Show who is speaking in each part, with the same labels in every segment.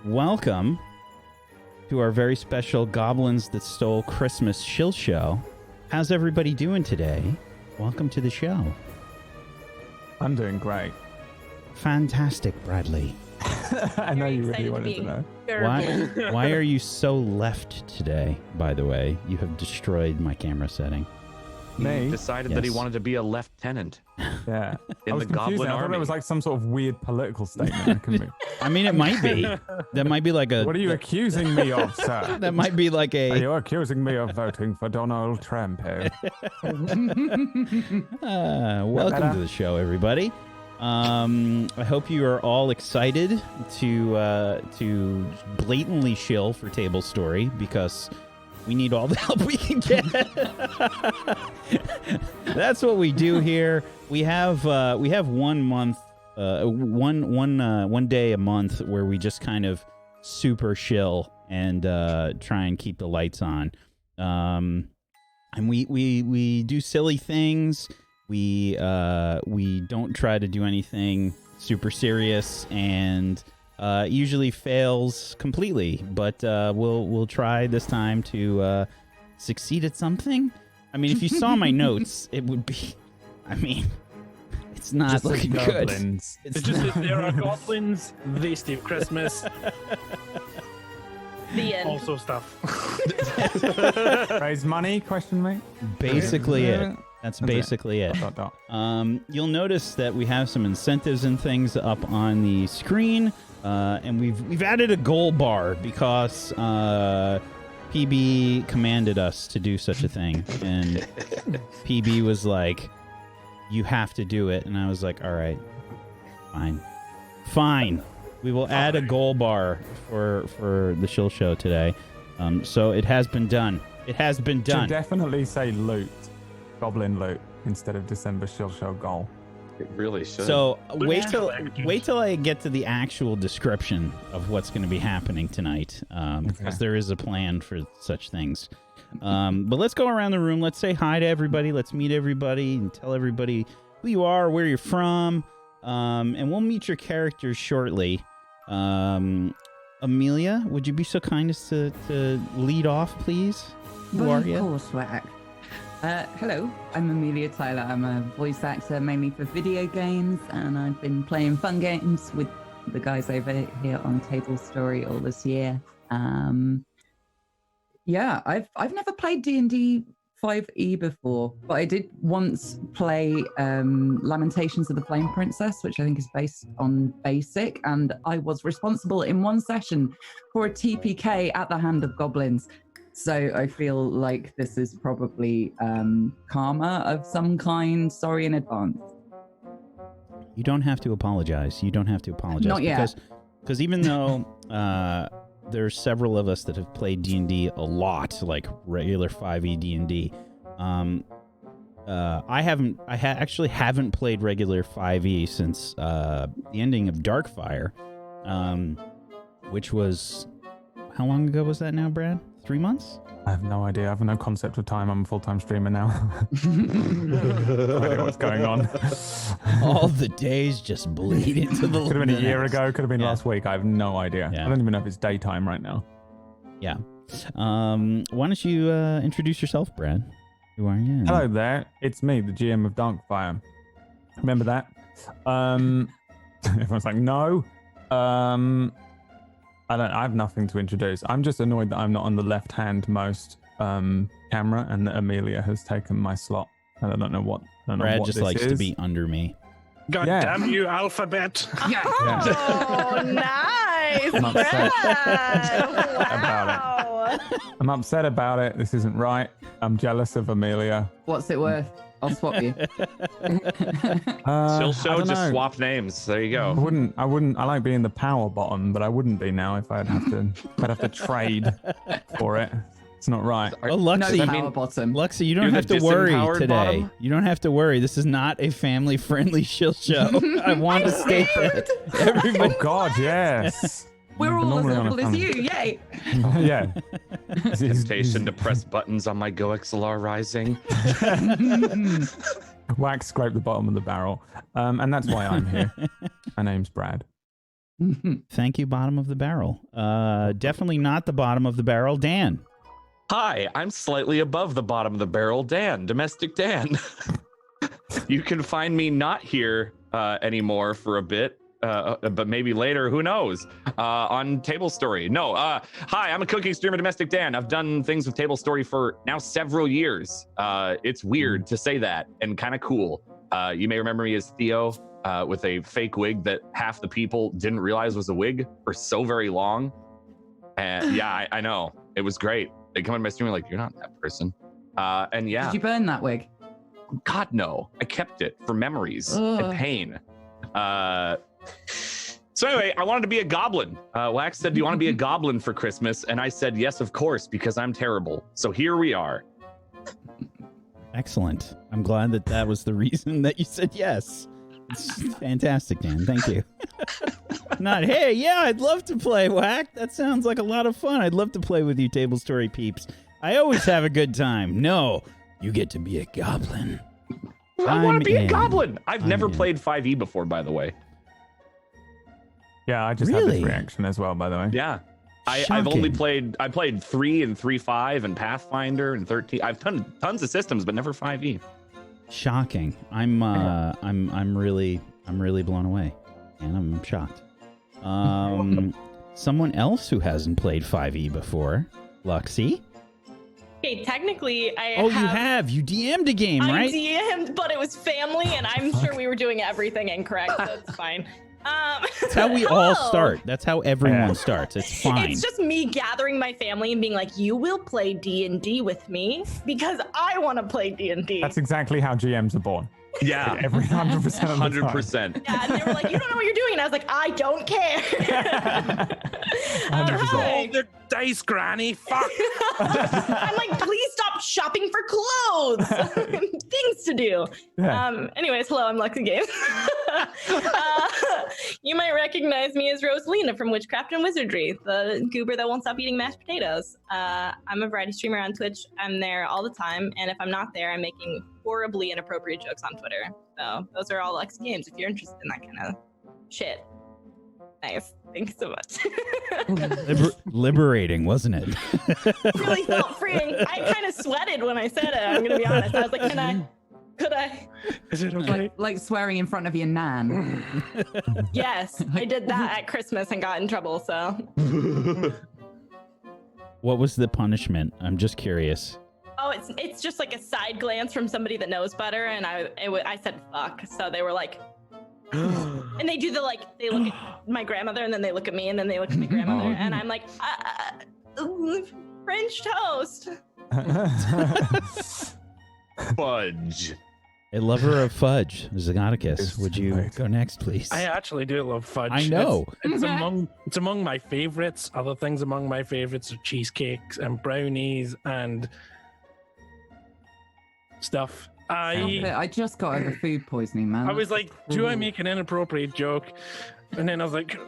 Speaker 1: Welcome to our very special Goblins That Stole Christmas Shillshow. How's everybody doing today? Welcome to the show.
Speaker 2: I'm doing great.
Speaker 1: Fantastic, Bradley.
Speaker 2: I know you really wanted to know.
Speaker 1: Why are you so left today, by the way? You have destroyed my camera setting.
Speaker 2: Me?
Speaker 3: He decided that he wanted to be a lieutenant.
Speaker 2: Yeah.
Speaker 3: In
Speaker 2: I was
Speaker 3: the Goblin
Speaker 2: confused. I thought
Speaker 3: Army.
Speaker 2: it was like some sort of weird political statement.
Speaker 1: I mean, it might be. That might be like a...
Speaker 2: What are you accusing me of, sir?
Speaker 1: That might be like a...
Speaker 2: You're accusing me of voting for Donald Trump here.
Speaker 1: Welcome to the show, everybody. I hope you are all excited to blatantly shill for Table Story, because we need all the help we can get. That's what we do here. We have 1 month, one day a month where we just kind of super shill and try and keep the lights on. And we do silly things. We don't try to do anything super serious, and usually fails completely. But we'll try this time to succeed at something. I mean, if you saw my notes, it would be. I mean, it's not
Speaker 2: Just
Speaker 1: looking
Speaker 2: like
Speaker 1: good.
Speaker 2: goblins.
Speaker 4: It's just that there are goblins, they steal Christmas,
Speaker 5: The end.
Speaker 4: also stuff.
Speaker 2: Raise money? Question me.
Speaker 1: Basically it. That's
Speaker 2: That's it.
Speaker 1: basically it.
Speaker 2: Dot, dot, dot.
Speaker 1: You'll notice that we have some incentives and things up on the screen, and we've added a goal bar because PB commanded us to do such a thing, and PB was like, "You have to do it," and I was like, "All right, fine. We will add a goal bar for the Shill Show today." So it has been done. It has been done.
Speaker 2: Should definitely say loot. Goblin loot instead of December Shillshow goal.
Speaker 3: It really should.
Speaker 1: So wait
Speaker 4: Yeah.
Speaker 1: till I get to the actual description of what's going to be happening tonight, because there is a plan for such things. But let's go around the room. Let's say hi to everybody. Let's meet everybody and tell everybody who you are, where you're from, and we'll meet your characters shortly. Amelia, would you be so kind as to lead off, please? Who are you?
Speaker 6: Of course, Wack. Hello, I'm Amelia Tyler. I'm a voice actor mainly for video games, and I've been playing fun games with the guys over here on Table Story all this year. Yeah, I've never played D&D 5e before, but I did once play Lamentations of the Flame Princess, which I think is based on Basic, and I was responsible in one session for a TPK at the hand of goblins. So I feel like this is probably karma of some kind. Sorry in advance.
Speaker 1: You don't have to apologize.
Speaker 6: Not yet.
Speaker 1: Because even though there's several of us that have played D&D a lot, like regular 5e D&D, I actually haven't played regular 5e since the ending of Darkfire, which was, how long ago was that now, Brad? 3 months?
Speaker 2: I have no idea. I have no concept of time. I'm a full-time streamer now. I don't know what's going on.
Speaker 1: All the days just bleed into the...
Speaker 2: Could have been a year
Speaker 1: next.
Speaker 2: ago. Could have been
Speaker 1: Yeah.
Speaker 2: last week. I have no idea.
Speaker 1: Yeah.
Speaker 2: I don't even know if it's daytime right now.
Speaker 1: Yeah. Why don't you introduce yourself, Brad? Who are you?
Speaker 2: Hello there. It's me, the GM of Darkfire. Remember that? Everyone's like, no. I have nothing to introduce. I'm just annoyed that I'm not on the left-hand most camera, and that Amelia has taken my slot. And I don't know what.
Speaker 1: Brad just
Speaker 2: this
Speaker 1: likes
Speaker 2: is.
Speaker 1: to be under me.
Speaker 4: God
Speaker 2: Yeah.
Speaker 4: damn you, alphabet.
Speaker 5: Oh, nice,
Speaker 2: I'm upset
Speaker 5: Brad. Wow.
Speaker 2: I'm upset about it. This isn't right. I'm jealous of Amelia.
Speaker 6: What's it worth? I'll swap you.
Speaker 2: I
Speaker 3: Shillshow
Speaker 2: don't
Speaker 3: just
Speaker 2: know.
Speaker 3: swap names. There you
Speaker 2: I
Speaker 3: go.
Speaker 2: wouldn't. I like being the power bottom, but I wouldn't be now if I'd have to trade for it. It's not right.
Speaker 1: Oh,
Speaker 6: No
Speaker 1: Luxy,
Speaker 6: power bottom.
Speaker 1: Luxy, you don't
Speaker 3: You're
Speaker 1: have
Speaker 3: the
Speaker 1: to worry
Speaker 3: disempowered
Speaker 1: today.
Speaker 3: bottom?
Speaker 1: You don't have to worry. This is not a family-friendly shill show. I want to state that. Everybody,
Speaker 2: Oh God, yes.
Speaker 6: We're all as
Speaker 2: Normally on a
Speaker 6: awful as
Speaker 2: family.
Speaker 6: you. Yay.
Speaker 2: Yeah.
Speaker 3: Temptation to press buttons on my Go XLR Rising.
Speaker 2: Wax scrape the bottom of the barrel. And that's why I'm here. My name's Brad.
Speaker 1: Thank you, bottom of the barrel. Definitely not the bottom of the barrel, Dan.
Speaker 3: Hi, I'm slightly above the bottom of the barrel, Dan, Domestic Dan. You can find me not here anymore for a bit, but maybe later, who knows, on Table Story. No, hi, I'm a cooking streamer, Domestic Dan. I've done things with Table Story for now several years. It's weird to say that and kind of cool. You may remember me as Theo with a fake wig that half the people didn't realize was a wig for so very long. And yeah, I know. It was great. They come on my stream like, you're not that person. And yeah.
Speaker 6: Did you burn that wig?
Speaker 3: God, no. I kept it for memories and pain. So anyway, I wanted to be a goblin. Wax said, do you want to be a goblin for Christmas? And I said, yes, of course, because I'm terrible. So here we are.
Speaker 1: Excellent. I'm glad that was the reason that you said yes. It's fantastic, Dan. Thank you. Not, hey, yeah, I'd love to play, Whack. That sounds like a lot of fun. I'd love to play with you, Table Story peeps. I always have a good time. No, you get to be a goblin.
Speaker 3: I want to be a goblin. I've never played 5e before, by the way.
Speaker 2: Yeah, I just had this reaction as well, by the way.
Speaker 3: Yeah. I've only played 3 and 3.5 and Pathfinder and 13. I've done tons of systems, but never 5e.
Speaker 1: Shocking. I'm really blown away. And I'm shocked. Someone else who hasn't played 5e before, Luxie.
Speaker 5: Okay, technically,
Speaker 1: you have. You DM'd a game, right?
Speaker 5: I DM'd, but it was family, and I'm sure we were doing everything incorrect, so it's fine.
Speaker 1: That's how we all start. That's how everyone starts. It's fine.
Speaker 5: It's just me gathering my family and being like, you will play D&D with me because I want to play D&D.
Speaker 2: That's exactly how GMs are born.
Speaker 3: Yeah.
Speaker 2: Every 100% of the time.
Speaker 3: 100%.
Speaker 5: Yeah, and they were like, you don't know what you're doing. And I was like, I don't care.
Speaker 2: 100%.
Speaker 4: Roll the dice, Granny. Fuck.
Speaker 5: I'm like, please stop shopping for clothes. Things to do.
Speaker 2: Yeah.
Speaker 5: Anyways, hello, I'm Luxie Games. You might recognize me as Rosalina from Witchcraft and Wizardry, the goober that won't stop eating mashed potatoes. I'm a variety streamer on Twitch. I'm there all the time, and if I'm not there, I'm making horribly inappropriate jokes on Twitter. So those are all Luxie Games if you're interested in that kind of shit. Nice. Thanks so much.
Speaker 1: Liberating, wasn't it?
Speaker 5: Really felt freeing. I kind of sweated when I said it. I'm going to be honest. I was like, could I?
Speaker 4: Is it okay?
Speaker 6: Like swearing in front of your nan.
Speaker 5: Yes, I did that at Christmas and got in trouble, so.
Speaker 1: What was the punishment? I'm just curious.
Speaker 5: Oh, it's just like a side glance from somebody that knows better, and I said fuck, so they were like, and they do they look at my grandmother, and then they look at me, and then they look at my grandmother, and I'm like, French toast.
Speaker 3: Fudge.
Speaker 1: A lover of fudge, Zygoticus. Would you go next, please?
Speaker 4: I actually do love fudge.
Speaker 1: I know.
Speaker 4: It's among my favorites. Other things among my favorites are cheesecakes and brownies and stuff.
Speaker 6: I just got over food poisoning, man.
Speaker 4: I was like, do I make an inappropriate joke? And then I was like,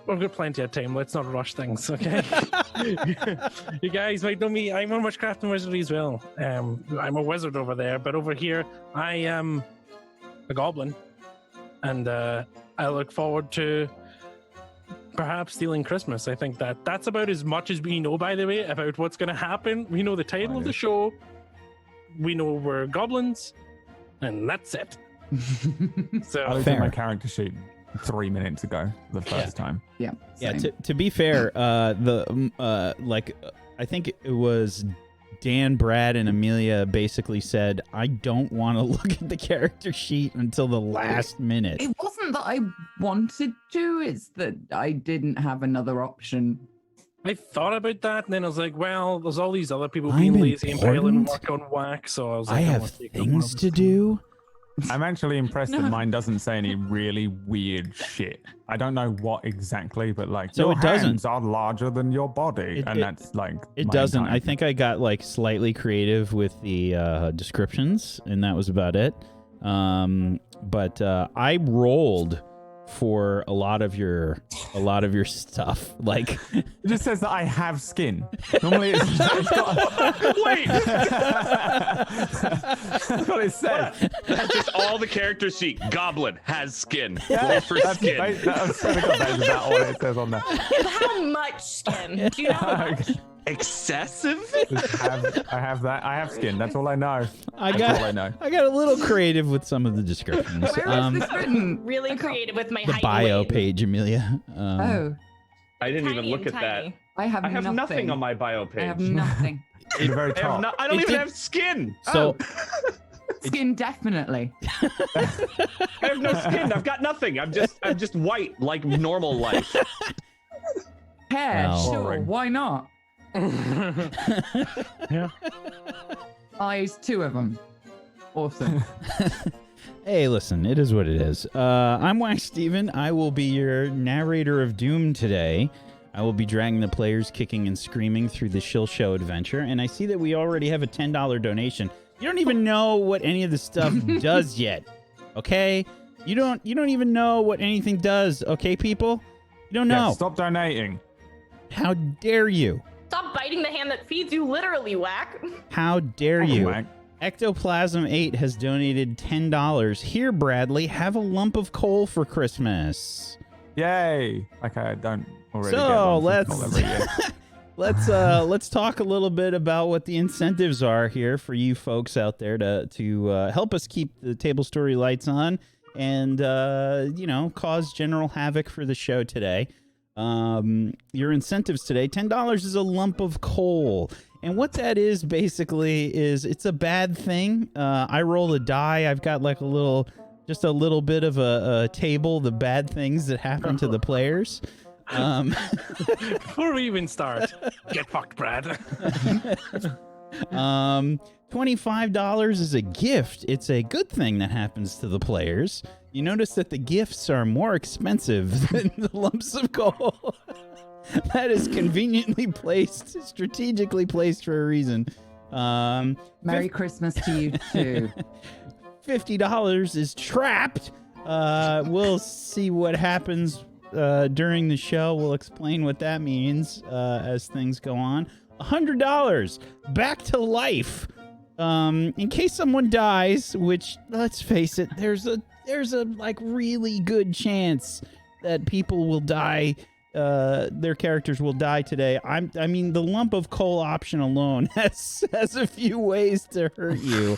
Speaker 4: we've got plenty of time. Let's not rush things, okay? You guys might know me. I'm on Witchcraft and Wizardry as well. I'm a wizard over there, but over here, I am a goblin. And I look forward to perhaps stealing Christmas. I think that's about as much as we know, by the way, about what's going to happen. We know the title of the show. We know we're goblins, and that's it. So
Speaker 2: I looked at my character sheet 3 minutes ago the first time.
Speaker 6: Yeah.
Speaker 1: Yeah. To be fair, I think it was Dan, Brad, and Amelia basically said, I don't want to look at the character sheet until the last minute.
Speaker 6: It wasn't that I wanted to, it's that I didn't have another option.
Speaker 4: I thought about that, and then I was like, well, there's all these other people being lazy and piling work on Whack, so I was like,
Speaker 1: I have things to do.
Speaker 2: I'm actually impressed that mine doesn't say any really weird shit. I don't know what exactly, but like,
Speaker 1: so
Speaker 2: your
Speaker 1: it doesn't.
Speaker 2: hands are larger than your body, and that's like
Speaker 1: it doesn't. I think I got like slightly creative with the descriptions, and that was about it. But I rolled for a lot of your stuff. Like
Speaker 2: It just says that I have skin. Normally it's got...
Speaker 3: Wait,
Speaker 2: That's what it says.
Speaker 3: that's just all the character sheet. Goblin has skin. Roll for skin.
Speaker 2: That is about what it says on there.
Speaker 5: How much skin? Do you know how much?
Speaker 3: Excessive?
Speaker 2: I have that. I have skin. That's all I know.
Speaker 1: I
Speaker 2: That's all I know.
Speaker 1: got a little creative with some of the descriptions.
Speaker 6: Where is this written?
Speaker 5: Really creative with my
Speaker 1: the
Speaker 5: height
Speaker 1: bio
Speaker 5: and weight.
Speaker 1: page, Amelia.
Speaker 6: Oh,
Speaker 3: I didn't even
Speaker 5: Tiny
Speaker 3: look
Speaker 5: and
Speaker 3: at
Speaker 5: tiny.
Speaker 3: that.
Speaker 6: I have,
Speaker 3: I have nothing on my bio
Speaker 6: I have
Speaker 3: page.
Speaker 6: nothing.
Speaker 2: At the very
Speaker 3: I, have
Speaker 2: top.
Speaker 3: I don't
Speaker 1: It
Speaker 3: even
Speaker 1: did-
Speaker 3: have skin.
Speaker 1: So
Speaker 6: Skin, definitely.
Speaker 3: I have no skin. I've got nothing. I'm just white like normal life.
Speaker 6: Hair,
Speaker 1: Well.
Speaker 6: sure.
Speaker 2: Boring.
Speaker 6: Why not?
Speaker 4: Yeah.
Speaker 6: Eyes, 2 of them. Awesome.
Speaker 1: hey, listen, it is what it is. I'm Wax Steven. I will be your narrator of Doom today. I will be dragging the players kicking and screaming through the Shillshow adventure, and I see that we already have a $10 donation. You don't even know what any of this stuff does yet, okay? You don't even know what anything does, okay, people? You don't know.
Speaker 2: Yeah, stop donating.
Speaker 1: How dare you?
Speaker 5: Stop biting the hand that feeds you, literally, Whack.
Speaker 1: How dare you?
Speaker 2: Whack.
Speaker 1: Ectoplasm 8 has donated $10. Here, Bradley, have a lump of coal for Christmas.
Speaker 2: Yay. Okay, I don't already
Speaker 1: So,
Speaker 2: get one
Speaker 1: let's-
Speaker 2: from every year.
Speaker 1: Let's talk a little bit about what the incentives are here for you folks out there to help us keep the table story lights on and cause general havoc for the show today. Your incentives today, $10 is a lump of coal. And what that is basically is it's a bad thing. I roll a die. I've got like just a little bit of a table, the bad things that happen to the players.
Speaker 4: Before we even start, get fucked, Brad.
Speaker 1: $25 is a gift. It's a good thing that happens to the players. You notice that the gifts are more expensive than the lumps of coal. That is conveniently placed, strategically placed for a reason.
Speaker 6: Merry Christmas to you too.
Speaker 1: $50 is trapped. We'll see what happens during the show. We'll explain what that means as things go on. $100 back to life. In case someone dies, which let's face it, there's a like really good chance that people will die. Their characters will die today. I mean, the lump of coal option alone has a few ways to hurt you.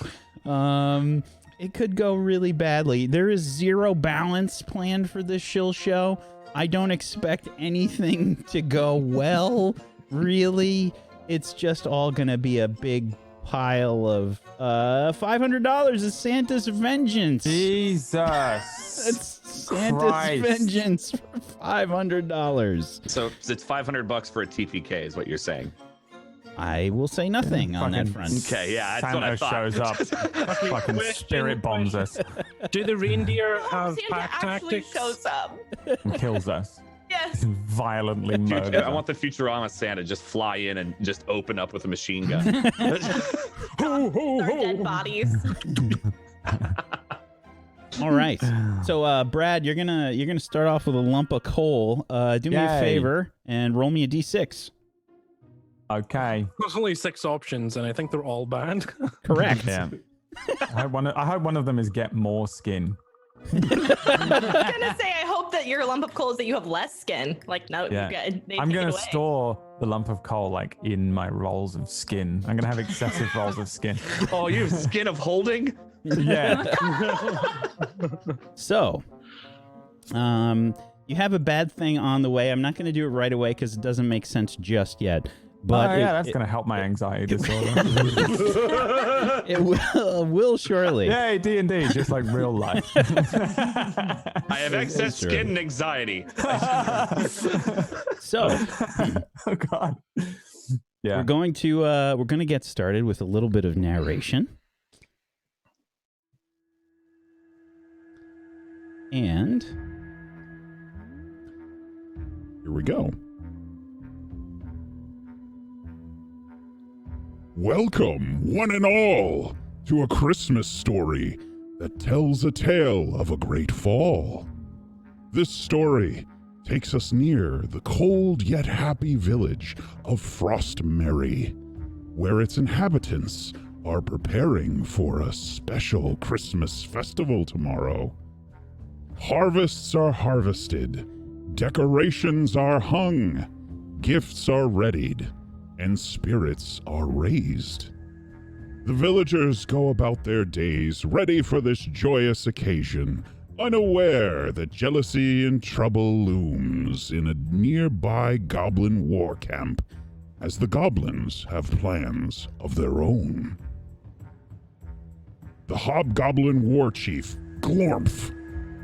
Speaker 1: It could go really badly. There is zero balance planned for this Shillshow. I don't expect anything to go well, really. It's just all gonna be a big pile of $500 is Santa's vengeance.
Speaker 2: Jesus.
Speaker 1: It's Santa's
Speaker 2: Christ.
Speaker 1: vengeance for $500.
Speaker 3: So it's $500 for a TPK, is what you're saying.
Speaker 1: I will say nothing on that front.
Speaker 3: Okay, yeah, that's what I
Speaker 2: Santa
Speaker 3: thought.
Speaker 2: shows up, fucking spirit bombs us
Speaker 4: Do the reindeer have
Speaker 5: Santa
Speaker 4: pack
Speaker 5: actually
Speaker 4: tactics?
Speaker 5: shows up.
Speaker 2: and kills us.
Speaker 5: Yes.
Speaker 2: Violently murders
Speaker 3: I
Speaker 2: us.
Speaker 3: want the Futurama Santa just fly in and just open up with a machine gun.
Speaker 5: Our dead bodies.
Speaker 1: All right. So, Brad, you're gonna start off with a lump of coal. Do me a
Speaker 2: Yay.
Speaker 1: favor and roll me a d6.
Speaker 2: Okay.
Speaker 4: There's only 6 options, and I think they're all bad.
Speaker 1: Correct.
Speaker 2: Yeah. I hope one of them is get more skin.
Speaker 5: I was gonna say, I hope that your lump of coal is that you have less skin. Like, no,
Speaker 2: Yeah.
Speaker 5: they
Speaker 2: I'm
Speaker 5: take
Speaker 2: gonna
Speaker 5: it away.
Speaker 2: store the lump of coal like in my rolls of skin. I'm gonna have excessive rolls of skin.
Speaker 3: Oh, you have skin of holding?
Speaker 2: Yeah.
Speaker 1: So, you have a bad thing on the way. I'm not going to do it right away because it doesn't make sense just yet. But
Speaker 2: yeah, that's gonna help my anxiety disorder.
Speaker 1: it will shortly.
Speaker 2: Yay, D&D, just like real life.
Speaker 3: I have excess
Speaker 1: true.
Speaker 3: skin and anxiety.
Speaker 1: So,
Speaker 2: Oh God. Yeah.
Speaker 1: we're going to get started with a little bit of narration. And
Speaker 7: Here we go. Welcome, one and all, to a Christmas story that tells a tale of a great fall. This story takes us near the cold yet happy village of Frostmerry, where its inhabitants are preparing for a special Christmas festival tomorrow. Harvests are harvested, decorations are hung, gifts are readied, and spirits are raised. The villagers go about their days ready for this joyous occasion, unaware that jealousy and trouble looms in a nearby goblin war camp, as the goblins have plans of their own. The hobgoblin war chief, Glormph,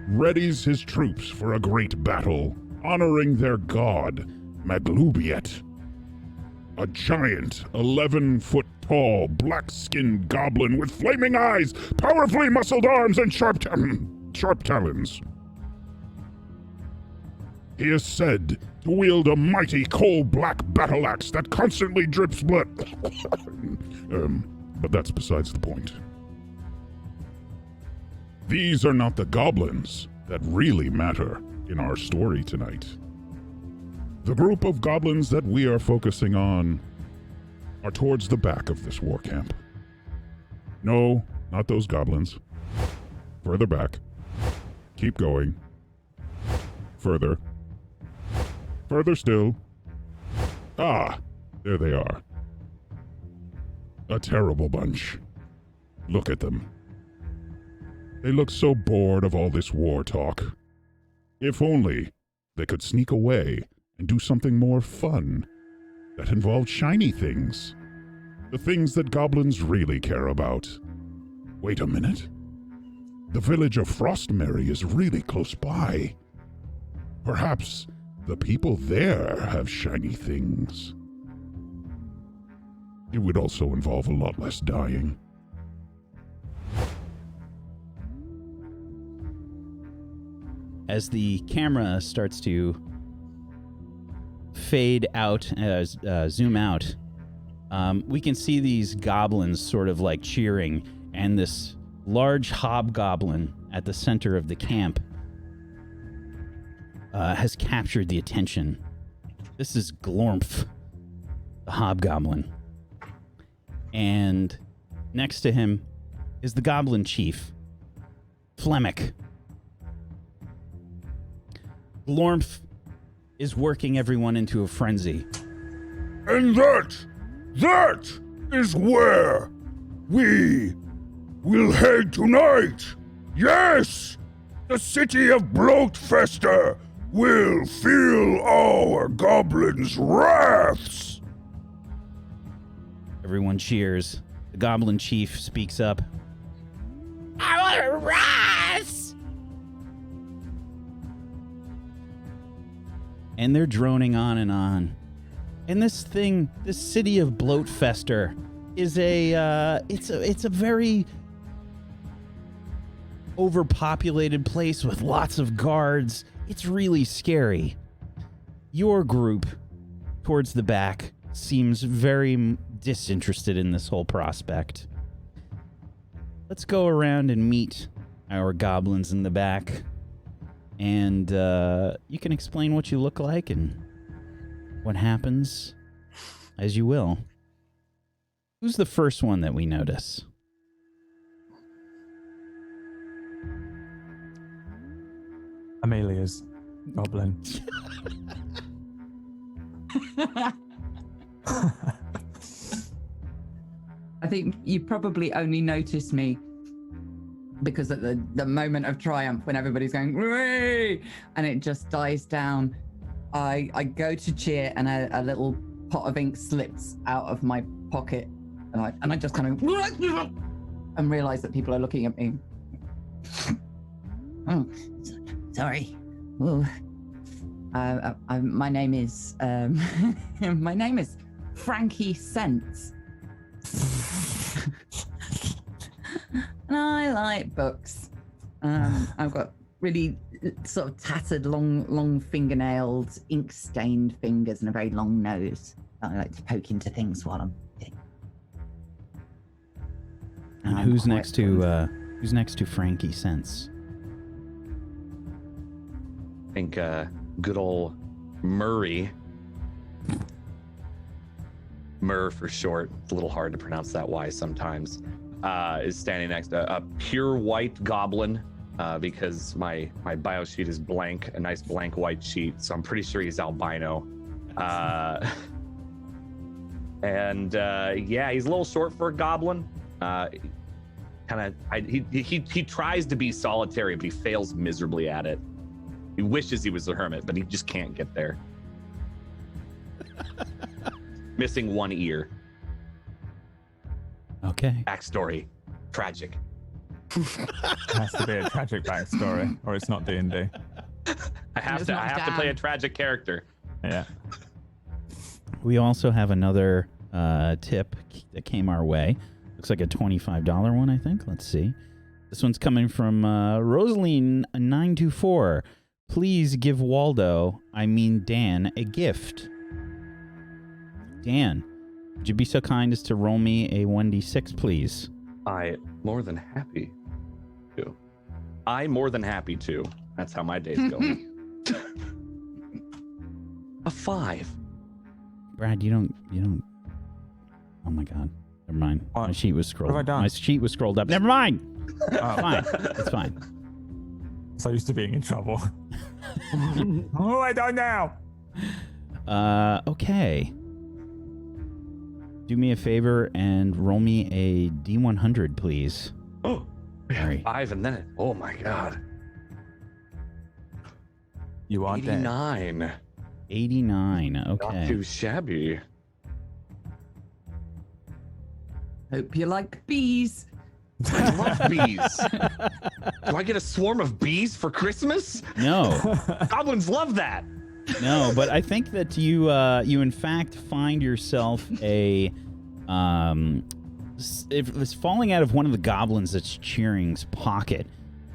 Speaker 7: readies his troops for a great battle, honoring their god, Maglubiet, a giant 11-foot-tall, black-skinned goblin with flaming eyes, powerfully muscled arms, and sharp talons. He is said to wield a mighty coal-black battle axe that constantly drips blood. But that's besides the point. These are not the goblins that really matter in our story tonight. The group of goblins that we are focusing on are towards the back of this war camp. No, not those goblins. Further back. Keep going. Further. Further still. Ah, there they are. A terrible bunch. Look at them. They look so bored of all this war talk. If only they could sneak away and do something more fun that involved shiny things. The things that goblins really care about. Wait a minute. The village of Frostmerry is really close by. Perhaps the people there have shiny things. It would also involve a lot less dying.
Speaker 1: As the camera starts to fade out, zoom out, we can see these goblins sort of like cheering, and this large hobgoblin at the center of the camp has captured the attention. This is Glormph, the hobgoblin. And next to him is the goblin chief, Flemic. Glormph is working everyone into a frenzy.
Speaker 7: And that is where we will head tonight. Yes, the city of Bloatfester will feel our goblins' wraths.
Speaker 1: Everyone cheers. The goblin chief speaks up. Our wraths! And they're droning on and on. And this city of Bloatfester is it's a very overpopulated place with lots of guards. It's really scary. Your group, towards the back, seems very disinterested in this whole prospect. Let's go around and meet our goblins in the back. And you can explain what you look like and what happens as you will. Who's the first one that we notice?
Speaker 2: Amelia's goblin.
Speaker 6: I think you probably only notice me because at the moment of triumph, when everybody's going, "Hooray!" and it just dies down, I go to cheer, and a little pot of ink slips out of my pocket, and I just kind of and realize that people are looking at me. Oh, sorry. Ooh. My name is my name is Frankie Sense. And I like books. I've got really sort of tattered, long fingernails, ink-stained fingers, and a very long nose. I like to poke into things while I'm eating.
Speaker 1: And who's next to Frankie Sense?
Speaker 3: think good old Murray, Murr for short, it's a little hard to pronounce that Y sometimes, is standing next to a pure white goblin, because my bio sheet is blank, a nice blank white sheet, so I'm pretty sure he's albino. And yeah, he's a little short for a goblin. He tries to be solitary, but he fails miserably at it. He wishes he was a hermit, but he just can't get there. Missing one ear.
Speaker 1: Okay.
Speaker 3: Backstory. Tragic.
Speaker 2: Has to be a tragic backstory, or it's not D&D.
Speaker 3: I have to play a tragic character.
Speaker 2: Yeah.
Speaker 1: We also have another tip that came our way. Looks like a $25 one, I think. Let's see. This one's coming from Rosaline924. Please give Waldo, Dan, a gift. Dan, would you be so kind as to roll me a 1d6, please?
Speaker 3: More than happy to. That's how my day's going. A 5.
Speaker 1: Brad, you don't. Oh my God. Never mind.
Speaker 2: What?
Speaker 1: My sheet was scrolled.
Speaker 2: What have I done?
Speaker 1: My sheet was scrolled up. Never mind. Fine. It's fine.
Speaker 2: So used to being in trouble. Oh, I don't now.
Speaker 1: Okay. Do me a favor and roll me a D100, please.
Speaker 3: Oh,
Speaker 1: Sorry.
Speaker 3: 5 and then oh my God.
Speaker 2: You are dead.
Speaker 3: 89.
Speaker 1: 89.
Speaker 3: Not
Speaker 1: Okay.
Speaker 3: too shabby.
Speaker 6: Hope you like bees.
Speaker 3: I love bees. Do I get a swarm of bees for Christmas?
Speaker 1: No.
Speaker 3: Goblins love that.
Speaker 1: No, but I think that you in fact find yourself if it's falling out of one of the goblins that's cheering's pocket.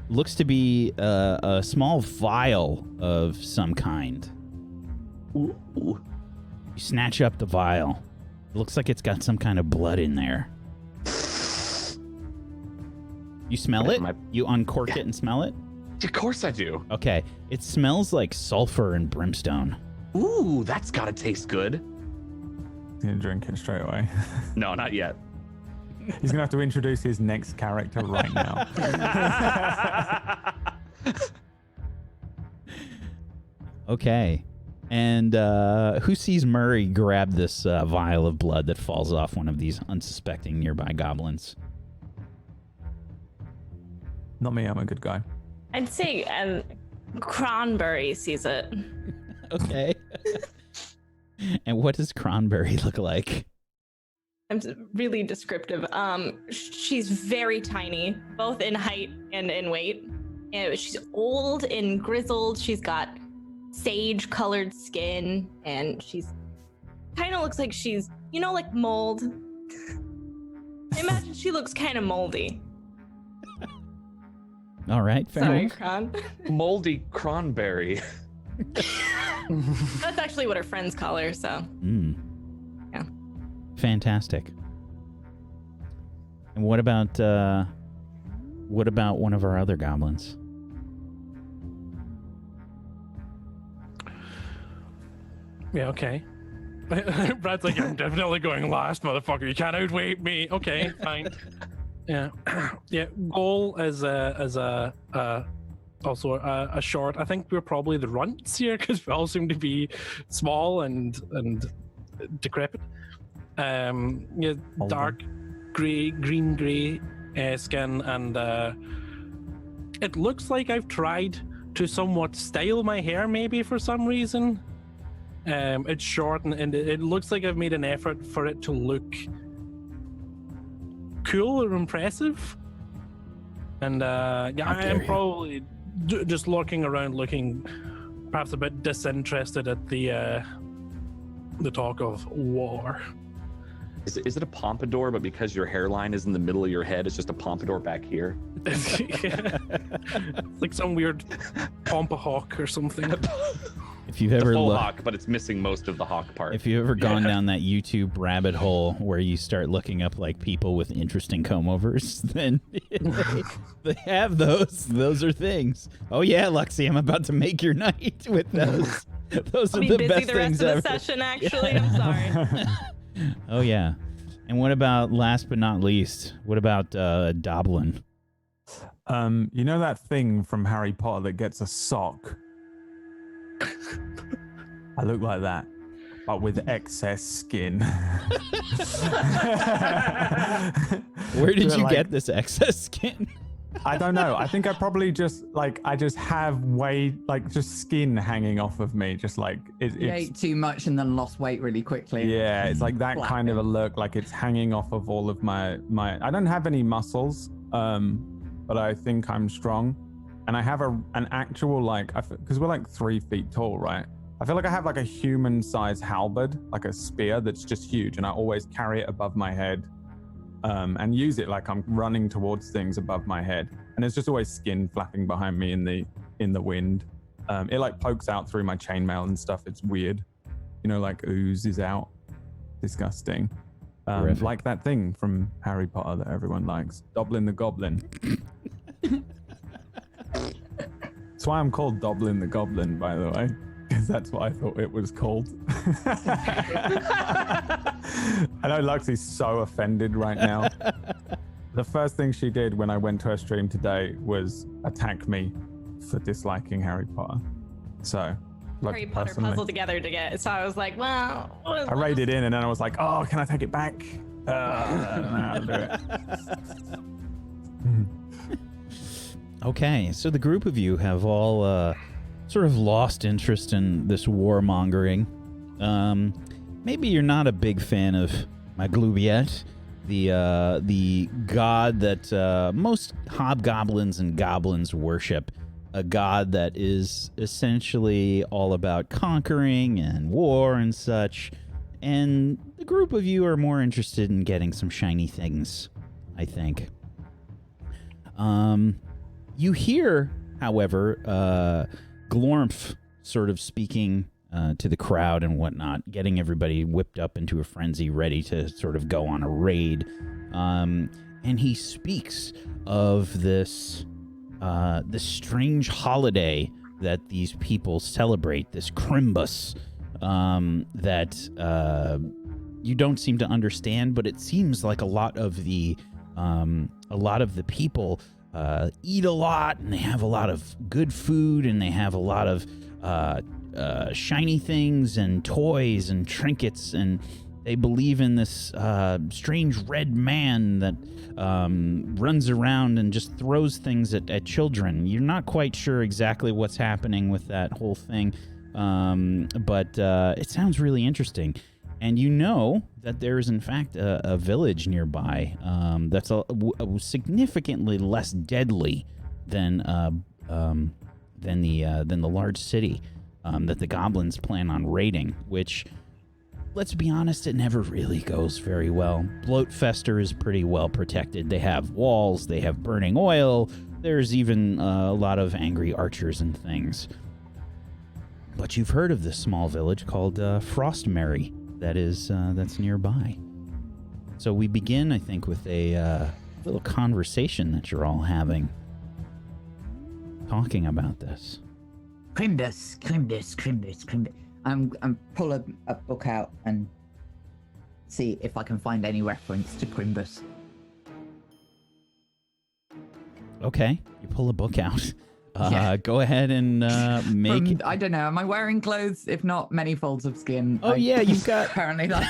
Speaker 1: Looks to be a small vial of some kind.
Speaker 3: Ooh.
Speaker 1: You snatch up the vial. It looks like it's got some kind of blood in there. You smell it? You uncork it and smell it?
Speaker 3: Of course I do.
Speaker 1: Okay. It smells like sulfur and brimstone.
Speaker 3: Ooh, that's gotta taste good.
Speaker 2: He's gonna drink it straight away.
Speaker 3: No, not yet.
Speaker 2: He's gonna have to introduce his next character right now.
Speaker 1: Okay. And who sees Murray grab this vial of blood that falls off one of these unsuspecting nearby goblins?
Speaker 2: Not me, I'm a good guy.
Speaker 5: I'd say Cranberry sees it.
Speaker 1: Okay. And what does Cranberry look like?
Speaker 5: I'm really descriptive. She's very tiny, both in height and in weight. And she's old and grizzled. She's got sage-colored skin, and she's kind of looks like she's, like mold. I imagine she looks kind of moldy.
Speaker 1: All right, fair
Speaker 5: Sorry,
Speaker 1: enough.
Speaker 5: Cran.
Speaker 3: Moldy cranberry.
Speaker 5: That's actually what her friends call her, so. Yeah.
Speaker 1: Fantastic. And what about one of our other goblins?
Speaker 4: Yeah, okay. Brad's like, I'm definitely going last, motherfucker. You can't outweight me. Okay, fine. Yeah, yeah. Goal as a also a short. I think we're probably the runts here because we all seem to be small and decrepit. Yeah, dark green gray skin, and it looks like I've tried to somewhat style my hair maybe for some reason. It's short and it looks like I've made an effort for it to look cool or impressive. And yeah, I am probably just looking around, looking perhaps a bit disinterested at the talk of war.
Speaker 3: Is it a pompadour, but because your hairline is in the middle of your head, it's just a pompadour back here?
Speaker 4: It's like some weird pompahawk or something.
Speaker 1: If you've
Speaker 3: The
Speaker 1: ever
Speaker 3: full
Speaker 1: looked,
Speaker 3: hawk, but it's missing most of the hawk part.
Speaker 1: if you've ever gone down that YouTube rabbit hole where you start looking up like people with interesting comb overs, then they have those. Those are things. Oh yeah, Luxie, I'm about to make your night with those. Those
Speaker 5: I'll
Speaker 1: are
Speaker 5: be
Speaker 1: the
Speaker 5: busy
Speaker 1: best
Speaker 5: the rest
Speaker 1: things
Speaker 5: of the
Speaker 1: ever.
Speaker 5: session, actually. I'm sorry.
Speaker 1: Oh yeah. And what about last but not least? What about Goblin?
Speaker 2: You know that thing from Harry Potter that gets a sock? I look like that, but with excess skin.
Speaker 1: Where did
Speaker 2: So,
Speaker 1: you
Speaker 2: like,
Speaker 1: get this excess skin?
Speaker 2: I don't know. I think I probably just have just skin hanging off of me, just like
Speaker 6: You
Speaker 2: it's
Speaker 6: ate too much and then lost weight really quickly.
Speaker 2: yeah, it's like that kind of a look, like it's hanging off of all of my. I don't have any muscles, but I think I'm strong, and I have an actual because we're like 3 feet tall, right? I feel like I have like a human-sized halberd, like a spear that's just huge, and I always carry it above my head. And use it like I'm running towards things above my head, and there's just always skin flapping behind me in the wind. It like pokes out through my chainmail and stuff. It's weird, like oozes out. Disgusting. Like that thing from Harry Potter that everyone likes, Goblin the Goblin. That's why I'm called Goblin the Goblin, by the way, because that's what I thought it was called. I know Luxie's so offended right now. The first thing she did when I went to her stream today was attack me for disliking Harry Potter. So,
Speaker 5: Harry Potter puzzled together to get. So I was like, well.
Speaker 2: I raided in and then I was like, oh, can I take it back? I'll do it.
Speaker 1: Okay, so the group of you have all sort of lost interest in this warmongering. Maybe you're not a big fan of Maglubiet, the god that most hobgoblins and goblins worship, a god that is essentially all about conquering and war and such. And the group of you are more interested in getting some shiny things, I think. You hear, however, Glormph sort of speaking to the crowd and whatnot, getting everybody whipped up into a frenzy, ready to sort of go on a raid. And he speaks of this strange holiday that these people celebrate, this Crimbus, that you don't seem to understand, but it seems like a lot of the people eat a lot, and they have a lot of good food, and they have a lot of shiny things and toys and trinkets, and they believe in this strange red man that runs around and just throws things at children. You're not quite sure exactly what's happening with that whole thing, but it sounds really interesting. And you know that there is, in fact, a village nearby that's significantly less deadly than the large city that the goblins plan on raiding. Which, let's be honest, it never really goes very well. Bloatfester is pretty well protected. They have walls. They have burning oil. There's even a lot of angry archers and things. But you've heard of this small village called Frostmerry. That's nearby. So we begin, I think, with a little conversation that you're all having, talking about this.
Speaker 6: Crimbus. I'm pull a book out and see if I can find any reference to Crimbus.
Speaker 1: Okay, you pull a book out.
Speaker 6: Yeah.
Speaker 1: Go ahead and make.
Speaker 6: I don't know. Am I wearing clothes? If not, many folds of skin.
Speaker 1: Oh yeah, you've got.
Speaker 6: Apparently, that's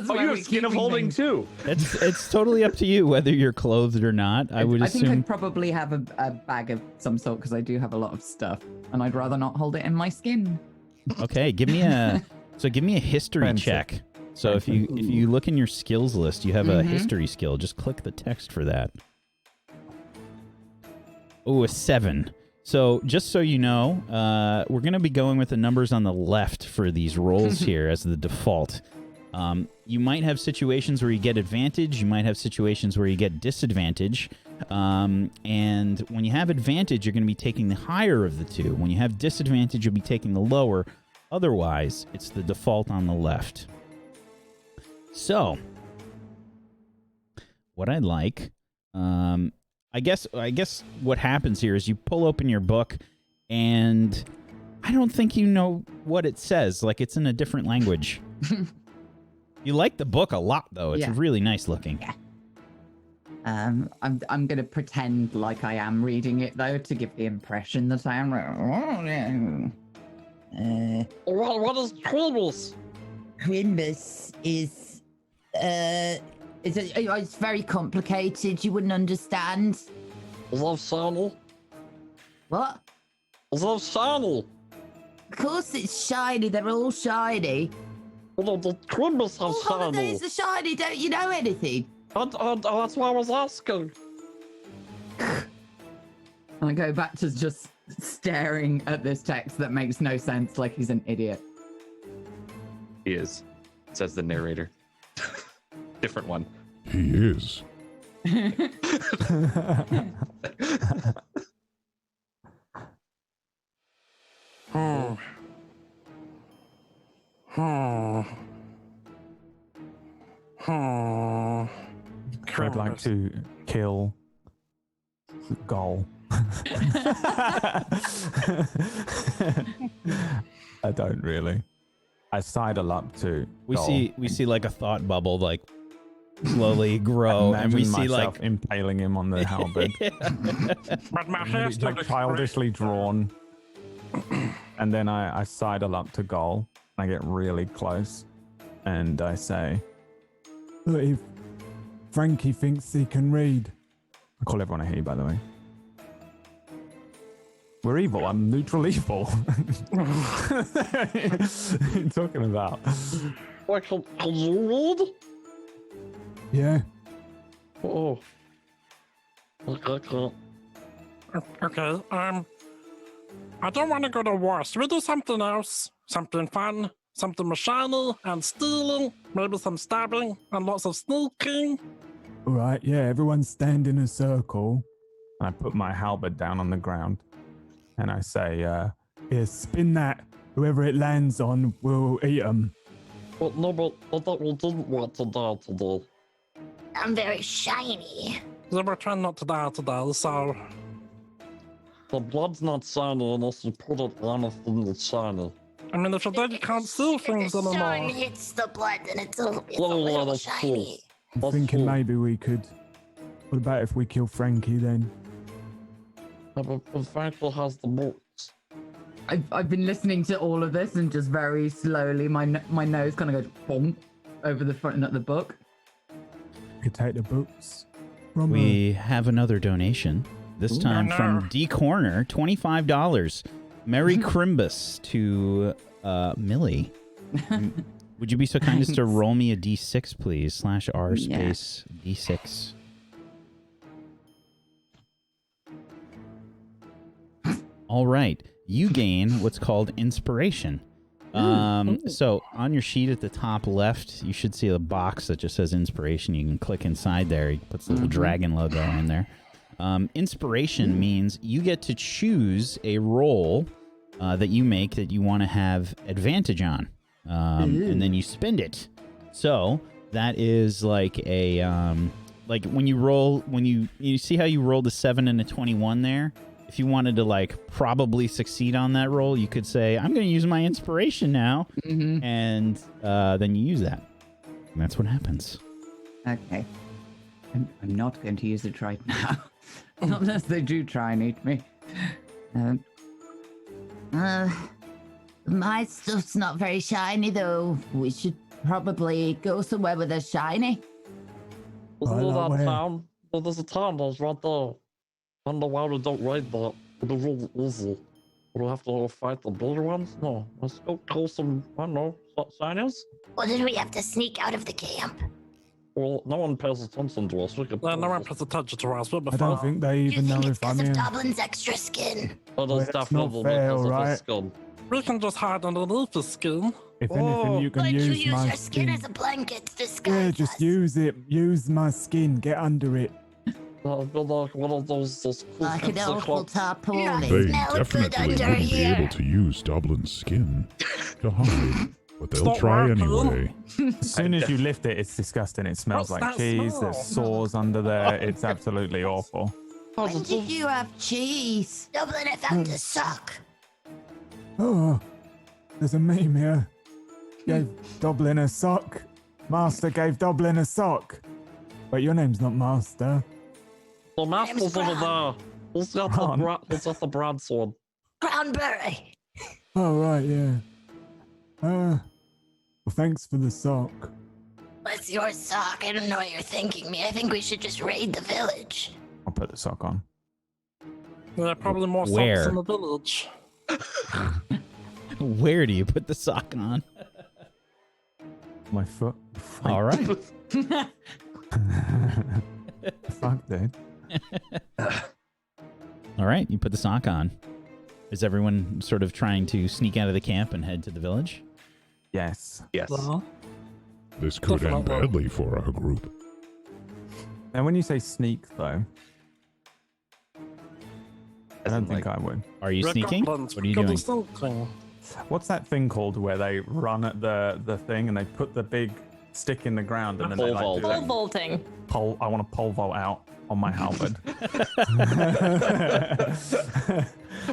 Speaker 3: Oh,
Speaker 6: where
Speaker 3: you
Speaker 6: we're
Speaker 3: have skin of
Speaker 6: keeping
Speaker 3: holding
Speaker 6: things.
Speaker 3: too.
Speaker 1: It's totally up to you whether you're clothed or not. I would
Speaker 6: I
Speaker 1: assume.
Speaker 6: think I probably have a bag of some sort because I do have a lot of stuff, and I'd rather not hold it in my skin.
Speaker 1: Okay, give me a history
Speaker 2: Friendship.
Speaker 1: check. So if you look in your skills list, you have a history skill. Just click the text for that. Oh, a 7. So just so you know, we're going to be going with the numbers on the left for these rolls here as the default. You might have situations where you get advantage. You might have situations where you get disadvantage. And when you have advantage, you're going to be taking the higher of the two. When you have disadvantage, you'll be taking the lower. Otherwise, it's the default on the left. So, what I'd like, I guess what happens here is you pull open your book, and I don't think you know what it says. Like, it's in a different language. You like the book a lot, though. It's really nice looking.
Speaker 6: Yeah. I'm gonna pretend like I am reading it though to give the impression that I am.
Speaker 8: What is Quibbles?
Speaker 9: Quimbus is it's very complicated. You wouldn't understand.
Speaker 8: Is that shiny?
Speaker 9: What?
Speaker 8: Is that shiny?
Speaker 9: Of course it's shiny. They're all shiny.
Speaker 8: Well, the Quibbles have
Speaker 9: All
Speaker 8: shiny.
Speaker 9: holidays are shiny. Don't you know anything?
Speaker 8: That's why I was asking.
Speaker 6: I go back to just staring at this text that makes no sense, like he's an idiot.
Speaker 3: He is, says the narrator. Different one.
Speaker 7: He is.
Speaker 2: I'd like to kill Goal. I don't really. I sidle up to
Speaker 1: We
Speaker 2: Goal.
Speaker 1: see like a thought bubble like slowly grow, and we
Speaker 2: Imagine
Speaker 1: see
Speaker 2: myself
Speaker 1: like
Speaker 2: impaling him on the halberd.
Speaker 4: But my
Speaker 2: It's
Speaker 4: hairstyle
Speaker 2: like
Speaker 4: is
Speaker 2: childishly drawn. And then I sidle up to Goal. I get really close. And I say, "Look, if Frankie thinks he can read." I call everyone a he, by the way. We're evil. I'm neutral evil. What are you talking about?
Speaker 8: What, can you read?
Speaker 2: Yeah.
Speaker 8: Oh. Okay.
Speaker 4: Okay, I don't want to go to war. Should we do something else? Something fun? Something with shiny and stealing? Maybe some stabbing and lots of sneaking?
Speaker 2: All right, yeah, everyone stand in a circle. And I put my halberd down on the ground. And I say, yeah, spin that. Whoever it lands on, we'll eat them.
Speaker 8: But no, but I thought we didn't want to die today.
Speaker 9: I'm very shiny.
Speaker 4: So we're trying not to die today, so...
Speaker 8: The blood's not shiny unless you put it on a thing that's shiny.
Speaker 4: I mean, if you're dead, you can't see things
Speaker 9: If the sun
Speaker 4: anymore.
Speaker 9: hits the blood, then it's a
Speaker 8: Well,
Speaker 9: little
Speaker 8: that's
Speaker 9: shiny.
Speaker 2: I'm
Speaker 8: That's
Speaker 2: thinking
Speaker 8: cool.
Speaker 2: maybe we could. What about if we kill Frankie then?
Speaker 8: But Frankie has the books.
Speaker 6: I've been listening to all of this and just very slowly my nose kind of goes bonk over the front of the book.
Speaker 2: We could take the books. From
Speaker 1: we have another donation. This time from D Corner, $25. Merry Crimbus to Millie. Would you be so kind as to roll me a D6, please? /R space D6. All right. You gain what's called inspiration. So on your sheet at the top left, you should see a box that just says inspiration. You can click inside there. It puts the little dragon logo in there. Inspiration means you get to choose a roll that you make that you want to have advantage on. And then you spend it. So that is like a like when you see how you rolled a 7 and a 21 there. If you wanted to like probably succeed on that roll, you could say, I'm going to use my inspiration now. And then you use that. And that's what happens.
Speaker 6: Okay. I'm not going to use it right now. Not unless they do try and eat me.
Speaker 9: My stuff's not very shiny though. We should probably go somewhere with a shiny.
Speaker 8: Isn't there
Speaker 2: like
Speaker 8: that
Speaker 2: where?
Speaker 8: town? Well, there's a town that's right there. I don't know why we don't raid that. It'll be really easy. We'll have to fight the bigger ones? No. Let's go kill some, I don't know, shinies?
Speaker 9: Or did we have to sneak out of the camp?
Speaker 8: Well, no one pays attention to us. We could
Speaker 4: No one pays attention to us. We'll be
Speaker 2: I don't
Speaker 4: fine.
Speaker 2: think they
Speaker 9: Do you
Speaker 2: even
Speaker 9: think
Speaker 2: know
Speaker 9: it's
Speaker 2: if I'm
Speaker 9: because of
Speaker 2: in.
Speaker 9: Dublin's extra skin?
Speaker 8: Oh,
Speaker 2: Well,
Speaker 8: there's
Speaker 2: that's not
Speaker 8: definitely
Speaker 2: fair,
Speaker 8: because of the
Speaker 2: right?
Speaker 8: skin.
Speaker 4: We can just hide underneath the skin.
Speaker 2: If anything, you can
Speaker 9: Why don't you
Speaker 2: use
Speaker 9: use
Speaker 2: my
Speaker 9: your skin
Speaker 2: skin.
Speaker 9: as a blanket to disguise
Speaker 2: Yeah, just
Speaker 9: us?
Speaker 2: use it. Use my skin. Get under it.
Speaker 8: I've been like one of those
Speaker 9: Like an awful tarpaulin.
Speaker 7: They definitely wouldn't be able to use Dublin's skin to hide, but they'll
Speaker 4: not
Speaker 7: try
Speaker 4: rare, Paul.
Speaker 7: anyway.
Speaker 2: As soon as you lift it, it's disgusting. It smells
Speaker 4: What's
Speaker 2: like
Speaker 4: that
Speaker 2: cheese.
Speaker 4: smell?
Speaker 2: There's sores under there. It's absolutely awful.
Speaker 9: When did you have cheese? Dublin, I found a sock.
Speaker 2: Oh, there's a meme here. Gave Dublin a sock. Master gave Dublin a sock. Wait, your name's not Master.
Speaker 8: The master's over there. He's got the broadsword.
Speaker 9: Cranberry.
Speaker 2: Oh, right, yeah. Well, thanks for the sock.
Speaker 9: What's your sock? I don't know what you're thinking me. I think we should just raid the village.
Speaker 2: I'll put the sock on.
Speaker 4: There are probably more
Speaker 1: Where?
Speaker 4: socks in the village.
Speaker 1: Where do you put the sock on?
Speaker 2: My foot.
Speaker 1: All right.
Speaker 2: Fuck, dude.
Speaker 1: All right, you put the sock on. Is everyone sort of trying to sneak out of the camp and head to the village?
Speaker 2: Yes.
Speaker 3: Yes.
Speaker 4: Uh-huh.
Speaker 7: This could end
Speaker 4: Definitely.
Speaker 7: badly for our group.
Speaker 2: Now, when you say sneak, though, I don't think I would.
Speaker 1: Are you
Speaker 4: Red
Speaker 1: sneaking?
Speaker 4: goblins,
Speaker 1: What are you
Speaker 4: got
Speaker 1: doing?
Speaker 4: this little thing.
Speaker 2: What's that thing called where they run at the thing and they put the big stick in the ground and then they
Speaker 3: Pole
Speaker 2: like
Speaker 3: vault.
Speaker 2: do
Speaker 5: Pole
Speaker 2: that
Speaker 5: vaulting.
Speaker 2: pole? I want to pole vault out on my halberd.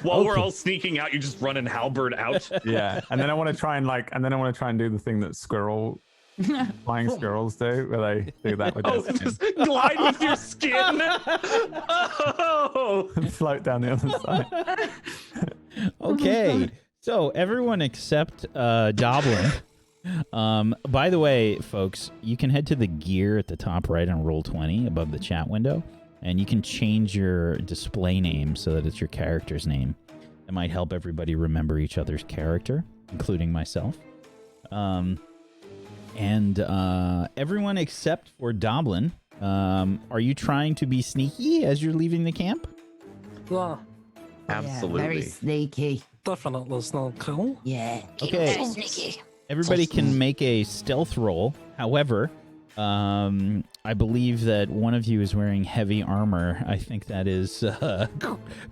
Speaker 3: While we're all sneaking out, you just run and halberd out.
Speaker 2: Yeah, and then I want to try and do the thing that flying squirrels do, where they do that with
Speaker 3: Oh,
Speaker 2: their skin
Speaker 3: just glide with your skin. Oh.
Speaker 2: and float down the other side.
Speaker 1: Okay, so everyone except Doblin. By the way, folks, you can head to the gear at the top right on Roll20 above the chat window, and you can change your display name so that it's your character's name. It might help everybody remember each other's character, including myself. And everyone except for Doblin, are you trying to be sneaky as you're leaving the camp?
Speaker 4: Yeah,
Speaker 3: Absolutely.
Speaker 9: Yeah, very sneaky.
Speaker 4: definitely not cool.
Speaker 9: Yeah.
Speaker 1: Okay.
Speaker 9: Very sneaky.
Speaker 1: Everybody can make a stealth roll. However, I believe that one of you is wearing heavy armor. I think that is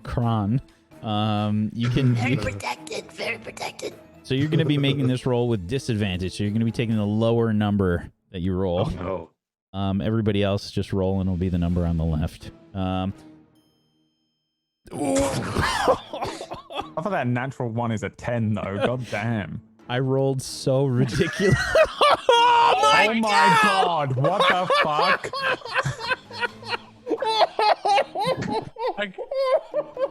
Speaker 1: Kron. You can.
Speaker 9: Very protected. Very protected.
Speaker 1: So you're going to be making this roll with disadvantage. So you're going to be taking the lower number that you roll.
Speaker 3: Oh, no.
Speaker 1: Everybody else just rolling will be the number on the left.
Speaker 2: I thought that natural one is a 10 though. God damn.
Speaker 1: I rolled so ridiculous.
Speaker 2: Oh my god! What the fuck?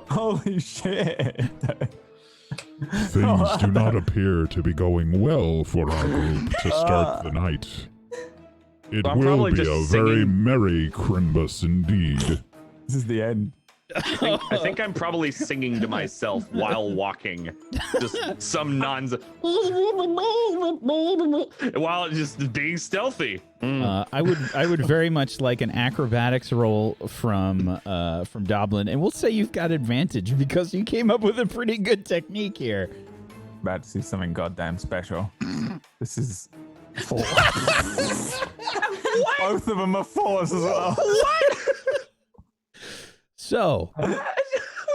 Speaker 2: Holy shit!
Speaker 7: Things do not appear to be going well for our group to start the night. It
Speaker 3: I'm
Speaker 7: will
Speaker 3: probably
Speaker 7: be a
Speaker 3: just
Speaker 7: very
Speaker 3: singing.
Speaker 7: merry Crimbus indeed.
Speaker 2: This is the end.
Speaker 3: I think I'm probably singing to myself while walking. Just some nonsense. While just being stealthy.
Speaker 1: I would very much like an acrobatics roll from Doblin, and we'll say you've got advantage because you came up with a pretty good technique here.
Speaker 2: About to see something goddamn special. This is 4. Both of them are 4s as well.
Speaker 1: So,
Speaker 3: We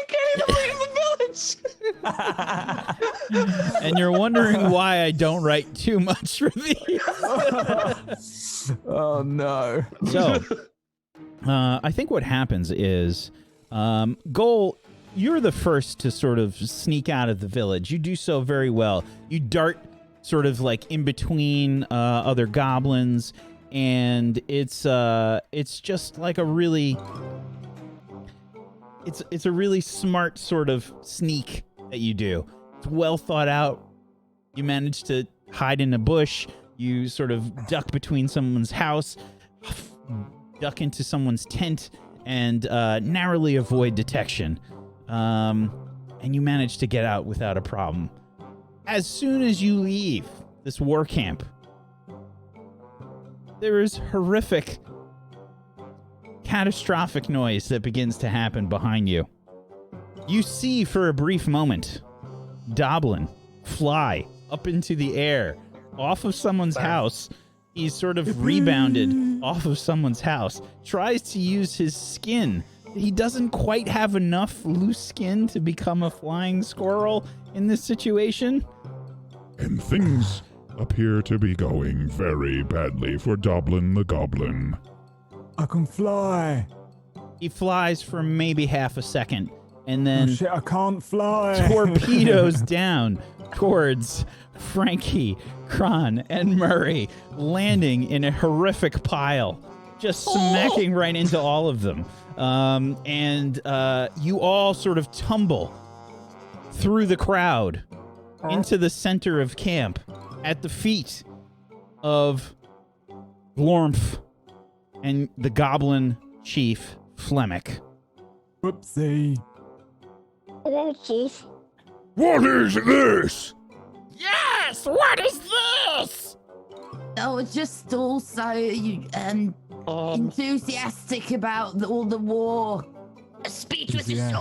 Speaker 3: can't even leave the village.
Speaker 1: and you're wondering why I don't write too much for these.
Speaker 2: Oh no.
Speaker 1: So, I think what happens is, Goal, you're the first to sort of sneak out of the village. You do so very well. You dart sort of like in between other goblins, and it's just like a really... It's a really smart sort of sneak that you do. It's well thought out. You manage to hide in a bush. You sort of duck between someone's house, duck into someone's tent, and narrowly avoid detection. And you manage to get out without a problem. As soon as you leave this war camp, there is horrific, catastrophic noise that begins to happen behind you. You see for a brief moment Doblin fly up into the air off of someone's house He's sort of rebounded off of someone's house, tries to use his skin. He doesn't quite have enough loose skin to become a flying squirrel in this situation.
Speaker 7: And things appear to be going very badly for Doblin the Goblin.
Speaker 2: I can fly.
Speaker 1: He flies for maybe half a second and
Speaker 2: Oh
Speaker 1: then
Speaker 2: shit, I can't fly.
Speaker 1: torpedoes down towards Frankie, Kron, and Murray, landing in a horrific pile, just smacking right into all of them. And you all sort of tumble through the crowd into the center of camp at the feet of Glormph and the goblin chief, Flemic.
Speaker 2: Whoopsie.
Speaker 8: Hello, Chief.
Speaker 7: What is this?
Speaker 9: Yes, what is this? Oh, it's just also enthusiastic about all the war. The speech was just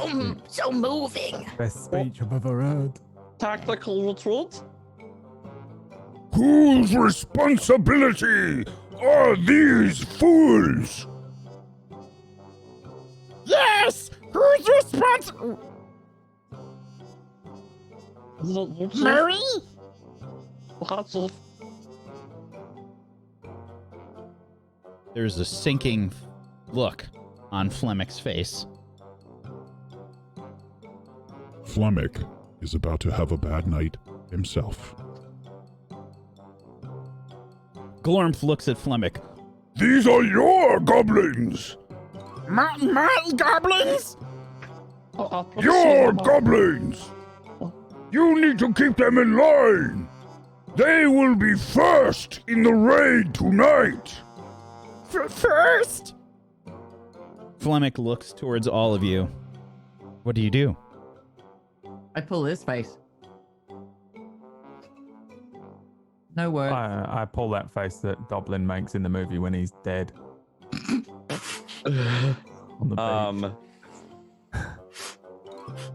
Speaker 9: so moving.
Speaker 2: Best speech I've ever heard.
Speaker 8: Tactical retreat?
Speaker 7: Whose responsibility are these fools?
Speaker 9: Yes, who's responsible?
Speaker 8: Is it you, Chief?
Speaker 9: Murray?
Speaker 8: Hi, Chief.
Speaker 1: There's a sinking look on Flemic's face.
Speaker 7: Flemic is about to have a bad night himself.
Speaker 1: Glormph looks at Flemic.
Speaker 7: These are your goblins!
Speaker 9: My goblins?
Speaker 7: Your goblins! You need to keep them in line! They will be first in the raid tonight!
Speaker 9: First?
Speaker 1: Flemic looks towards all of you. What do you do?
Speaker 6: I pull his face. No word.
Speaker 2: I pull that face that Doblin makes in the movie when he's dead. On the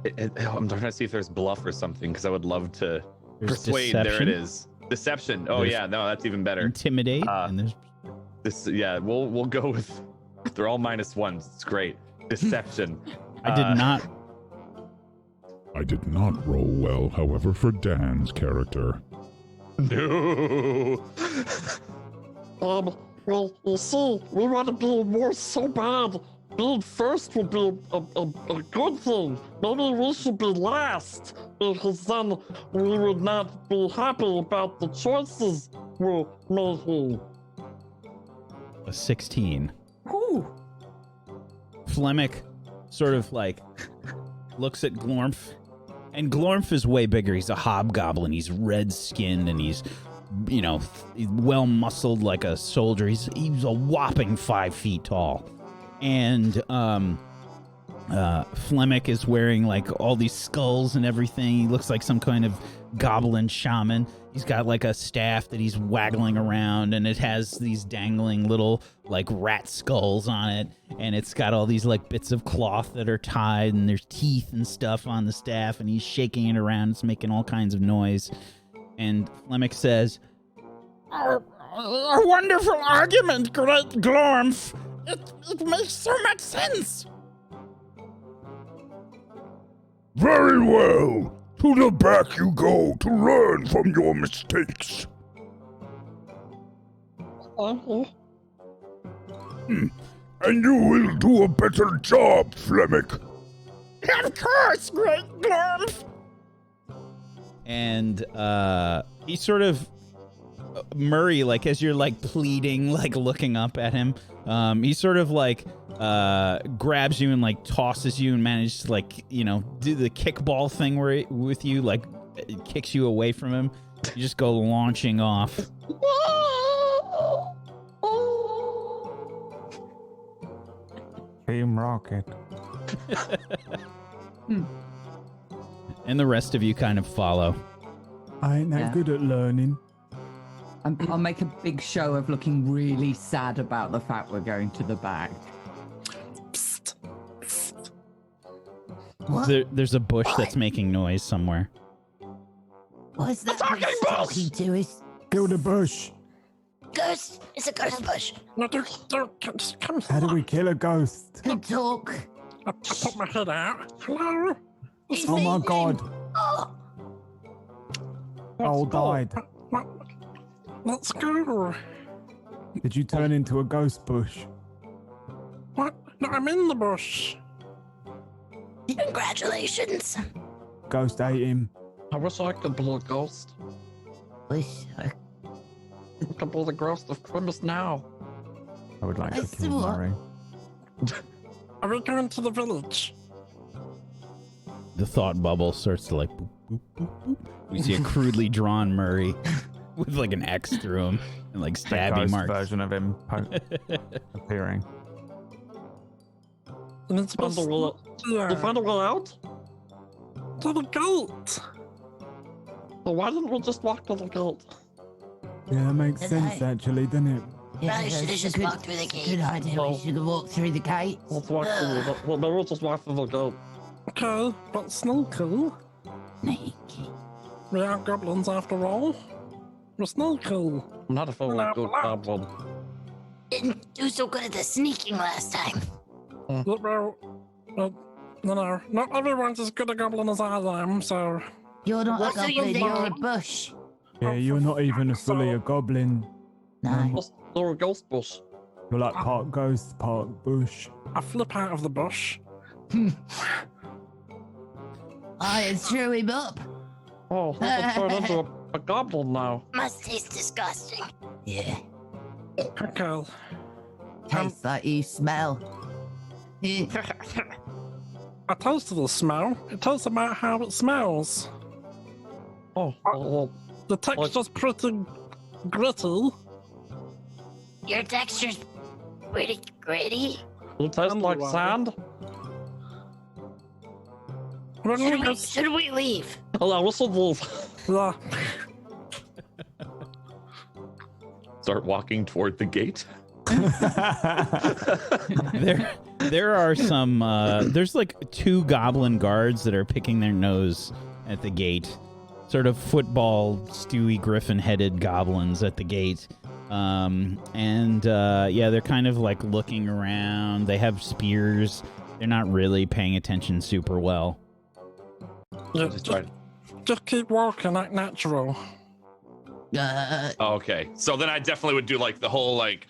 Speaker 2: beach.
Speaker 3: I'm trying to see if there's bluff or something because I would love to
Speaker 1: There's
Speaker 3: persuade.
Speaker 1: deception.
Speaker 3: There it is. Deception. Oh
Speaker 1: There's
Speaker 3: yeah, no, that's even better.
Speaker 1: Intimidate. And there's
Speaker 3: This, yeah, we'll go with. They're all -1s. It's great. Deception.
Speaker 1: I did not.
Speaker 7: I did not roll well, however, for Dan's character.
Speaker 3: No.
Speaker 8: Well, you see, we want to be more so bad. Being first would be a good thing. Maybe we should be last, because then we would not be happy about the choices we're making.
Speaker 1: A 16.
Speaker 6: Ooh.
Speaker 1: Flemic sort of like looks at Glormph, and Glormph is way bigger. He's a hobgoblin. He's red-skinned, and he's well muscled like a soldier. He's a whopping 5 feet tall, and Flemic is wearing like all these skulls and everything. He looks like some kind of goblin shaman. He's got like a staff that he's waggling around, and it has these dangling little like rat skulls on it, and it's got all these like bits of cloth that are tied, and there's teeth and stuff on the staff, and he's shaking it around. It's making all kinds of noise. And Flemic says,
Speaker 9: A wonderful argument, great Glormph. It makes so much sense.
Speaker 7: Very well! To the back you go to learn from your mistakes. And you will do a better job, Flemic.
Speaker 9: Of course, great Glormph.
Speaker 1: and he sort of Murray, like as you're like pleading, like looking up at him, he sort of like grabs you and like tosses you and manages to like, you know, do the kickball thing where with you, like it kicks you away from him. You just go launching off.
Speaker 2: Team Rocket.
Speaker 1: And the rest of you kind of follow.
Speaker 2: I ain't that good at learning.
Speaker 6: I'll make a big show of looking really sad about the fact we're going to the back.
Speaker 1: There's a bush that's making noise somewhere.
Speaker 9: What is that talking to?
Speaker 2: Kill the bush.
Speaker 9: Good ghost. It's a ghost bush.
Speaker 4: No, just come.
Speaker 2: How do we kill a ghost?
Speaker 9: Good talk.
Speaker 4: I put my head out. Hello.
Speaker 9: He's
Speaker 2: Oh my
Speaker 9: eating.
Speaker 2: god.
Speaker 9: Oh,
Speaker 2: All died.
Speaker 4: Let's go.
Speaker 2: Did you turn into a ghost bush?
Speaker 4: What? No, I'm in the bush.
Speaker 9: congratulations.
Speaker 2: Ghost ate him.
Speaker 8: I wish I could be a ghost.
Speaker 9: Wish I
Speaker 8: I could be the ghost of Christmas now.
Speaker 2: I would like
Speaker 9: I
Speaker 2: to kill
Speaker 9: saw-
Speaker 2: Murray.
Speaker 4: Are we going to the village?
Speaker 1: The thought bubble starts to like boop, boop, boop, boop. We see a crudely drawn Murray with like an X through him and like
Speaker 2: The
Speaker 1: stabby
Speaker 2: ghost
Speaker 1: marks.
Speaker 2: version of him appearing.
Speaker 4: And it's supposed
Speaker 8: Find a way, you find a way out?
Speaker 4: to the gate.
Speaker 8: So why didn't we just walk to the gate?
Speaker 2: Yeah, that makes
Speaker 9: Did
Speaker 2: sense
Speaker 9: I-
Speaker 2: actually, doesn't it?
Speaker 9: Probably should have just walked through the gate. Good idea. We should have walked through the gate.
Speaker 8: Let's walk through the well, maybe we'll just walk through the gate.
Speaker 4: Okay, but sneaky.
Speaker 9: Sneaky.
Speaker 4: We are goblins after all. We're sneaky.
Speaker 8: I'm not a very good goblin.
Speaker 9: Didn't do so good at the sneaking last time.
Speaker 4: Look, well, no, not everyone's as good a goblin as I am, so
Speaker 9: You're not
Speaker 5: What
Speaker 9: a
Speaker 5: do you
Speaker 9: goblin, you're a
Speaker 5: think?
Speaker 9: bush.
Speaker 2: Yeah, you're not even fully a goblin.
Speaker 9: No.
Speaker 8: Just through a ghost bush.
Speaker 2: You're like part ghost, part bush.
Speaker 4: I flip out of the bush.
Speaker 9: I threw him up.
Speaker 8: Oh, I can turn into a goblin now.
Speaker 9: Must taste disgusting. Yeah.
Speaker 4: Okay.
Speaker 9: Tastes like you smell.
Speaker 4: I tasted the smell. It tells about how it smells.
Speaker 8: Oh, well,
Speaker 4: The texture's pretty gritty.
Speaker 9: Your texture's pretty gritty.
Speaker 8: it tastes like
Speaker 4: Underwater.
Speaker 8: sand.
Speaker 4: When
Speaker 9: Should we leave?
Speaker 8: Hello, we should leave.
Speaker 4: Yeah.
Speaker 3: Start walking toward the gate.
Speaker 1: There are some there's like 2 goblin guards that are picking their nose at the gate. Sort of football Stewie Griffin headed goblins at the gate. Yeah, they're kind of like looking around. They have spears. They're not really paying attention super well.
Speaker 4: Yeah,
Speaker 3: Just try-
Speaker 4: just keep walking, act natural.
Speaker 3: Okay, so then I definitely would do like the whole like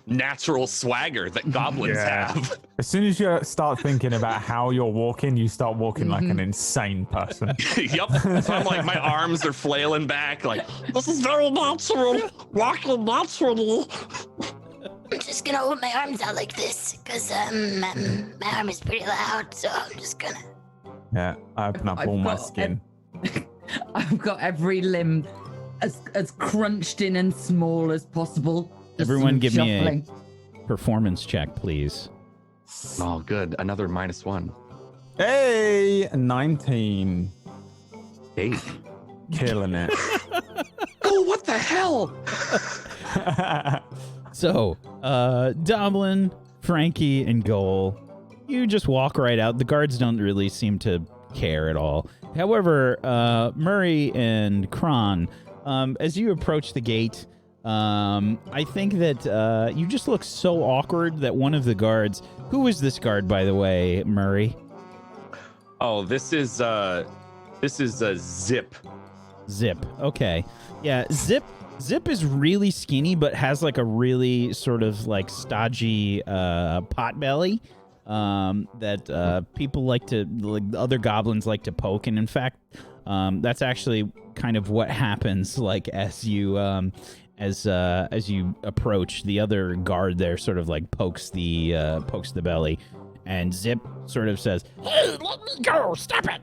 Speaker 3: natural swagger that goblins
Speaker 2: Yeah.
Speaker 3: have.
Speaker 2: As soon as you start thinking about how you're walking, you start walking like an insane person.
Speaker 3: Yep. So I'm like, my arms are flailing back. Like,
Speaker 8: This is very natural. Walking naturally.
Speaker 9: I'm just gonna hold my arms out like this, because my arm is pretty loud, so I'm just gonna.
Speaker 2: Yeah, I open up
Speaker 6: I've
Speaker 2: all my
Speaker 6: got
Speaker 2: skin.
Speaker 6: I've got every limb as crunched in and small as possible. Just
Speaker 1: Everyone
Speaker 6: some
Speaker 1: give me a-
Speaker 6: shuffling.
Speaker 1: Performance check, please.
Speaker 3: oh, good. Another -1.
Speaker 2: Hey, 19.
Speaker 3: 8.
Speaker 2: Killing it.
Speaker 3: Oh, what the hell?
Speaker 1: So, Dublin, Frankie, and Goal, you just walk right out. The guards don't really seem to care at all. However, Murray and Kron, as you approach the gate, I think that you just look so awkward that one of the guards... Who is this guard, by the way, Murray?
Speaker 3: Oh, this is a Zip.
Speaker 1: Zip. Okay. Yeah, Zip is really skinny, but has like a really sort of like stodgy pot belly that people like to, like other goblins like to poke. And in fact, that's actually kind of what happens. Like as you approach, the other guard there sort of like pokes the belly, and Zip sort of says, "Hey, let me go! Stop it!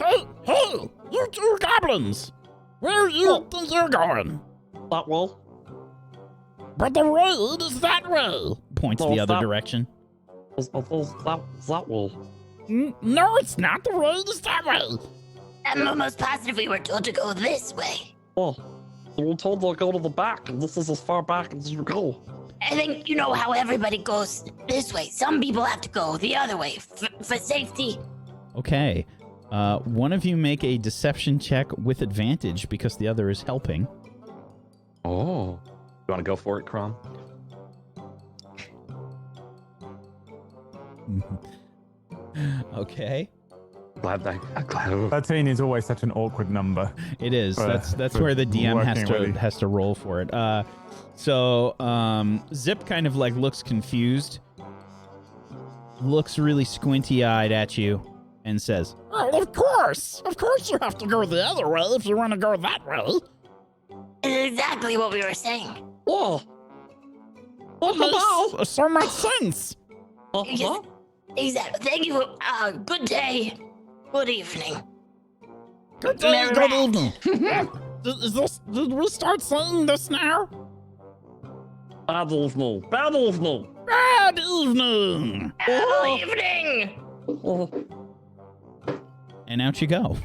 Speaker 1: Hey, you 2 goblins! Where you think you're going?
Speaker 8: That will.
Speaker 1: But the road is that way!" Points
Speaker 8: No,
Speaker 1: the other
Speaker 8: stop.
Speaker 1: direction.
Speaker 8: That will.
Speaker 1: No, it's not. The road is that way.
Speaker 9: I'm almost positive we were told to go this way.
Speaker 8: Oh, we were told to go to the back, and this is as far back as you go.
Speaker 9: I think you know how everybody goes this way. Some people have to go the other way for safety.
Speaker 1: Okay. One of you make a deception check with advantage because the other is helping.
Speaker 3: Oh. You want to go for it, Kron?
Speaker 1: Okay.
Speaker 3: Glad.
Speaker 2: 13 is always such an awkward number.
Speaker 1: It is.
Speaker 2: For-
Speaker 1: That's
Speaker 2: for
Speaker 1: where the DM
Speaker 2: working with you.
Speaker 1: has to roll for it. So Zip kind of like looks confused, looks really squinty-eyed at you, and says,
Speaker 10: Oh, of course you have to go the other way if you want to go that way.
Speaker 9: It's exactly what we were saying.
Speaker 8: Yeah.
Speaker 10: Makes so much sense.
Speaker 9: Yes, exactly. Thank you. Good day. Good evening.
Speaker 10: Good day,
Speaker 9: Merry
Speaker 10: good
Speaker 9: rat.
Speaker 10: evening. Did we start saying this now?
Speaker 8: Bad evening. Bad evening.
Speaker 10: Bad evening.
Speaker 9: Good evening.
Speaker 1: and out you go.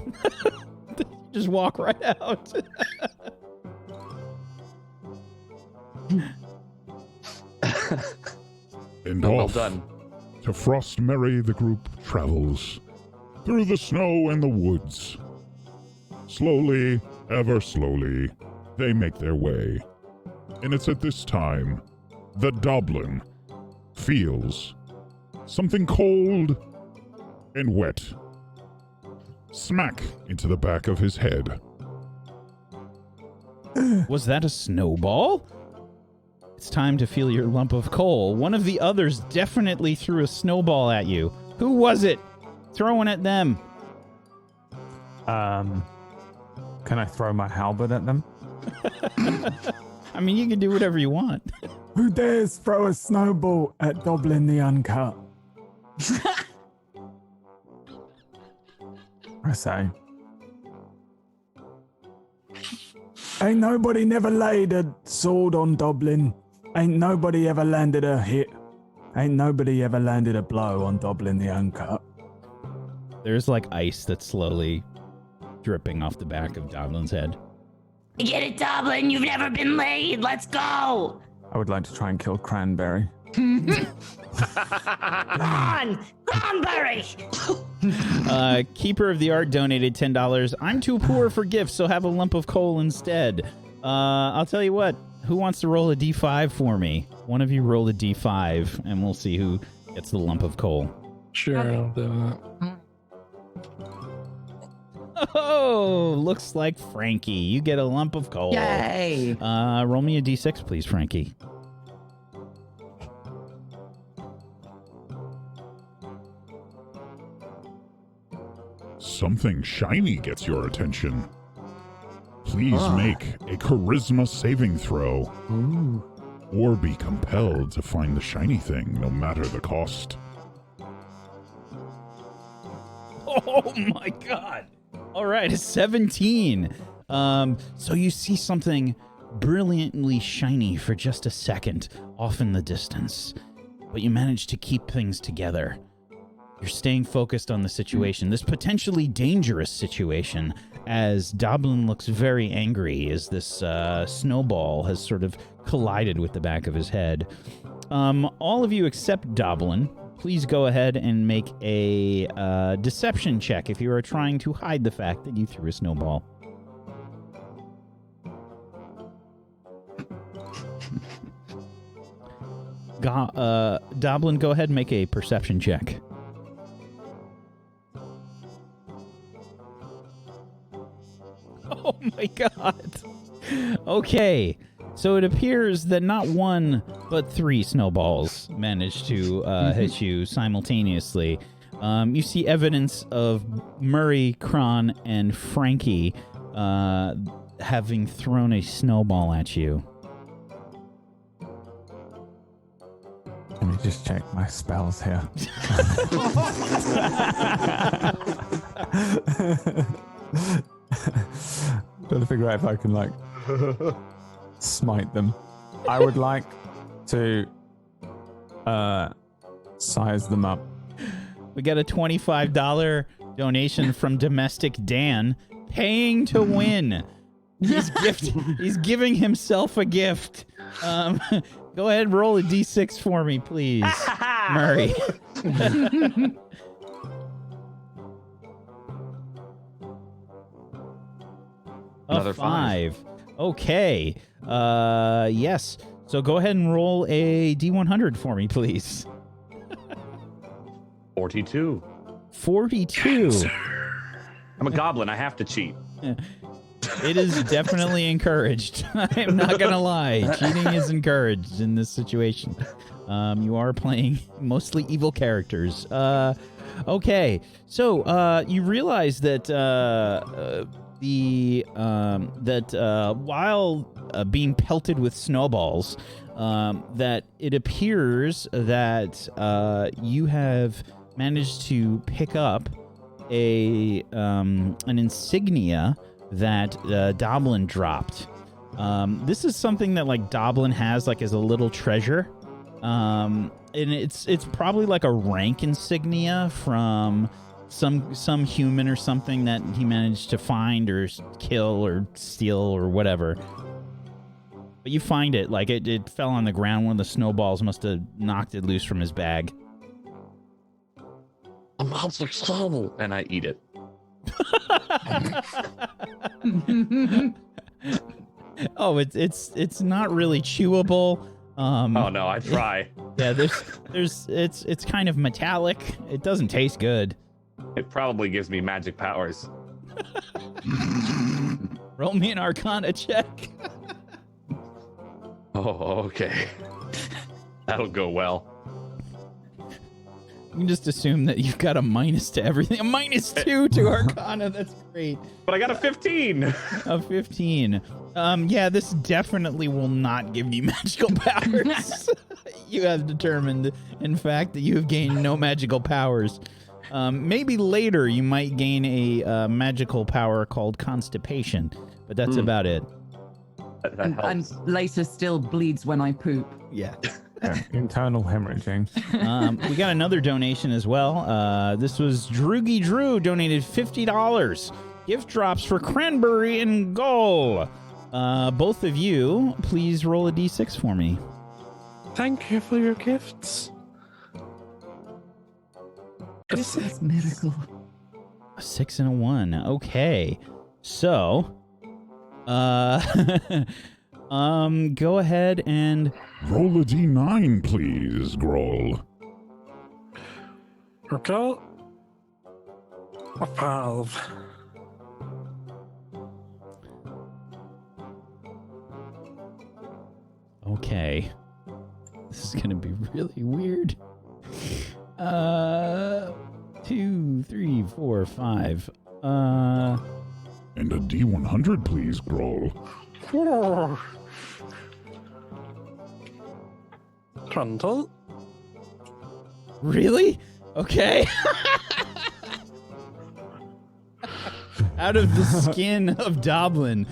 Speaker 1: Just walk right out.
Speaker 7: And
Speaker 3: Well
Speaker 7: off
Speaker 3: done.
Speaker 7: to Frostmerry the group travels through the snow and the woods. Slowly, ever slowly, they make their way. And it's at this time the Goblin feels something cold and wet smack into the back of his head.
Speaker 1: Was that a snowball? It's time to feel your lump of coal. One of the others definitely threw a snowball at you. Who was it? Throwing at them.
Speaker 2: Can I throw my halberd at them?
Speaker 1: I mean, you can do whatever you want.
Speaker 2: Who dares throw a snowball at Goblin the Uncut? I say. Ain't nobody never laid a sword on Dublin. Ain't nobody ever landed a hit. Ain't nobody ever landed a blow on Dublin the Uncut.
Speaker 1: There's like ice that's slowly dripping off the back of Doblin's head.
Speaker 9: Get it, Dublin. You've never been laid. Let's go.
Speaker 2: I would like to try and kill Cranberry.
Speaker 9: Come on, Cranberry.
Speaker 1: Keeper of the Art donated $10. I'm too poor for gifts, so have a lump of coal instead. I'll tell you what. Who wants to roll a D5 for me? One of you roll a D5, and we'll see who gets the lump of coal.
Speaker 4: Sure, I'll do that.
Speaker 1: Oh, looks like Frankie. You get a lump of coal.
Speaker 6: Yay!
Speaker 1: Roll me a D6, please, Frankie.
Speaker 7: Something shiny gets your attention. Please make a charisma saving throw. Or be compelled to find the shiny thing, no matter the cost.
Speaker 1: Oh my god. All right, a 17. So you see something brilliantly shiny for just a second off in the distance, but you manage to keep things together. You're staying focused on the situation, this potentially dangerous situation, as Doblin looks very angry as this snowball has sort of collided with the back of his head. All of you except Doblin, please go ahead and make a deception check if you are trying to hide the fact that you threw a snowball. Doblin, go ahead and make a perception check. Oh my god. Okay. So it appears that not one, but 3 snowballs managed to hit you simultaneously. You see evidence of Murray, Kron, and Frankie having thrown a snowball at you.
Speaker 2: Let me just check my spells here. Trying to figure out if I can, like, smite them. I would like to size them up.
Speaker 1: We got a $25 donation from Domestic Dan, paying to win. He's giving himself a gift. Go ahead and roll a D6 for me, please, Murray.
Speaker 3: Another
Speaker 1: a 5. Okay. Yes. So go ahead and roll a D100 for me, please.
Speaker 3: 42.
Speaker 1: 42.
Speaker 3: I'm a goblin. I have to cheat.
Speaker 1: It is definitely encouraged. I'm not gonna lie. Cheating is encouraged in this situation. You are playing mostly evil characters. Okay. So you realize that while being pelted with snowballs, that it appears that you have managed to pick up an insignia that Doblin dropped. This is something that like Doblin has like as a little treasure, and it's probably like a rank insignia from some human or something that he managed to find or kill or steal or whatever. But you find it, like it fell on the ground. One of the snowballs must have knocked it loose from his bag.
Speaker 3: A magic shiny. And I eat it.
Speaker 1: Oh, it's not really chewable.
Speaker 3: Oh no, I try.
Speaker 1: Yeah, it's kind of metallic. It doesn't taste good.
Speaker 3: It probably gives me magic powers.
Speaker 1: Roll me an Arcana check.
Speaker 3: Oh, okay. That'll go well.
Speaker 1: You can just assume that you've got a minus to everything. A -2 to Arcana. That's great.
Speaker 3: But I got a 15.
Speaker 1: A 15. Yeah, this definitely will not give you magical powers. You have determined, in fact, that you have gained no magical powers. Maybe later you might gain a magical power called constipation, but that's about it.
Speaker 3: That helps.
Speaker 6: And later still bleeds when I poop.
Speaker 1: Yeah.
Speaker 2: Internal hemorrhaging.
Speaker 1: We got another donation as well. This was Droogie Drew donated $50. Gift drops for Cranberry and Gull. Both of you, please roll a d6 for me.
Speaker 4: Thank you for your gifts.
Speaker 6: That's miracle.
Speaker 1: A 6 and a 1. Okay. So, go ahead and
Speaker 7: Roll a d9, please, Groll.
Speaker 4: Okay. A 12.
Speaker 1: Okay. This is gonna be really weird. 2, 3, 4, 5.
Speaker 7: And a d100, please, Groll.
Speaker 4: 20.
Speaker 1: Really? Okay. Out of the skin of Doblin,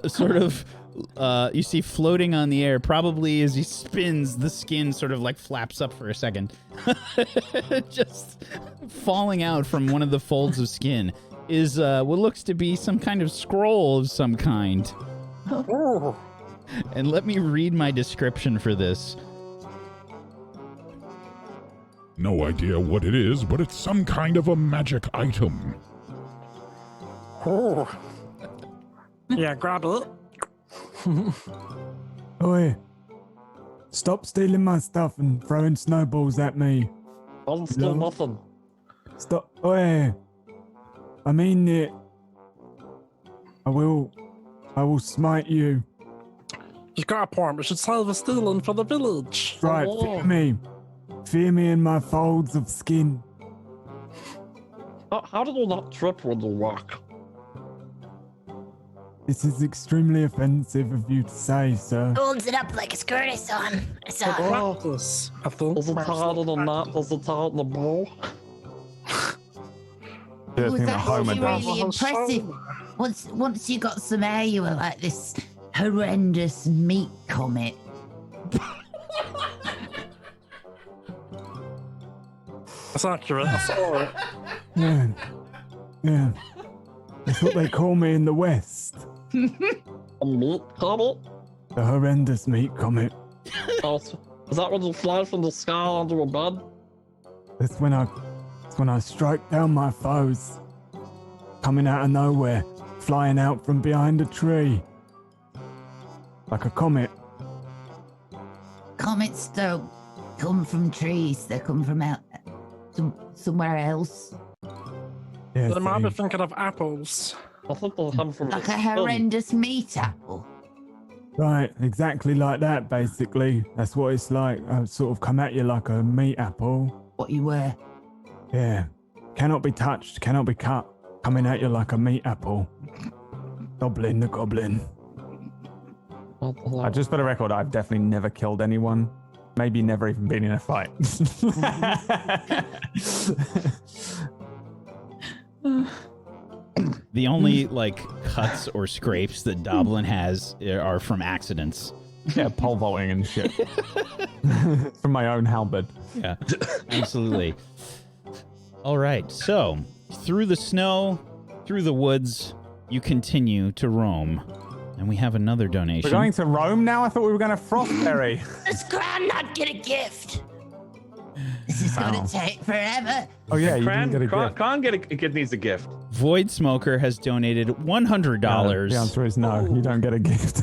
Speaker 1: sort of, you see floating on the air, probably as he spins, the skin sort of like flaps up for a second. Just falling out from one of the folds of skin is what looks to be some kind of scroll of some kind. And let me read my description for this.
Speaker 7: No idea what it is, but it's some kind of a magic item.
Speaker 4: Oh. Yeah, grab it.
Speaker 11: Oi. Stop stealing my stuff and throwing snowballs at me.
Speaker 8: I'm still nothing.
Speaker 11: Stop. Oi. I mean it. I will smite you.
Speaker 4: You got a point. We should sell the stealing for the village.
Speaker 11: Right, fear me. Fear me in my folds of skin.
Speaker 8: How did you not trip when you walk?
Speaker 11: This is extremely offensive of you to say, sir.
Speaker 9: Holds it up like a skirt I saw him.
Speaker 4: Practice. I thought.
Speaker 8: Does it harder than that? Does it harder than the bow?
Speaker 2: Yeah, I
Speaker 9: Oh,
Speaker 2: think that
Speaker 9: that's
Speaker 2: Homer
Speaker 9: actually
Speaker 2: does.
Speaker 9: really impressive. Once you got some air, you were like this horrendous meat comet.
Speaker 4: That's accurate. I saw it.
Speaker 11: Yeah. Yeah. That's what they call me in the West.
Speaker 8: A meat comet?
Speaker 11: The horrendous meat comet.
Speaker 8: Oh, is that when you fly from the sky onto a bed?
Speaker 11: That's when I strike down my foes. Coming out of nowhere, flying out from behind a tree. like a comet.
Speaker 12: Comets don't come from trees. They come from out somewhere else.
Speaker 11: Yeah,
Speaker 4: They might be
Speaker 11: see.
Speaker 4: thinking of apples.
Speaker 8: I think they come from
Speaker 12: Like
Speaker 8: the
Speaker 12: a
Speaker 8: sun.
Speaker 12: horrendous meat apple.
Speaker 11: Right, exactly like that, basically. That's what it's like. I sort of come at you like a meat apple.
Speaker 12: What you were.
Speaker 11: Yeah. Cannot be touched, cannot be cut. Coming at you like a meat apple. Goblin the goblin.
Speaker 2: Just for the record, I've definitely never killed anyone. Maybe never even been in a fight.
Speaker 1: The only like cuts or scrapes that Doblin has are from accidents.
Speaker 2: Yeah, pole vaulting and shit. From my own halberd.
Speaker 1: Yeah, absolutely. All right, so through the snow, through the woods, you continue to roam. And we have another donation.
Speaker 2: We're going to Rome now? I thought we were going to Frostberry.
Speaker 9: Does Cran not get a gift?
Speaker 12: This is going to take forever.
Speaker 2: Oh, yeah, you
Speaker 3: Cran,
Speaker 2: didn't get a gift.
Speaker 3: Con needs a gift.
Speaker 1: Void Smoker has donated $100.
Speaker 2: The answer is no. You don't get a gift.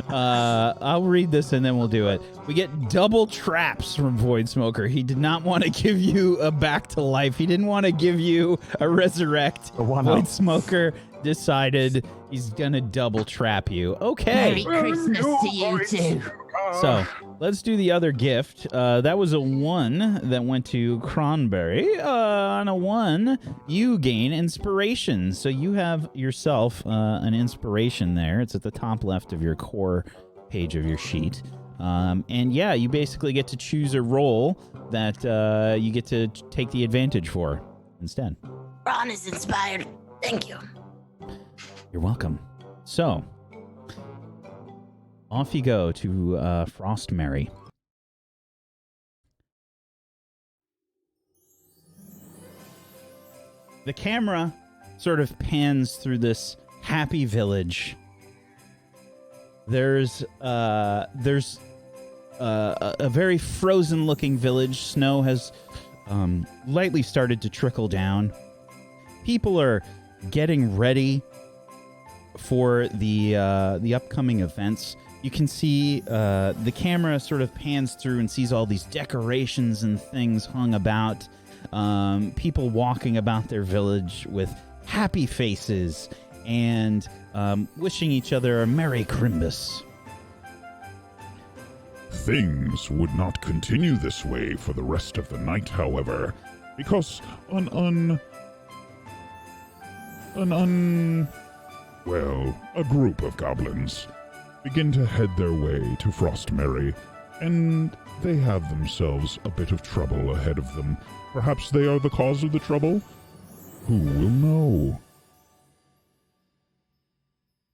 Speaker 1: I'll read this and then we'll do it. We get double traps from Void Smoker. He did not want to give you a back to life. He didn't want to give you a resurrect. Void Smoker decided he's gonna double trap you. Okay.
Speaker 12: Merry Christmas to you too.
Speaker 1: So let's do the other gift. That was a 1 that went to Cranberry. On a 1, you gain inspiration. So you have yourself an inspiration there. It's at the top left of your core page of your sheet. And yeah, you basically get to choose a role that you get to take the advantage for instead.
Speaker 9: Ron is inspired. Thank you.
Speaker 1: You're welcome. So, off you go to Frost Mary. The camera sort of pans through this happy village. There's a very frozen-looking village. Snow has lightly started to trickle down. People are getting ready for the upcoming events. You can see the camera sort of pans through and sees all these decorations and things hung about. People walking about their village with happy faces and wishing each other a Merry Crimbus.
Speaker 7: Things would not continue this way for the rest of the night, however, because a group of goblins begin to head their way to Frostmerry, and they have themselves a bit of trouble ahead of them. Perhaps they are the cause of the trouble? Who will know?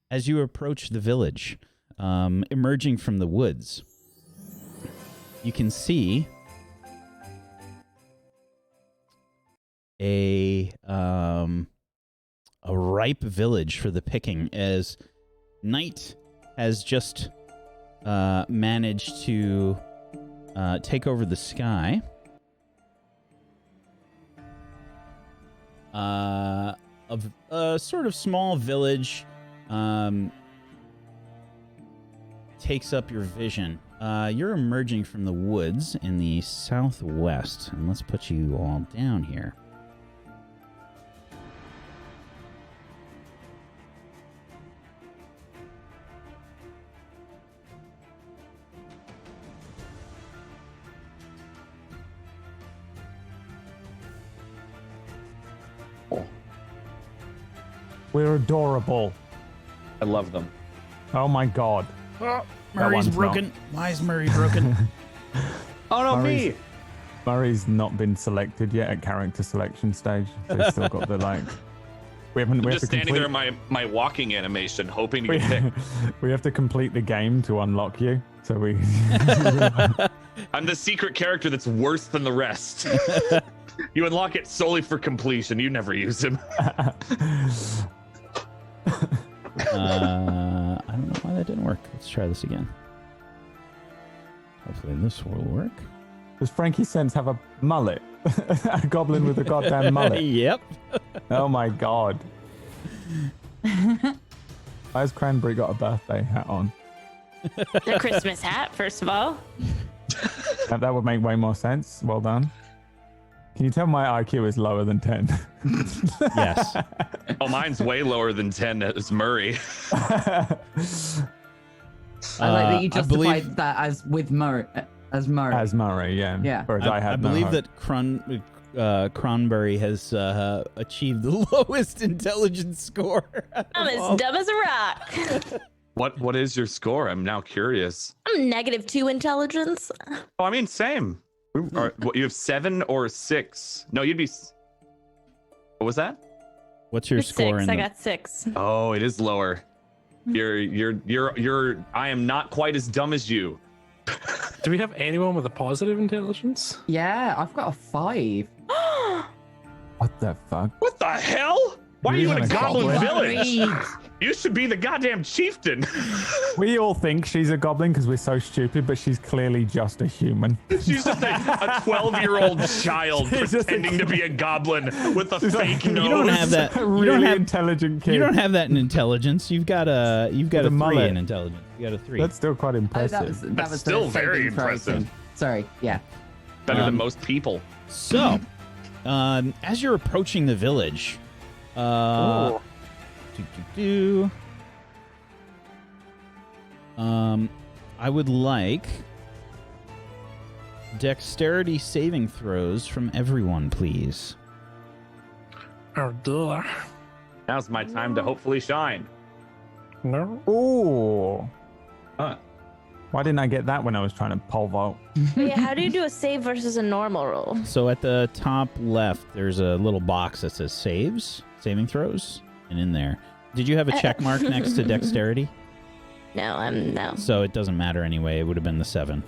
Speaker 1: As you approach the village, emerging from the woods, you can see a ripe village for the picking, as night has just managed to take over the sky. A sort of small village takes up your vision. You're emerging from the woods in the southwest, and let's put you all down here.
Speaker 2: We're adorable.
Speaker 3: I love them.
Speaker 2: Oh my god.
Speaker 1: Oh, Murray's broken.
Speaker 2: Not.
Speaker 1: Why is Murray broken?
Speaker 3: Oh no, me!
Speaker 2: Murray's not been selected yet at character selection stage. They've still got the like.
Speaker 3: I'm just standing there in my walking animation, hoping to get picked.
Speaker 2: We have to complete the game to unlock you. So we.
Speaker 3: I'm the secret character that's worse than the rest. You unlock it solely for completion. You never use him.
Speaker 1: I don't know why that didn't work. Let's try this again. Hopefully this will work.
Speaker 2: Does Frankie Sense have a mullet? A goblin with a goddamn mullet.
Speaker 1: Yep.
Speaker 2: Oh my god. Why has Cranberry got a birthday hat on?
Speaker 5: The Christmas hat, first of all.
Speaker 2: That would make way more sense. Well done. Can you tell my IQ is lower than 10?
Speaker 1: Yes.
Speaker 3: Oh, mine's way lower than 10. It's Murray.
Speaker 6: I like that you justified that as with Murray. As Murray.
Speaker 2: As Murray, yeah.
Speaker 6: Yeah.
Speaker 2: Whereas I had
Speaker 1: believe
Speaker 2: no hope.
Speaker 1: that Cronberry has achieved the lowest intelligence score.
Speaker 5: I'm as dumb as a rock.
Speaker 3: What is your score? I'm now curious.
Speaker 5: I'm -2 intelligence.
Speaker 3: Oh, I mean, same. What, you have 7 or 6? No, you'd be. What was that?
Speaker 1: What's your score?
Speaker 5: 6. I got 6.
Speaker 3: Oh, it is lower. You're. I am not quite as dumb as you.
Speaker 4: Do we have anyone with a positive intelligence?
Speaker 6: Yeah, I've got a 5.
Speaker 2: What the fuck?
Speaker 3: What the hell? Why are you in a goblin village?
Speaker 12: Reed.
Speaker 3: You should be the goddamn chieftain.
Speaker 2: We all think she's a goblin because we're so stupid, but she's clearly just a human.
Speaker 3: She's just a 12-year-old child pretending to be a goblin with a fake nose.
Speaker 1: You don't have that.
Speaker 2: Really
Speaker 1: you don't have
Speaker 2: intelligent kid.
Speaker 1: You don't have that in intelligence. You've got a 3
Speaker 2: mullet.
Speaker 1: in intelligence. You got a 3.
Speaker 2: That's still quite
Speaker 6: Oh,
Speaker 2: impressive.
Speaker 6: that
Speaker 3: That's
Speaker 6: was
Speaker 3: still
Speaker 6: the
Speaker 3: very
Speaker 6: saving throw
Speaker 3: impressive.
Speaker 6: thing. Sorry, yeah.
Speaker 3: Better than most people.
Speaker 1: So, as you're approaching the village, I would like dexterity saving throws from everyone, please.
Speaker 4: Oh, duh.
Speaker 3: Now's my time to hopefully shine.
Speaker 4: No.
Speaker 2: Ooh.
Speaker 3: Huh.
Speaker 2: Why didn't I get that when I was trying to pole vault?
Speaker 5: Wait, how do you do a save versus a normal roll?
Speaker 1: So at the top left, there's a little box that says saving throws, and in there. Did you have a check mark next to dexterity?
Speaker 5: No, no.
Speaker 1: So it doesn't matter anyway. It would have been the 7.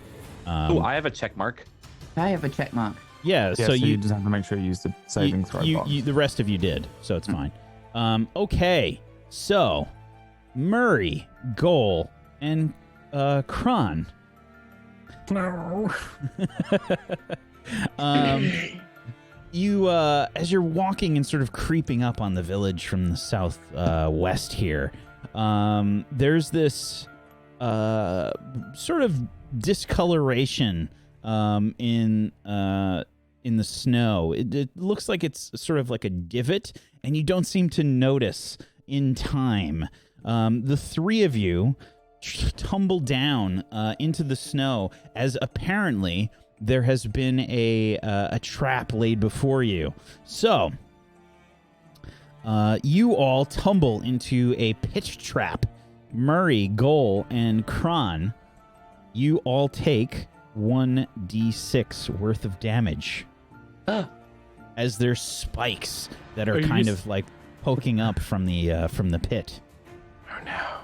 Speaker 3: Oh, I have a check mark.
Speaker 6: I have a check mark.
Speaker 1: Yeah,
Speaker 2: Yeah,
Speaker 1: so
Speaker 2: you just have to make sure you use the saving throw box.
Speaker 1: The rest of you did, so it's fine. Okay, so Murray, Goal, and Kron.
Speaker 4: No.
Speaker 1: You, as you're walking and sort of creeping up on the village from the south west here, there's this sort of discoloration in the snow. It looks like it's sort of like a divot, and you don't seem to notice in time. The 3 of you tumble down into the snow as apparently there has been a trap laid before you. So, you all tumble into a pitch trap. Murray, Goal, and Kron, you all take 1d6 worth of damage. As there's spikes that are kind of like poking up from the pit.
Speaker 4: Oh no.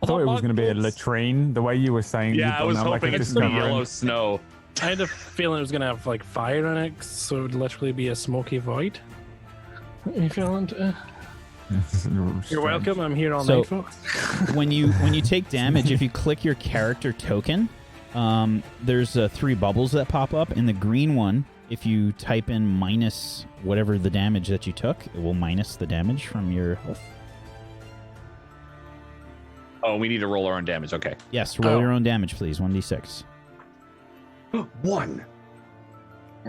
Speaker 2: I thought it was going to be a latrine. The way you were saying.
Speaker 3: Yeah, I was hoping it's the yellow snow.
Speaker 4: I had a feeling it was gonna have like fire in it, so it would literally be a smoky void. You feeling? You're welcome. I'm here all night, folks.
Speaker 1: when you take damage, if you click your character token, there's 3 bubbles that pop up. In the green one, if you type in minus whatever the damage that you took, it will minus the damage from your health.
Speaker 3: Oh, we need to roll our own damage. Okay.
Speaker 1: Yes, roll your own damage, please. 1d6.
Speaker 3: 1.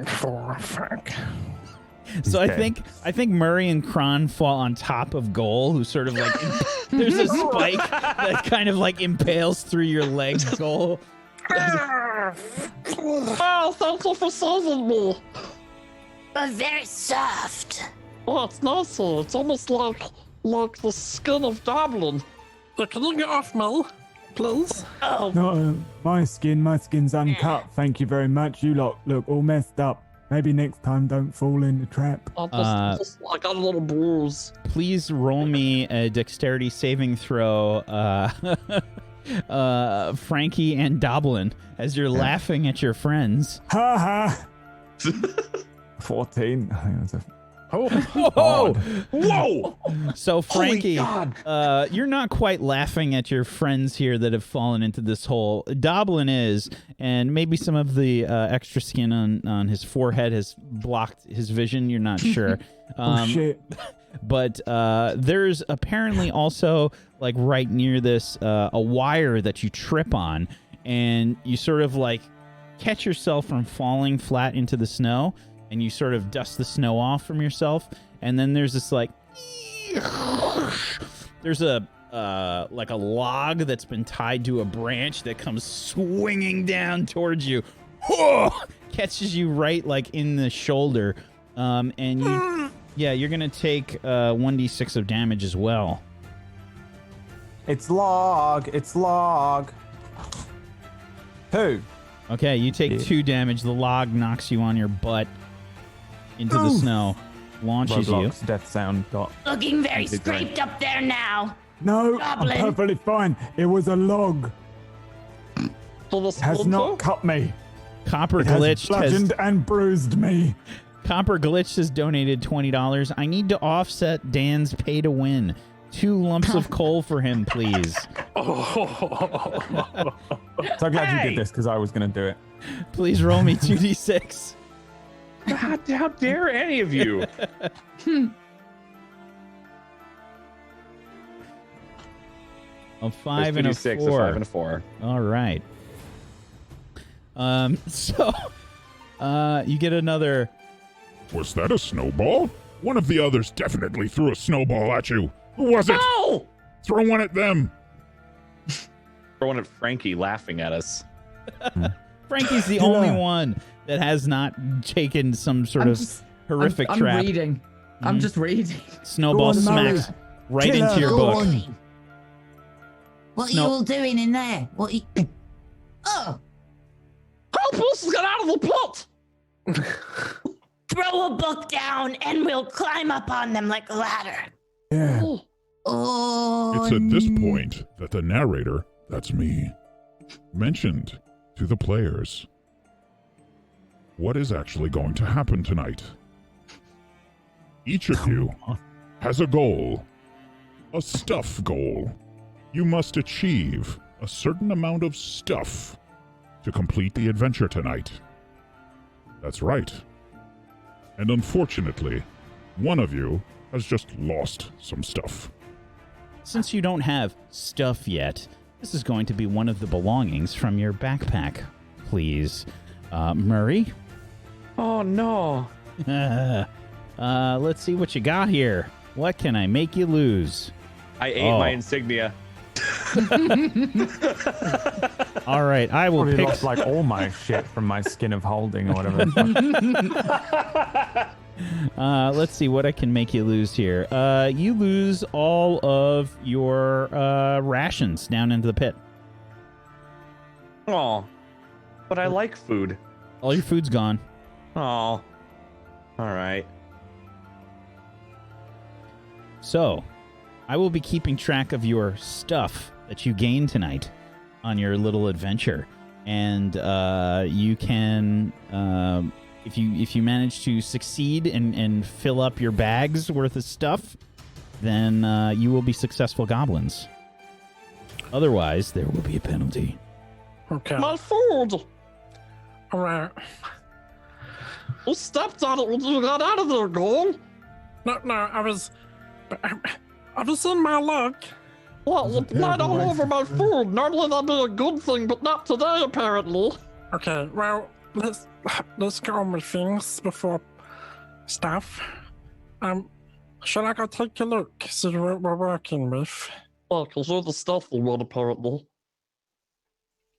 Speaker 4: 4. Fuck.
Speaker 1: So I think Murray and Kron fall on top of Goal, who sort of like there's a spike that kind of like impales through your leg, Goal.
Speaker 8: Oh, thank you for saving me.
Speaker 9: But very soft.
Speaker 8: Oh, it's nice here. It's almost like the skin of goblin.
Speaker 4: Look, can you get off, Mel? Please?
Speaker 8: Oh.
Speaker 11: No, my skin's uncut. Thank you very much. You lot look all messed up. Maybe next time don't fall in the trap.
Speaker 8: I got a little bruise.
Speaker 1: Please roll me a dexterity saving throw, Frankie and Doblin, as you're laughing at your friends.
Speaker 11: Ha ha!
Speaker 2: 14. I think that's a
Speaker 1: Whoa!
Speaker 3: Whoa!
Speaker 1: So Frankie, you're not quite laughing at your friends here that have fallen into this hole. Doblin is, and maybe some of the extra skin on his forehead has blocked his vision. You're not sure.
Speaker 11: Oh shit!
Speaker 1: But there's apparently also, like, right near this, a wire that you trip on, and you sort of, like, catch yourself from falling flat into the snow, and you sort of dust the snow off from yourself, and then there's this, like, there's a like a log that's been tied to a branch that comes swinging down towards you. Catches you right, like, in the shoulder, and you're gonna take 1d6 of damage as well.
Speaker 2: It's log. 2.
Speaker 1: Okay, you take 2 damage. The log knocks you on your butt into the snow, launches
Speaker 2: Roblox
Speaker 1: you.
Speaker 2: death sound.
Speaker 9: Looking very scraped up there now.
Speaker 11: No,
Speaker 9: Goblin.
Speaker 11: I'm perfectly fine. It was a log. Has not cut me.
Speaker 1: Copper
Speaker 11: It has
Speaker 1: Glitched
Speaker 11: bludgeoned and bruised me.
Speaker 1: Copper Glitched has donated $20. I need to offset Dan's pay to win. 2 lumps of coal for him, please.
Speaker 2: So glad you did this because I was going to do it.
Speaker 1: Please roll me 2d6.
Speaker 3: How dare any of you?
Speaker 1: A 5 and a
Speaker 3: 2d6,
Speaker 1: 4.
Speaker 3: a 5 and a 4.
Speaker 1: All right. So you get another.
Speaker 7: Was that a snowball? One of the others definitely threw a snowball at you. Who was it?
Speaker 3: No!
Speaker 7: Throw one at them.
Speaker 3: Throw one at Frankie laughing at us.
Speaker 1: Frankie's the only one that has not taken some sort of horrific
Speaker 6: I'm
Speaker 1: trap.
Speaker 6: reading. I'm just reading.
Speaker 1: Snowball
Speaker 11: Go on, Murray.
Speaker 1: smacks right
Speaker 11: Kill
Speaker 1: into
Speaker 11: her.
Speaker 1: your
Speaker 12: Go
Speaker 1: book.
Speaker 12: on. What are you all doing in there? What? Oh,
Speaker 8: Help us get out of the plot!
Speaker 9: Throw a book down and we'll climb up on them like a ladder.
Speaker 11: Yeah.
Speaker 12: oh.
Speaker 7: It's at this point that the narrator, that's me, mentioned to the players what is actually going to happen tonight. Each of you has a goal, a stuff goal. You must achieve a certain amount of stuff to complete the adventure tonight. That's right. And unfortunately, one of you has just lost some stuff.
Speaker 1: Since you don't have stuff yet, this is going to be one of the belongings from your backpack. Please, Murray.
Speaker 3: Oh, no.
Speaker 1: Let's see what you got here. What can I make you lose?
Speaker 3: I ate my insignia.
Speaker 1: All right, I will
Speaker 2: Probably
Speaker 1: pick.
Speaker 2: lost like all my shit from my skin of holding or whatever.
Speaker 1: Let's see what I can make you lose here. You lose all of your rations down into the pit.
Speaker 3: Oh, but I like food.
Speaker 1: All your food's gone.
Speaker 3: Oh, all right.
Speaker 1: So, I will be keeping track of your stuff that you gained tonight on your little adventure, and you can, if you manage to succeed and fill up your bags worth of stuff, then you will be successful goblins. Otherwise, there will be a penalty.
Speaker 4: Okay.
Speaker 8: My food!
Speaker 4: All right.
Speaker 8: You stepped on it when you got out of there, Goal.
Speaker 4: No, I was in my luck.
Speaker 8: Well, you bled all over my food. Normally that'd be a good thing, but not today, apparently.
Speaker 4: Okay, well, let's go on with things before stuff. Shall I go take a look, see what we're working with?
Speaker 8: Oh, because you're the stealthy one, apparently.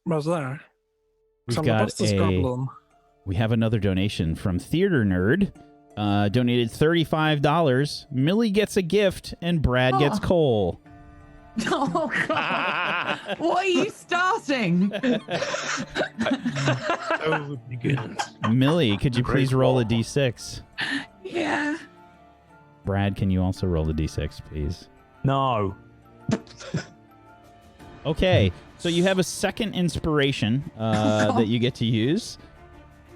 Speaker 4: What's that?
Speaker 1: We've got we have another donation from Theater Nerd. Donated $35. Millie gets a gift, and Brad gets coal.
Speaker 6: Oh, God. What are you starting?
Speaker 1: Millie, could you please roll a d6?
Speaker 6: Yeah.
Speaker 1: Brad, can you also roll a d6, please?
Speaker 2: No.
Speaker 1: Okay, so you have a second inspiration that you get to use.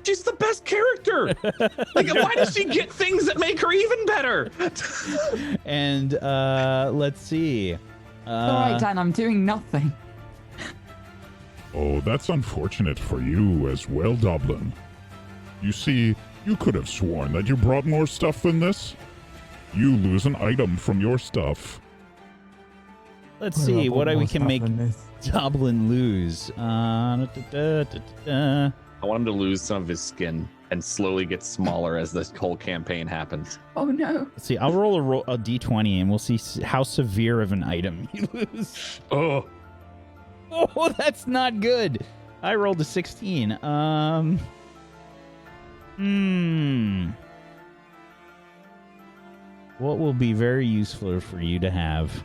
Speaker 3: She's the best character. Like, why does she get things that make her even better?
Speaker 1: And let's see.
Speaker 6: All right, Dan, I'm doing nothing.
Speaker 7: Oh, that's unfortunate for you as well, Goblin. You see, you could have sworn that you brought more stuff than this. you lose an item from your stuff.
Speaker 1: Let's see what we can make
Speaker 11: This.
Speaker 1: Goblin lose.
Speaker 3: I want him to lose some of his skin and slowly get smaller as this whole campaign happens.
Speaker 6: Oh no.
Speaker 1: Let's see. I'll roll a d20 and we'll see how severe of an item you lose.
Speaker 3: Oh,
Speaker 1: That's not good. I rolled a 16. What will be very useful for you to have?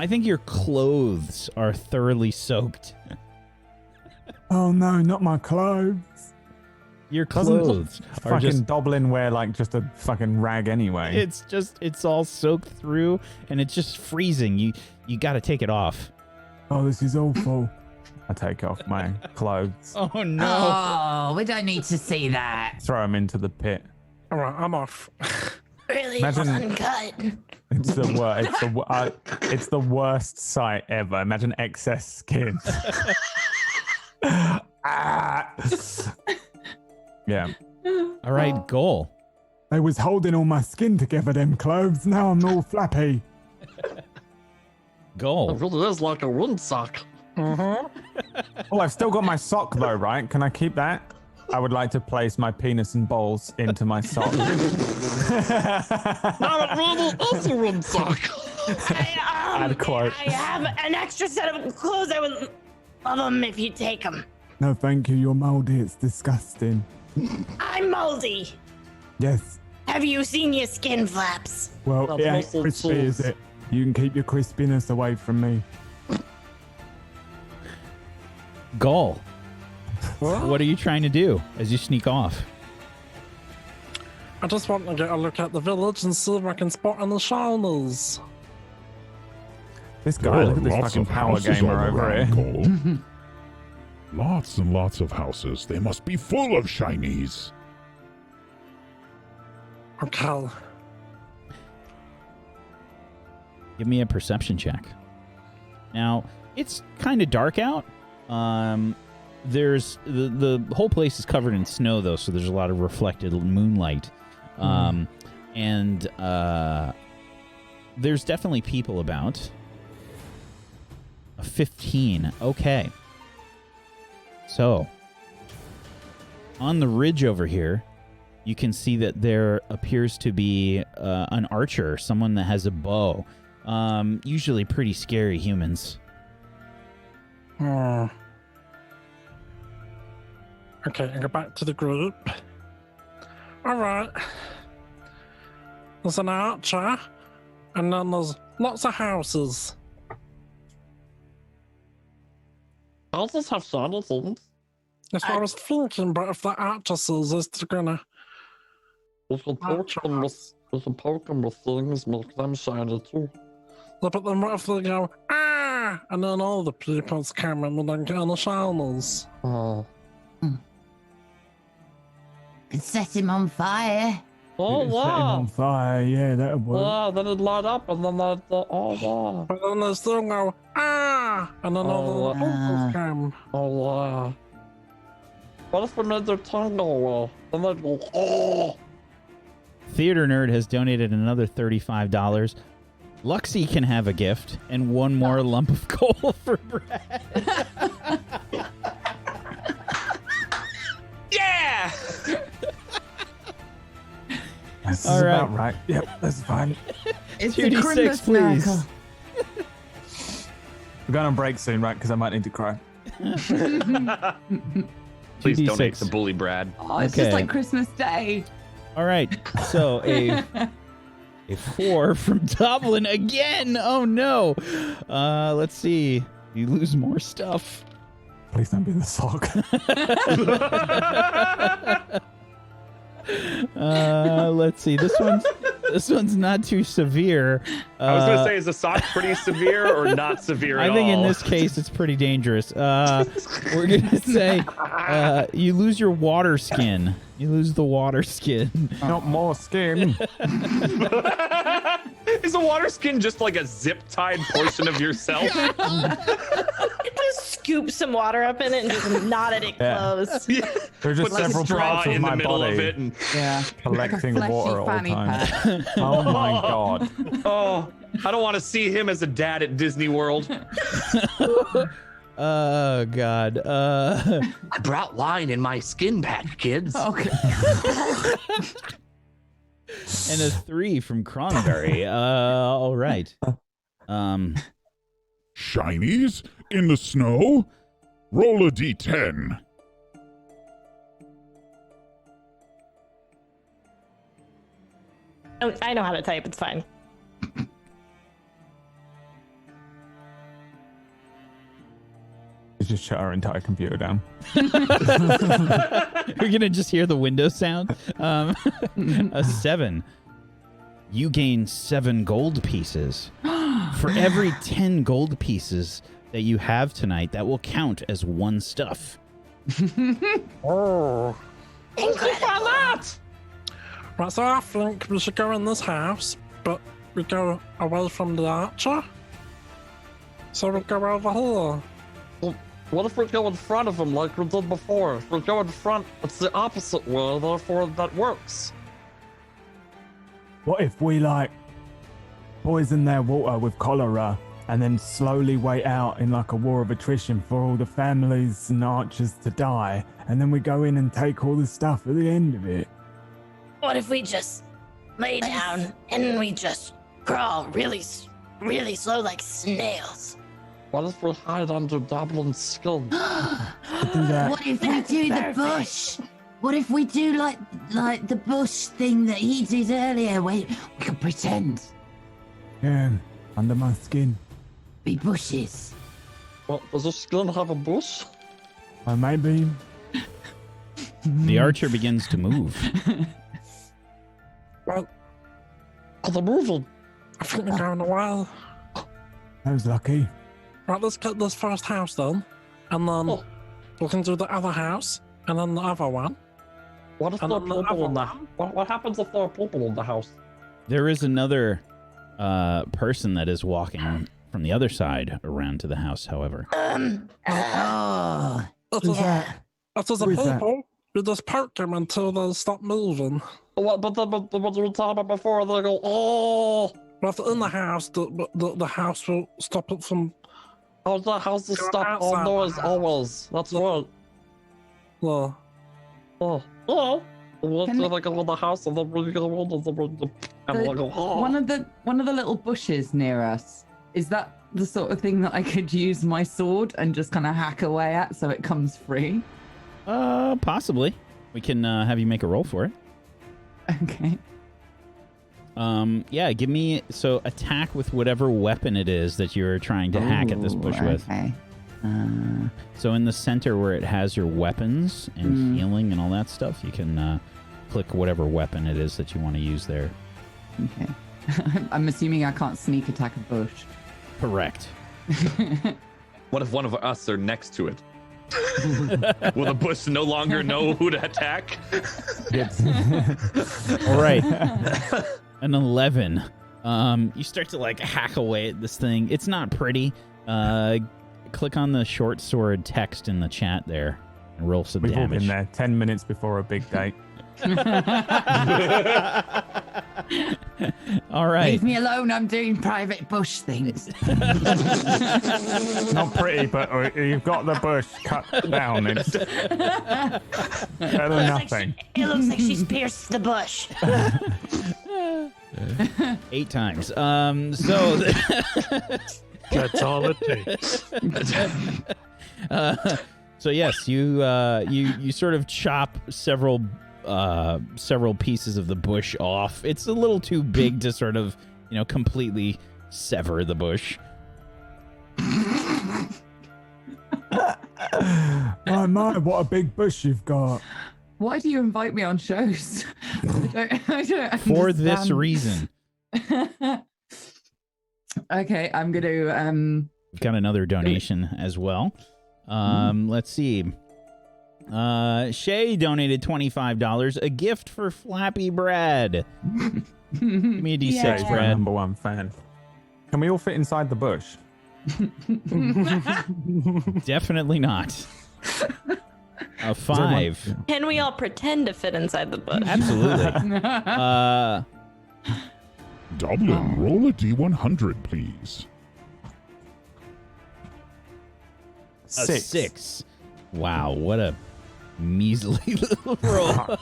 Speaker 1: I think your clothes are thoroughly soaked.
Speaker 11: Oh no, not my clothes.
Speaker 1: Your
Speaker 2: Doesn't
Speaker 1: clothes are
Speaker 2: fucking
Speaker 1: just
Speaker 2: Doblin wear like just a fucking rag anyway?
Speaker 1: it's all soaked through and it's just freezing. You got to take it off.
Speaker 11: Oh, this is awful.
Speaker 2: I take off my clothes,
Speaker 1: Oh no.
Speaker 12: Oh, we don't need to see that.
Speaker 2: throw them into the pit.
Speaker 4: All right, I'm off.
Speaker 9: Really
Speaker 2: Imagine-
Speaker 9: uncut.
Speaker 2: It's the worst. It's the worst sight ever. Imagine excess skin. Ah. Yeah.
Speaker 1: All right, goal.
Speaker 11: They was holding all my skin together, them clothes. Now I'm all flappy.
Speaker 8: It
Speaker 1: Goal.
Speaker 8: really is like a windsock.
Speaker 4: Mm-hmm.
Speaker 2: Oh, I've still got my sock though, right? Can I keep that? I would like to place my penis and balls into my sock.
Speaker 8: Now it really is a windsock.
Speaker 2: Add quote.
Speaker 5: I have an extra set of clothes. I would love them if you take them.
Speaker 11: No, thank you. You're moldy. It's disgusting.
Speaker 5: I'm moldy.
Speaker 11: Yes.
Speaker 5: Have you seen your skin flaps?
Speaker 11: Well,
Speaker 8: That's
Speaker 11: it ain't
Speaker 8: muscle
Speaker 11: crispy, is
Speaker 8: sauce.
Speaker 11: it? You can keep your crispiness away from me.
Speaker 1: Goal. What are you trying to do as you sneak off?
Speaker 4: I just want to get a look at the village and see if I can spot any shiners.
Speaker 2: This
Speaker 7: There
Speaker 2: guy,
Speaker 7: are
Speaker 2: look at this
Speaker 7: lots
Speaker 2: fucking
Speaker 7: of
Speaker 2: power
Speaker 7: houses
Speaker 2: gamer
Speaker 7: all
Speaker 2: over
Speaker 7: around,
Speaker 2: here.
Speaker 7: Cole. Lots and lots of houses. They must be full of shinies.
Speaker 4: Okay.
Speaker 1: Give me a perception check. Now, it's kind of dark out. There's the whole place is covered in snow though, so there's a lot of reflected moonlight. And there's definitely people about. A 15. Okay. So, on the ridge over here, you can see that there appears to be an archer, someone that has a bow. Usually pretty scary humans.
Speaker 4: Okay, I go back to the group. Alright. There's an archer, and then there's lots of houses.
Speaker 8: Houses have shiny things.
Speaker 4: That's what I was thinking, but if the archer sees us, they're gonna...
Speaker 8: You can poke them with things, make them shiny too.
Speaker 4: Yeah, but then what if they go, ah! And then all the people's come and we don't get any shiners.
Speaker 8: Oh.
Speaker 12: Could set him on fire.
Speaker 8: Oh,
Speaker 11: Set him
Speaker 8: wow.
Speaker 11: on fire. Yeah, that'll work.
Speaker 8: Yeah, then it'd light up and then they'd, oh, wow.
Speaker 4: But then they still go, ah! And then all the people's come.
Speaker 8: Oh, wow. What if we made their tongue go well? Then they'd go, oh.
Speaker 1: Theater Nerd has donated another $35. Luxie can have a gift and one more lump of coal for Brad.
Speaker 3: Yeah!
Speaker 2: This
Speaker 1: All
Speaker 2: is
Speaker 1: right.
Speaker 2: about right. Yep, that's fine.
Speaker 6: It's
Speaker 1: 2d6,
Speaker 6: a Christmas
Speaker 1: please.
Speaker 6: miracle.
Speaker 2: We're going on break soon, right? Because I might need to cry.
Speaker 3: Please
Speaker 1: 2d6.
Speaker 3: donate to Bully Brad.
Speaker 6: Oh, it's
Speaker 1: Okay.
Speaker 6: just like Christmas Day.
Speaker 1: All right. So a 4 from Dublin again. Oh no. Let's see. You lose more stuff.
Speaker 2: Please don't be the sock.
Speaker 1: Let's see. This one's not too severe.
Speaker 3: I was gonna say, is the sock pretty severe or not severe at
Speaker 1: I think in
Speaker 3: all?
Speaker 1: this case it's pretty dangerous. We're gonna say you lose your water skin. You lose the water skin.
Speaker 2: Not more skin.
Speaker 3: Is the water skin just like a zip-tied portion of yourself?
Speaker 5: scoop some water up in it and just nodded it close.
Speaker 2: There's just
Speaker 3: Put
Speaker 2: several
Speaker 3: straw
Speaker 2: parts of
Speaker 3: in the
Speaker 2: my
Speaker 3: middle
Speaker 2: body
Speaker 3: of it, and
Speaker 2: collecting
Speaker 6: Like a
Speaker 2: water all the
Speaker 6: fleshy
Speaker 2: time.
Speaker 6: fanny
Speaker 2: Oh my god.
Speaker 3: oh, I don't want to see him as a dad at Disney World.
Speaker 1: Oh God.
Speaker 3: I brought wine in my skin pack, kids.
Speaker 6: Okay.
Speaker 1: And a 3 from Cronberry. All right.
Speaker 7: Shinies in the snow? Roll a d10.
Speaker 5: Oh, I know how to type. It's fine.
Speaker 2: Just shut our entire computer down.
Speaker 1: We're gonna just hear the window sound. A 7. You gain 7 gold pieces. For every 10 gold pieces that you have tonight, that will count as 1 stuff.
Speaker 8: Oh.
Speaker 9: Incredible.
Speaker 4: Right, so I think we should go in this house, but we go away from the archer. So we go over here.
Speaker 8: Well, what if we go in front of him like we did before? If we go in front, it's the opposite way, therefore that works.
Speaker 11: What if we like poison their water with cholera and then slowly wait out in like a war of attrition for all the families and archers to die, and then we go in and take all the stuff at the end of it?
Speaker 9: What if we just lay down and we just crawl really slow like snails?
Speaker 8: What if we hide under Goblin's skin?
Speaker 11: Do that.
Speaker 12: What if we do the bush? What if we do like the bush thing that he did earlier? We could pretend
Speaker 11: Yeah, under my skin.
Speaker 12: be bushes.
Speaker 8: Well, does the skin have a bush?
Speaker 11: Or maybe.
Speaker 1: The archer begins to move.
Speaker 4: Well,
Speaker 8: Are they moving?
Speaker 4: I think we're going away.
Speaker 11: I was lucky.
Speaker 4: Right, let's get this first house done, and then we can do the other house, and then the other one.
Speaker 8: What if
Speaker 4: And
Speaker 8: there are
Speaker 4: then the
Speaker 8: people in
Speaker 4: other
Speaker 8: the What happens if there are people in the house?
Speaker 1: There is another person that is walking from the other side around to the house, however.
Speaker 12: Oh,
Speaker 4: If there's
Speaker 11: that?
Speaker 4: if there's a
Speaker 11: Who's that?
Speaker 4: people, we just poke them until they stop moving.
Speaker 8: What you were talking about before, they go, oh,
Speaker 4: But if they're in the house, the house will stop it from.
Speaker 8: how's the house to
Speaker 4: Go
Speaker 8: stop all
Speaker 4: outside
Speaker 8: noise
Speaker 4: the house.
Speaker 8: always? That's right.
Speaker 4: Well,
Speaker 8: Oh, oh. Let's
Speaker 6: Can-
Speaker 8: like go in the house and then we go in and then we'll go, oh.
Speaker 6: One of the little bushes near us, is that the sort of thing that I could use my sword and just kind of hack away at so it comes free?
Speaker 1: Possibly. We can have you make a roll for it.
Speaker 6: Okay.
Speaker 1: Yeah, give me attack with whatever weapon it is that you're trying to hack at this bush with.
Speaker 6: Okay.
Speaker 1: So in the center where it has your weapons and healing and all that stuff, you can click whatever weapon it is that you want to use there.
Speaker 6: Okay. I'm assuming I can't sneak attack a bush.
Speaker 1: Correct.
Speaker 3: What if one of us are next to it? Will the bush no longer know who to attack?
Speaker 1: All right. An 11. You start to like hack away at this thing. It's not pretty. Click on the short sword text in the chat there and roll some
Speaker 2: We've all
Speaker 1: damage.
Speaker 2: been there 10 minutes before a big date.
Speaker 1: All right.
Speaker 12: leave me alone. I'm doing private bush things.
Speaker 2: Not pretty, but you've got the bush cut down. It's better than nothing.
Speaker 9: It looks like she's pierced the bush.
Speaker 1: 8 times.
Speaker 4: that's all it takes.
Speaker 1: So yes, you sort of chop several pieces of the bush off. It's a little too big to sort of, completely sever the bush.
Speaker 11: My, what a big bush you've got.
Speaker 6: Why do you invite me on shows? I don't
Speaker 1: For this
Speaker 6: understand.
Speaker 1: reason.
Speaker 6: Okay, I'm gonna
Speaker 1: We've got another donation as well. Let's see. Shay donated $25. A gift for Flappy Brad. Give me a D6,
Speaker 2: He's my
Speaker 1: Brad.
Speaker 2: number one fan. Can we all fit inside the bush?
Speaker 1: Definitely not. A 5.
Speaker 5: Can we all pretend to fit inside the bush?
Speaker 1: Absolutely.
Speaker 7: Goblin, roll a d100, please.
Speaker 1: A 6. Wow, what a measly little roll.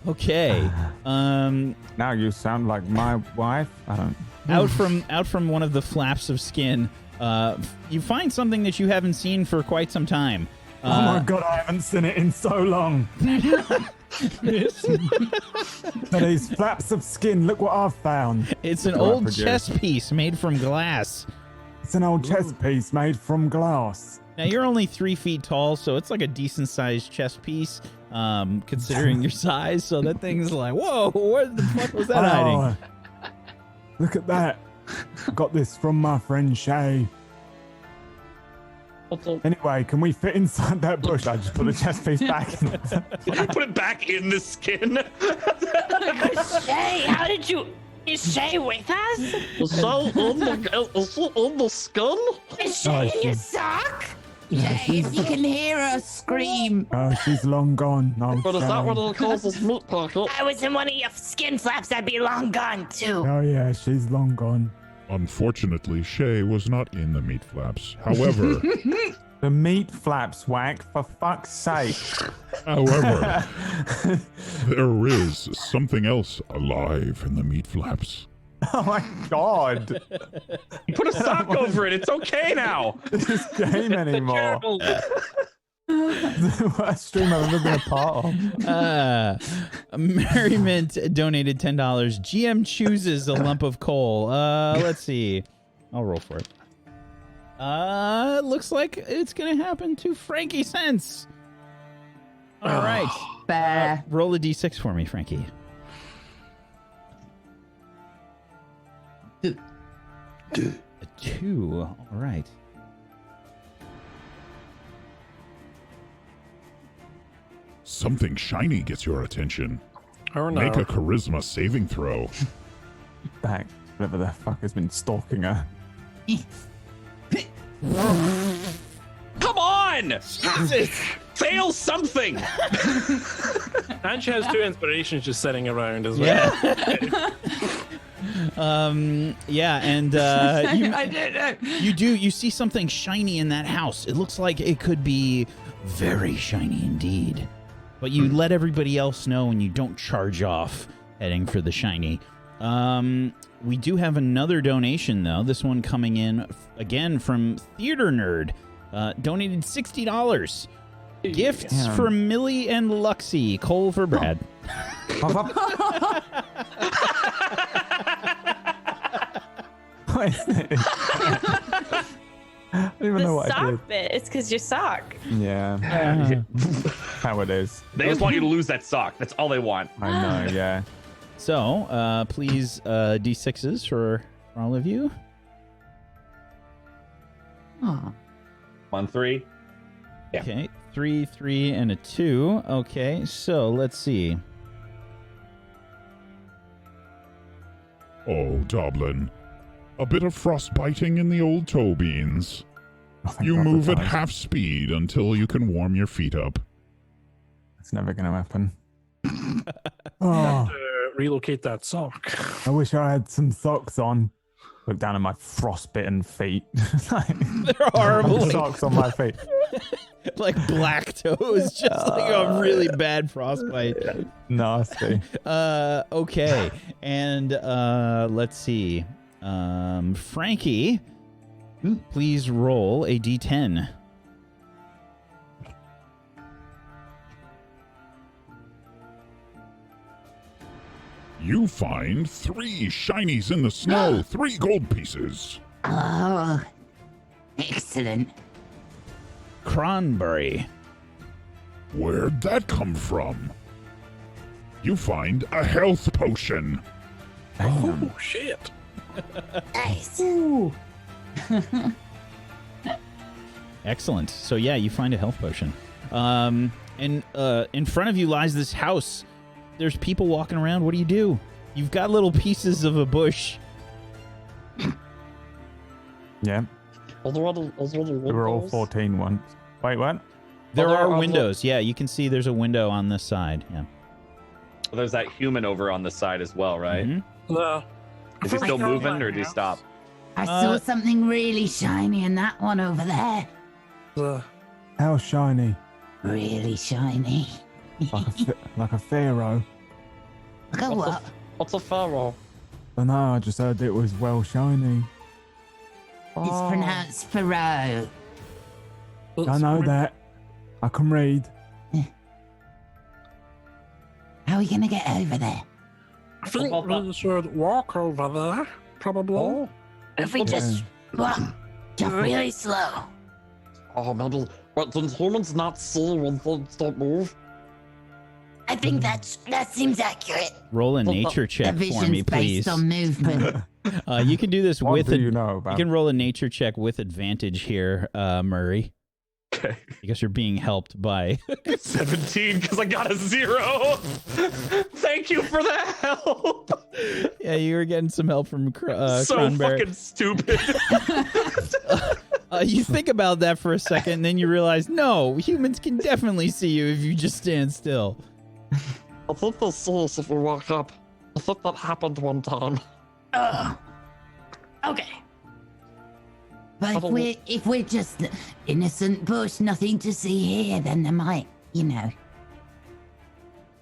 Speaker 1: Okay.
Speaker 2: Now you sound like my wife. I don't.
Speaker 1: Out from one of the flaps of skin, you find something that you haven't seen for quite some time.
Speaker 11: Oh my god, I haven't seen it in so long. So these flaps of skin, look what I've found.
Speaker 1: It's an old chess piece made from glass.
Speaker 11: It's an old chess piece made from glass.
Speaker 1: Now, you're only 3 feet tall, so it's like a decent-sized chess piece, considering your size. So that thing's like, whoa, where the fuck was that hiding?
Speaker 11: Look at that. Got this from my friend Shay. Anyway, can we fit inside that bush? I just put the chess piece back in it.
Speaker 3: Put it back in the skin.
Speaker 9: Shay, how did you... Is Shay with us?
Speaker 8: Is she in the skin?
Speaker 9: Is Shay in your sock?
Speaker 12: Shay, if you can hear her scream.
Speaker 11: Oh, she's long gone. Oh,
Speaker 8: But is that what he calls his meat pocket?
Speaker 9: I was in one of your skin flaps. I'd be long gone, too.
Speaker 11: Oh, yeah, she's long gone.
Speaker 7: Unfortunately, Shay was not in the meat flaps. However,
Speaker 2: The meat flaps, Whack, for fuck's sake.
Speaker 7: however, there is something else alive in the meat flaps.
Speaker 2: Oh my god.
Speaker 3: You put a sock over it. It's okay now.
Speaker 2: This game anymore. The worst stream I've ever been a part of.
Speaker 1: Merriment donated $10. GM chooses a lump of coal. Let's see. I'll roll for it. Looks like it's gonna happen to Frankie Sense. All right.
Speaker 6: Bear.
Speaker 1: Roll a d6 for me, Frankie. A 2. All right.
Speaker 7: Something shiny gets your attention.
Speaker 4: Oh no.
Speaker 7: Make a charisma saving throw.
Speaker 2: Back, whatever the fuck has been stalking her.
Speaker 3: Come on! Fail something!
Speaker 4: And she has 2 inspirations just sitting around as well.
Speaker 1: Yeah, and
Speaker 6: I don't know.
Speaker 1: you see something shiny in that house. It looks like it could be very shiny indeed. But you let everybody else know and you don't charge off heading for the shiny. We do have another donation, though. This one coming in, again, from Theater Nerd. Donated $60. Gifts for Millie and Luxie. Coal for Brad.
Speaker 2: What is this? I don't even know what I did.
Speaker 5: Sock bit. It's because you sock.
Speaker 2: Yeah. How it is.
Speaker 3: They just want you to lose that sock. That's all they want.
Speaker 2: I know, yeah.
Speaker 1: So, please, D6s for all of you.
Speaker 6: Oh.
Speaker 3: 1, 3. Yeah.
Speaker 1: Okay, 3, 3, and a 2. Okay, so let's see.
Speaker 7: Oh, Doblin. A bit of frostbiting in the old toe beans. You move at half speed until you can warm your feet up.
Speaker 2: It's never going to happen.
Speaker 11: Oh,
Speaker 4: Relocate that sock.
Speaker 11: I wish I had some socks on.
Speaker 2: Look down at my frostbitten feet.
Speaker 1: They're horrible.
Speaker 2: Socks on my feet.
Speaker 1: Like black toes, just like a really bad frostbite.
Speaker 2: Nasty.
Speaker 1: Okay, and let's see. Frankie, please roll a d10.
Speaker 7: You find 3 shinies in the snow, 3 gold pieces.
Speaker 12: Oh, excellent.
Speaker 1: Cranberry.
Speaker 7: Where'd that come from? You find a health potion.
Speaker 4: Oh, shit.
Speaker 9: Nice.
Speaker 1: Excellent. So yeah, you find a health potion. And in front of you lies this house. There's people walking around. What do? You've got little pieces of a bush.
Speaker 2: Yeah.
Speaker 8: Are there any
Speaker 2: We were all
Speaker 8: windows?
Speaker 2: 14 once. Wait, what?
Speaker 1: There
Speaker 3: Although-
Speaker 1: are
Speaker 3: although-
Speaker 1: windows. Yeah, you can see there's a window on this side. Yeah.
Speaker 3: There's that human over on the side as well, right?
Speaker 1: Mhm.
Speaker 3: Is he still moving, or did he stop?
Speaker 12: I saw something really shiny in that one over there.
Speaker 11: How shiny?
Speaker 12: Really shiny.
Speaker 11: Like a pharaoh.
Speaker 12: Like a what?
Speaker 8: What's a pharaoh?
Speaker 11: I know, I just heard it was well shiny.
Speaker 12: It's pronounced Pharaoh.
Speaker 11: I know that. I can read.
Speaker 12: How are we going to get over there?
Speaker 4: I think we should walk over there, probably.
Speaker 9: If we just walk really slow.
Speaker 8: Oh, maybe. But did humans not see when things don't move?
Speaker 9: I think that seems accurate.
Speaker 1: Roll a nature check
Speaker 12: The
Speaker 1: for me,
Speaker 12: vision's
Speaker 1: please.
Speaker 12: based on movement.
Speaker 1: You can do this
Speaker 2: What
Speaker 1: with
Speaker 2: do
Speaker 1: a,
Speaker 2: you know about
Speaker 1: You can roll a nature check with advantage here, Murray.
Speaker 3: Okay.
Speaker 1: Because you're being helped by
Speaker 3: 17 because I got a 0. Thank you for the help.
Speaker 1: Yeah, you were getting some help from
Speaker 3: So
Speaker 1: Cronberry.
Speaker 3: fucking stupid.
Speaker 1: You think about that for a second, and then you realize, no, humans can definitely see you if you just stand still.
Speaker 8: I think they'll see us if we walk up. I think that happened one time.
Speaker 9: Okay.
Speaker 12: But if we're just innocent bush, nothing to see here, then they might,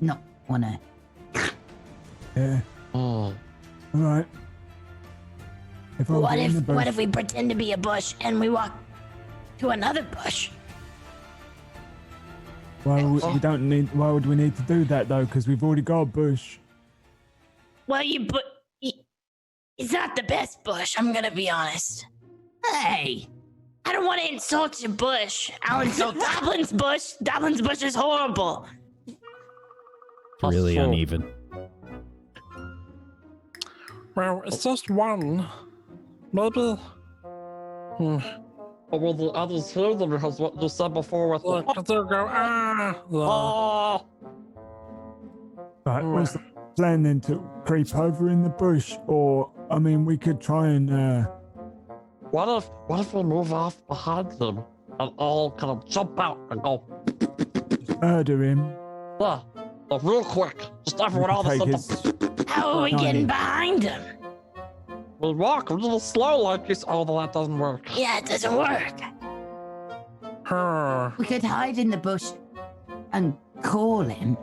Speaker 12: not want to.
Speaker 11: Yeah.
Speaker 8: Oh.
Speaker 11: Alright. If I was
Speaker 9: What
Speaker 11: in the
Speaker 9: if
Speaker 11: bush-
Speaker 9: we pretend to be a bush and we walk to another bush?
Speaker 11: Why would we need to do that though? Because we've already got a bush.
Speaker 9: Well, it's not the best bush, I'm gonna be honest.
Speaker 12: Hey!
Speaker 9: I don't want to insult your bush. I'll insult Goblin's bush. Goblin's bush is horrible.
Speaker 1: It's really
Speaker 8: true.
Speaker 1: uneven.
Speaker 4: Well, it's just one. Maybe.
Speaker 8: But will the others hear them because what you said before with
Speaker 4: Look, they'll go,
Speaker 8: Oh.
Speaker 11: Right, was the plan then to creep over in the bush? Or, I mean, we could try and,
Speaker 8: What if we move off behind them and all kind of jump out and go,
Speaker 11: murder him.
Speaker 8: yeah, like real quick. Just everyone all of a
Speaker 11: Take
Speaker 8: sudden.
Speaker 11: his...
Speaker 9: How are we
Speaker 11: Tiny.
Speaker 9: getting behind him?
Speaker 8: We walk a little slow like this. Oh, that doesn't work.
Speaker 9: Yeah, it doesn't work.
Speaker 12: We could hide in the bush and call him.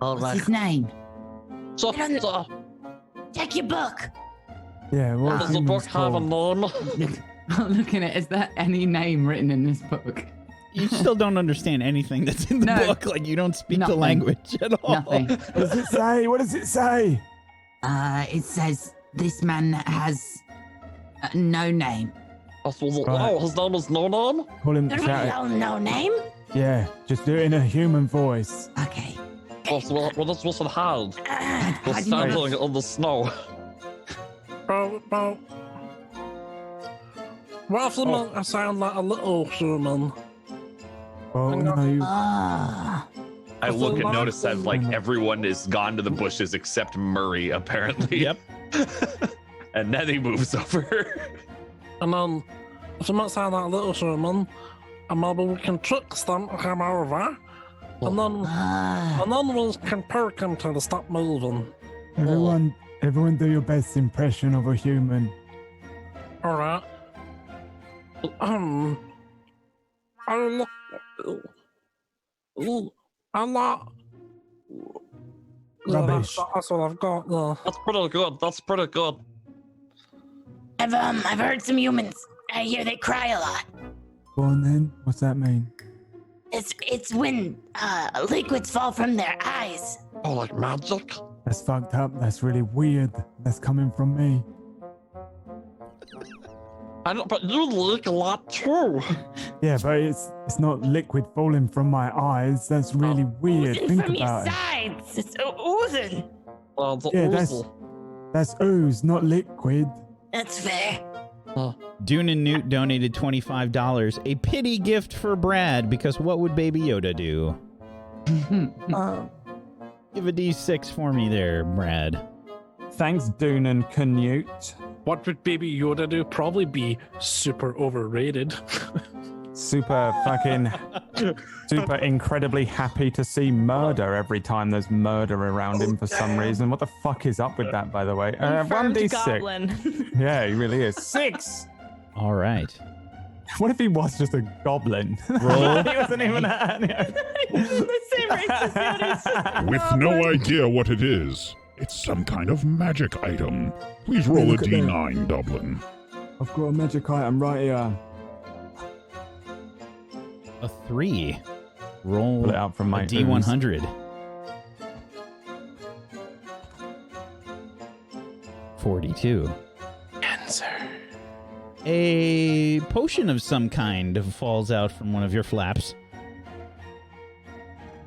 Speaker 8: All
Speaker 12: What's
Speaker 8: right.
Speaker 12: his name?
Speaker 8: So,
Speaker 9: Check your book.
Speaker 11: Yeah, what
Speaker 8: does the book have a name?
Speaker 6: I'm looking at, is there any name written in this book?
Speaker 1: You still don't understand anything that's in the
Speaker 6: No.
Speaker 1: book. Like, you don't speak the
Speaker 6: Nothing.
Speaker 1: language at all.
Speaker 6: Nothing.
Speaker 11: What does it say? What does it say?
Speaker 12: It says this man has no name.
Speaker 11: Right.
Speaker 8: Oh, his name is No Name?
Speaker 11: Call him,
Speaker 9: There we
Speaker 11: shout it.
Speaker 9: go, no name?
Speaker 11: Yeah, just do it in a human voice.
Speaker 12: Okay.
Speaker 8: Oh, so we're just supposed to hide. We're
Speaker 12: How do you know
Speaker 8: standing in the snow.
Speaker 4: well, what if I sound like a little human?
Speaker 11: Well, no, you...
Speaker 12: Ah.
Speaker 3: I look and notice that like everyone is gone to the bushes except Murray, apparently.
Speaker 1: Yep.
Speaker 3: And then he moves over.
Speaker 4: And then, if you might sound like a little human, and maybe we can trick them to come over, and then we can perk them till they stop moving.
Speaker 11: Everyone do your best impression of a human.
Speaker 4: All right. I look. I'm not. Yeah,
Speaker 11: Rubbish.
Speaker 4: that's what I've got. Yeah.
Speaker 8: That's pretty good. That's pretty good.
Speaker 9: I've heard some humans. I hear they cry a lot.
Speaker 11: Go on then. What's that mean?
Speaker 9: It's when liquids fall from their eyes.
Speaker 8: Oh, like magic?
Speaker 11: That's fucked up. That's really weird. That's coming from me.
Speaker 8: I know, but you leak a lot too.
Speaker 11: Yeah, but it's not liquid falling from my eyes. That's really weird.
Speaker 9: Oozing
Speaker 11: Think
Speaker 9: from your
Speaker 11: about it.
Speaker 9: sides. It's oozing.
Speaker 11: Yeah, that's ooze, not liquid.
Speaker 9: That's fair.
Speaker 1: Dune and Newt donated $25. A pity gift for Brad, because what would Baby Yoda do? Give a D6 for me there, Brad.
Speaker 2: Thanks, Dune and Canute.
Speaker 4: What would Baby Yoda do? Probably be super overrated.
Speaker 2: Super incredibly happy to see murder every time there's murder around him for some reason. What the fuck is up with that, by the way?
Speaker 5: Confirmed
Speaker 2: 1d6.
Speaker 5: goblin.
Speaker 2: Yeah, he really is. 6!
Speaker 1: All right.
Speaker 2: What if he was just a goblin?
Speaker 1: Roll.
Speaker 2: He wasn't even
Speaker 5: The same race as Yoda, it's just
Speaker 7: With no idea what it is, it's some kind of magic item. Please roll a
Speaker 11: Look at that.
Speaker 7: d9, Dublin.
Speaker 11: I've got a magic item right here.
Speaker 1: A 3. Roll
Speaker 2: Pull it out from my
Speaker 1: a D100. 42.
Speaker 4: Answer.
Speaker 1: A potion of some kind falls out from one of your flaps.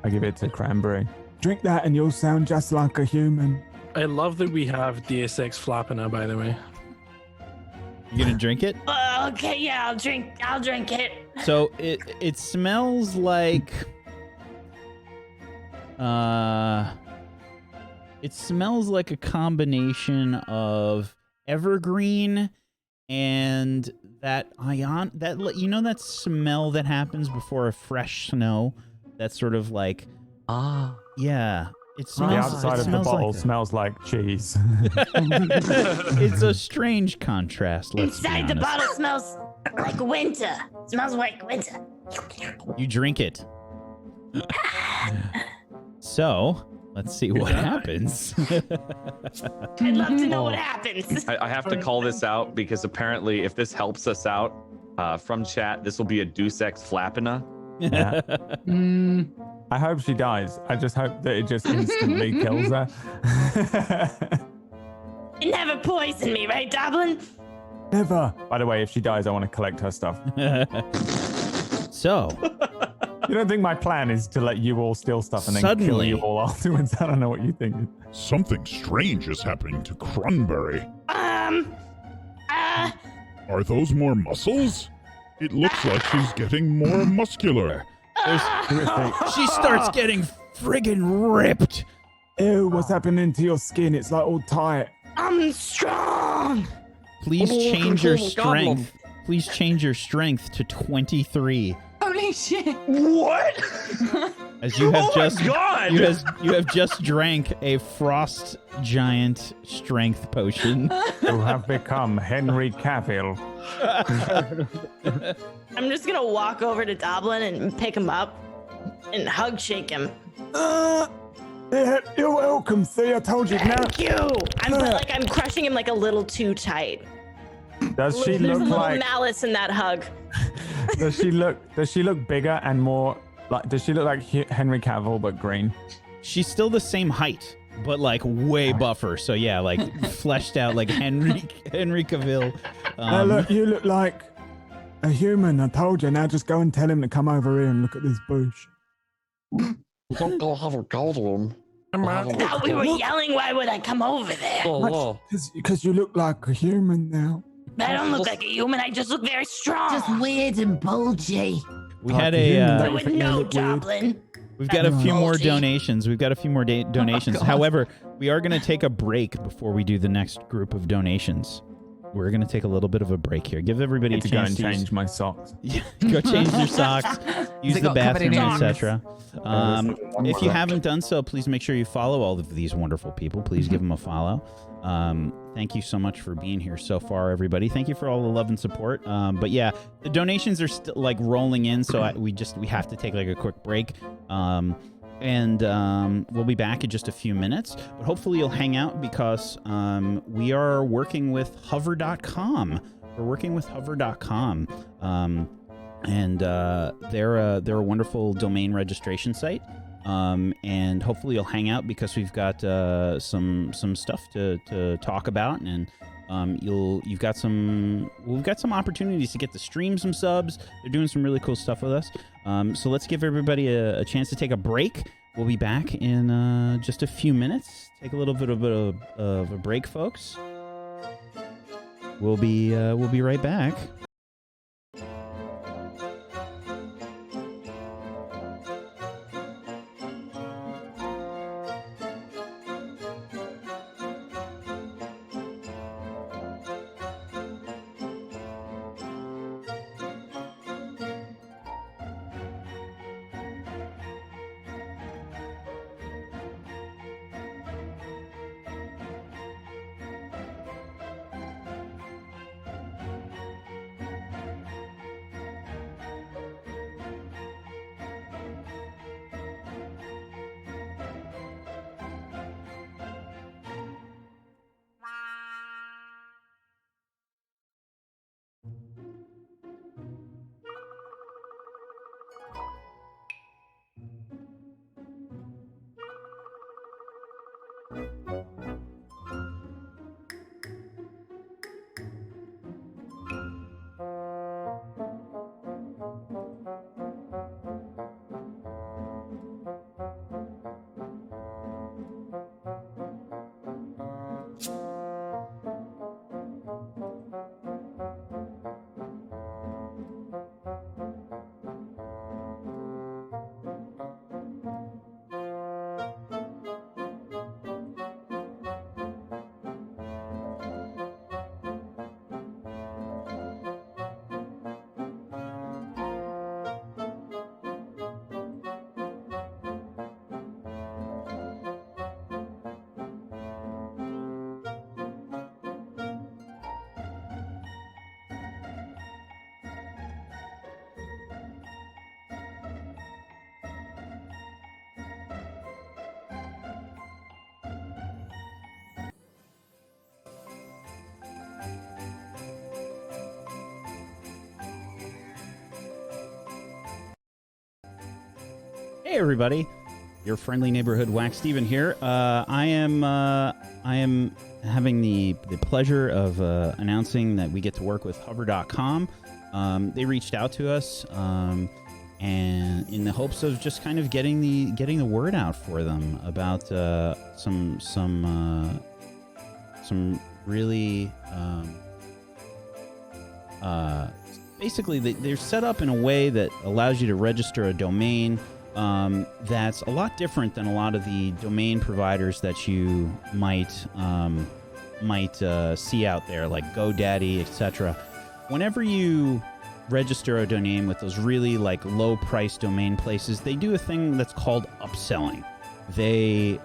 Speaker 2: I give it to Cranberry.
Speaker 11: Drink that and you'll sound just like a human.
Speaker 4: I love that we have Deus Ex Flappina, by the way.
Speaker 1: You gonna drink it?
Speaker 9: Okay, yeah, I'll drink it.
Speaker 1: So it smells like it smells like a combination of evergreen and that that smell that happens before a fresh snow. That's sort of like yeah. It smells.
Speaker 2: The outside
Speaker 1: it
Speaker 2: of the
Speaker 1: smells
Speaker 2: bottle
Speaker 1: like that.
Speaker 2: smells like cheese.
Speaker 1: It's a strange contrast. Let's
Speaker 9: Inside
Speaker 1: be
Speaker 9: the
Speaker 1: honest.
Speaker 9: bottle smells like winter. Smells like winter.
Speaker 1: You drink it. So, let's see what happens.
Speaker 9: I'd love to know what happens.
Speaker 3: I have to call this out because apparently, if this helps us out from chat, this will be a Deus Ex Flappina.
Speaker 2: Yeah. I hope she dies. I just hope that it just instantly kills her.
Speaker 9: You never poison me, right, Goblin?
Speaker 11: Never.
Speaker 2: By the way, if she dies, I want to collect her stuff.
Speaker 1: So,
Speaker 2: You don't think my plan is to let you all steal stuff and then kill
Speaker 1: Suddenly-
Speaker 2: you all afterwards? I don't know what you think.
Speaker 7: Something strange is happening to Cranberry. Are those more muscles? It looks like she's getting more muscular.
Speaker 1: she starts getting friggin' ripped.
Speaker 11: Ew, what's happening to your skin? It's like all tight.
Speaker 9: I'm strong.
Speaker 1: Please
Speaker 8: Oh,
Speaker 1: change your
Speaker 8: control the goblin.
Speaker 1: strength. Please change your strength to 23.
Speaker 6: Holy shit.
Speaker 3: What?
Speaker 1: As you have
Speaker 3: Oh my
Speaker 1: just
Speaker 3: God!
Speaker 1: you have just drank a frost giant strength potion.
Speaker 2: You have become Henry Cavill.
Speaker 5: I'm just gonna walk over to Goblin and pick him up and hug shake him.
Speaker 11: Yeah, you're welcome. See, I told you now.
Speaker 5: Thank you. I'm crushing him like a little too tight.
Speaker 2: Does she
Speaker 5: There's a
Speaker 2: look
Speaker 5: little
Speaker 2: like?
Speaker 5: malice in that hug.
Speaker 2: Does she look bigger and more like? Does she look like Henry Cavill but green?
Speaker 1: She's still the same height, but like way buffer. So yeah, like fleshed out like Henry Cavill.
Speaker 11: Now look, you look like a human. I told you. Now just go and tell him to come over here and look at this bush.
Speaker 8: We don't go have a go to him.
Speaker 9: I thought we were yelling. Why would I come over there?
Speaker 8: Oh,
Speaker 11: Because you look like a human now.
Speaker 9: I don't look like a human. I just look very strong.
Speaker 12: Just weird and bulgy.
Speaker 1: We had
Speaker 11: Like a human,
Speaker 1: a.
Speaker 11: don't
Speaker 9: I would
Speaker 11: think they
Speaker 9: know,
Speaker 11: look weird?
Speaker 9: Goblin.
Speaker 1: We've got a few more
Speaker 9: Bulgy.
Speaker 1: donations. We've got a few more donations.
Speaker 6: God.
Speaker 1: However, we are going to take a break before we do the next group of donations. We're going to take a little bit of a break here. Give everybody a
Speaker 2: Need to go
Speaker 1: chance
Speaker 2: and
Speaker 1: to
Speaker 2: change my socks.
Speaker 1: go change your socks, use
Speaker 6: it
Speaker 1: the
Speaker 6: got covered in
Speaker 1: bathroom,
Speaker 6: ink?
Speaker 1: etc. If you haven't done so, please make sure you follow all of these wonderful people. Please give them a follow. Thank you so much for being here so far, everybody. Thank you for all the love and support. But yeah, the donations are still like rolling in, so we have to take like a quick break. And we'll be back in just a few minutes. But hopefully you'll hang out because we are working with hover.com. We're working with hover.com. And they're a wonderful domain registration site. And hopefully you'll hang out because we've got some stuff to talk about, and we've got some opportunities to get to stream some subs. They're doing some really cool stuff with us. So let's give everybody a chance to take a break. We'll be back in just a few minutes. Take a little bit of a break, folks. We'll be right back. Hey everybody, your friendly neighborhood Wax Steven here. I am having the pleasure of announcing that we get to work with Hover.com. They reached out to us, and in the hopes of just kind of getting the word out for them about some really basically they're set up in a way that allows you to register a domain that's a lot different than a lot of the domain providers that you might see out there, like GoDaddy, etc. Whenever you register a domain with those really like low price domain places, they do a thing that's called upselling. They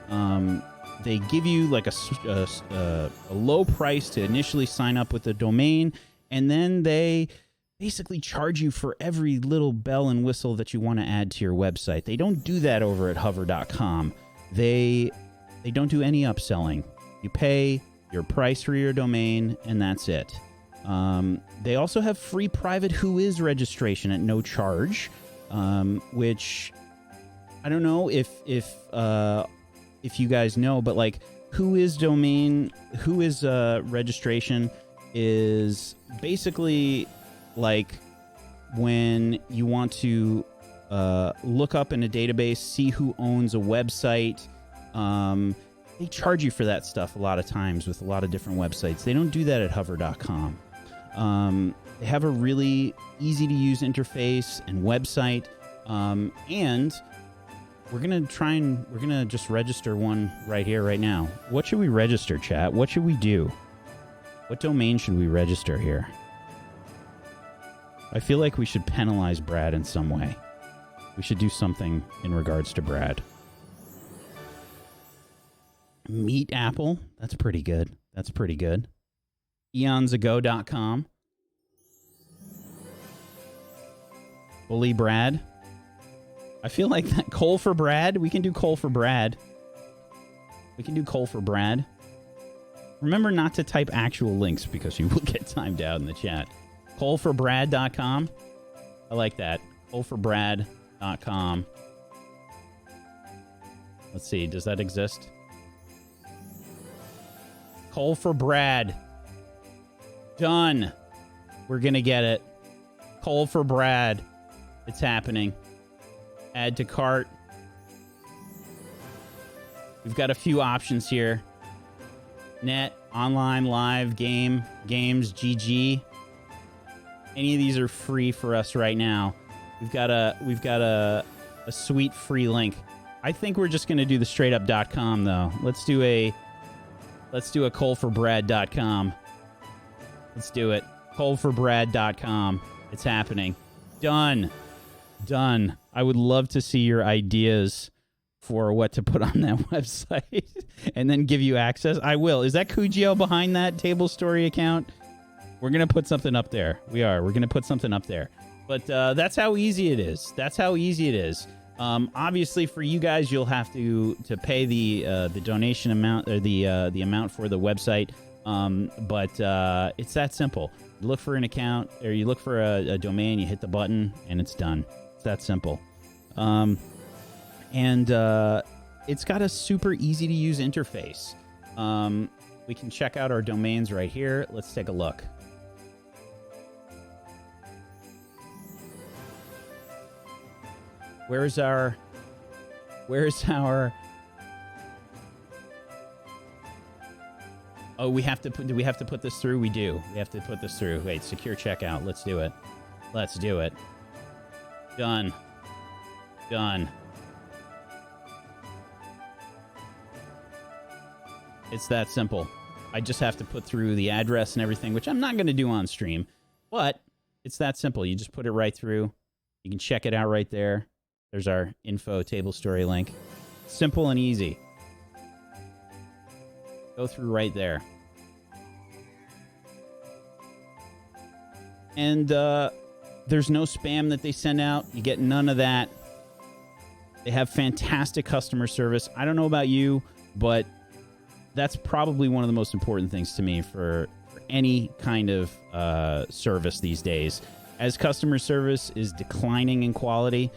Speaker 1: give you like a low price to initially sign up with the domain, and then they basically charge you for every little bell and whistle that you want to add to your website. They don't do that over at Hover.com. They don't do any upselling. You pay your price for your domain, and that's it. They also have free private Whois registration at no charge, which I don't know if you guys know, but like Whois registration is basically like when you want to look up in a database, see who owns a website. They charge you for that stuff a lot of times with a lot of different websites. They don't do that at Hover.com. They have a really easy to use interface and website, and we're gonna just register one right here, right now. What should we register, chat? What should we do? What domain should we register here? I feel like we should penalize Brad in some way. We should do something in regards to Brad. Meet Apple. That's pretty good. That's pretty good. eonsago.com. Bully Brad. I feel like that. Coal for Brad. We can do coal for Brad. We can do coal for Brad. Remember not to type actual links because you will get timed out in the chat. Coalforbrad.com. I like that. Coalforbrad.com. Let's see. Does that exist? Coal for Brad. Done. We're going to get it. Coal for Brad. It's happening. Add to cart. We've got a few options here. Net, online, live, games, GG. Any of these are free for us right now. We've got a sweet free link. I think we're just gonna do the straight up.com though. Let's do a coalforbrad.com. Let's do it. Coalforbrad.com. It's happening. Done. I would love to see your ideas for what to put on that website and then give you access. I will. Is that Kujio behind that Table Story account? We're going to put something up there. We're going to put something up there. But that's how easy it is. Obviously, for you guys, you'll have to pay the donation amount, or the amount for the website. But it's that simple. You look for an account, or you look for a domain, you hit the button, and it's done. It's that simple. And it's got a super easy to use interface. We can check out our domains right here. Let's take a look. Where's our Oh, do we have to put this through? We do. We have to put this through. Wait, secure checkout. Let's do it. Done. It's that simple. I just have to put through the address and everything, which I'm not going to do on stream, but it's that simple. You just put it right through. You can check it out right there. There's our info table story link. Simple and easy. Go through right there. And there's no spam that they send out. You get none of that. They have fantastic customer service. I don't know about you, but that's probably one of the most important things to me for any kind of service these days. As customer service is declining in quality,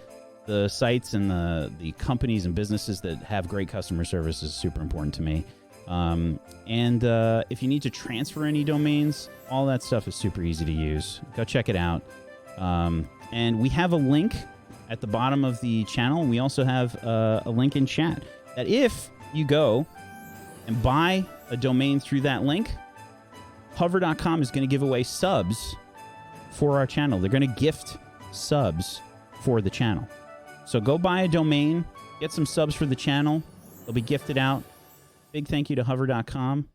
Speaker 1: the sites and the companies and businesses that have great customer service is super important to me. And if you need to transfer any domains, all that stuff is super easy to use. Go check it out. And we have a link at the bottom of the channel. We also have a link in chat that if you go and buy a domain through that link, hover.com is going to give away subs for our channel. They're going to gift subs for the channel. So go buy a domain, get some subs for the channel. They'll be gifted out. Big thank you to hover.com.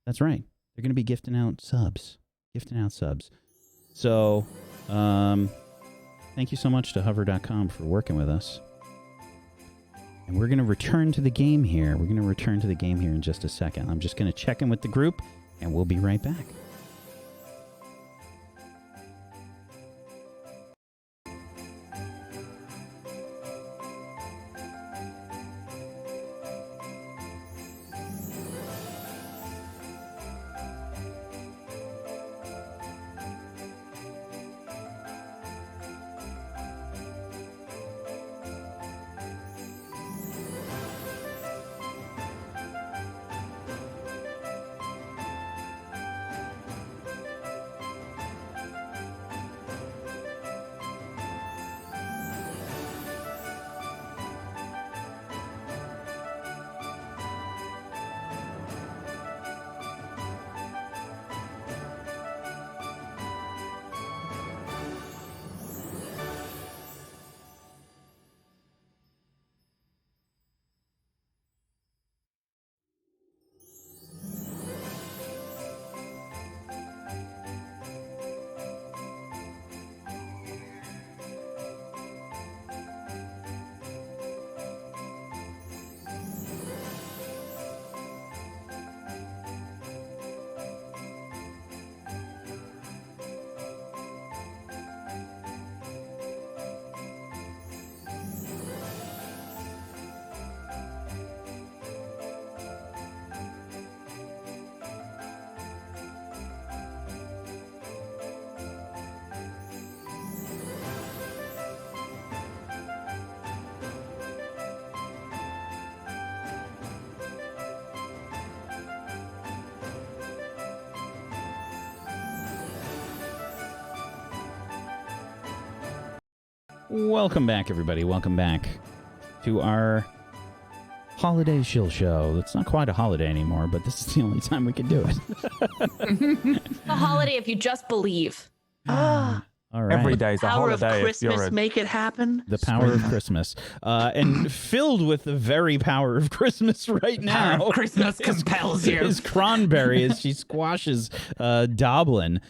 Speaker 1: That's right. They're going to be gifting out subs. So, thank you so much to hover.com for working with us. And we're going to return to the game here. In just a second. I'm just going to check in with the group, and we'll be right back. Welcome back, everybody. Welcome back to our holiday Shillshow. It's not quite a holiday anymore, but this is the only time we can do it.
Speaker 5: A holiday if you just believe.
Speaker 1: All right.
Speaker 2: Every day's a holiday.
Speaker 3: Power of
Speaker 2: if
Speaker 3: Christmas,
Speaker 2: you're a-
Speaker 3: make it happen.
Speaker 1: The power of Christmas. And filled with the very power of Christmas right now.
Speaker 12: Power of Christmas compels you.
Speaker 1: Is Cranberry as she squashes Doblin.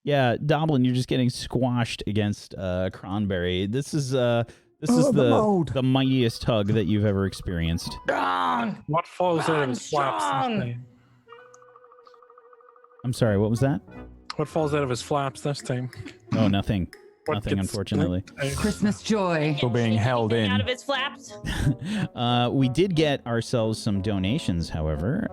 Speaker 1: Yeah, Doblin, you're just getting squashed against Cranberry. This is the mightiest hug that you've ever experienced.
Speaker 12: Strong.
Speaker 4: What falls out of his flaps?
Speaker 12: Strong.
Speaker 4: This time?
Speaker 1: I'm sorry, what was that?
Speaker 4: What falls out of his flaps this time?
Speaker 1: Oh, nothing.
Speaker 4: What
Speaker 1: Nothing,
Speaker 4: gets-
Speaker 1: unfortunately.
Speaker 6: Christmas joy.
Speaker 2: Still being held in.
Speaker 5: Out of his flaps.
Speaker 1: We did get ourselves some donations, however.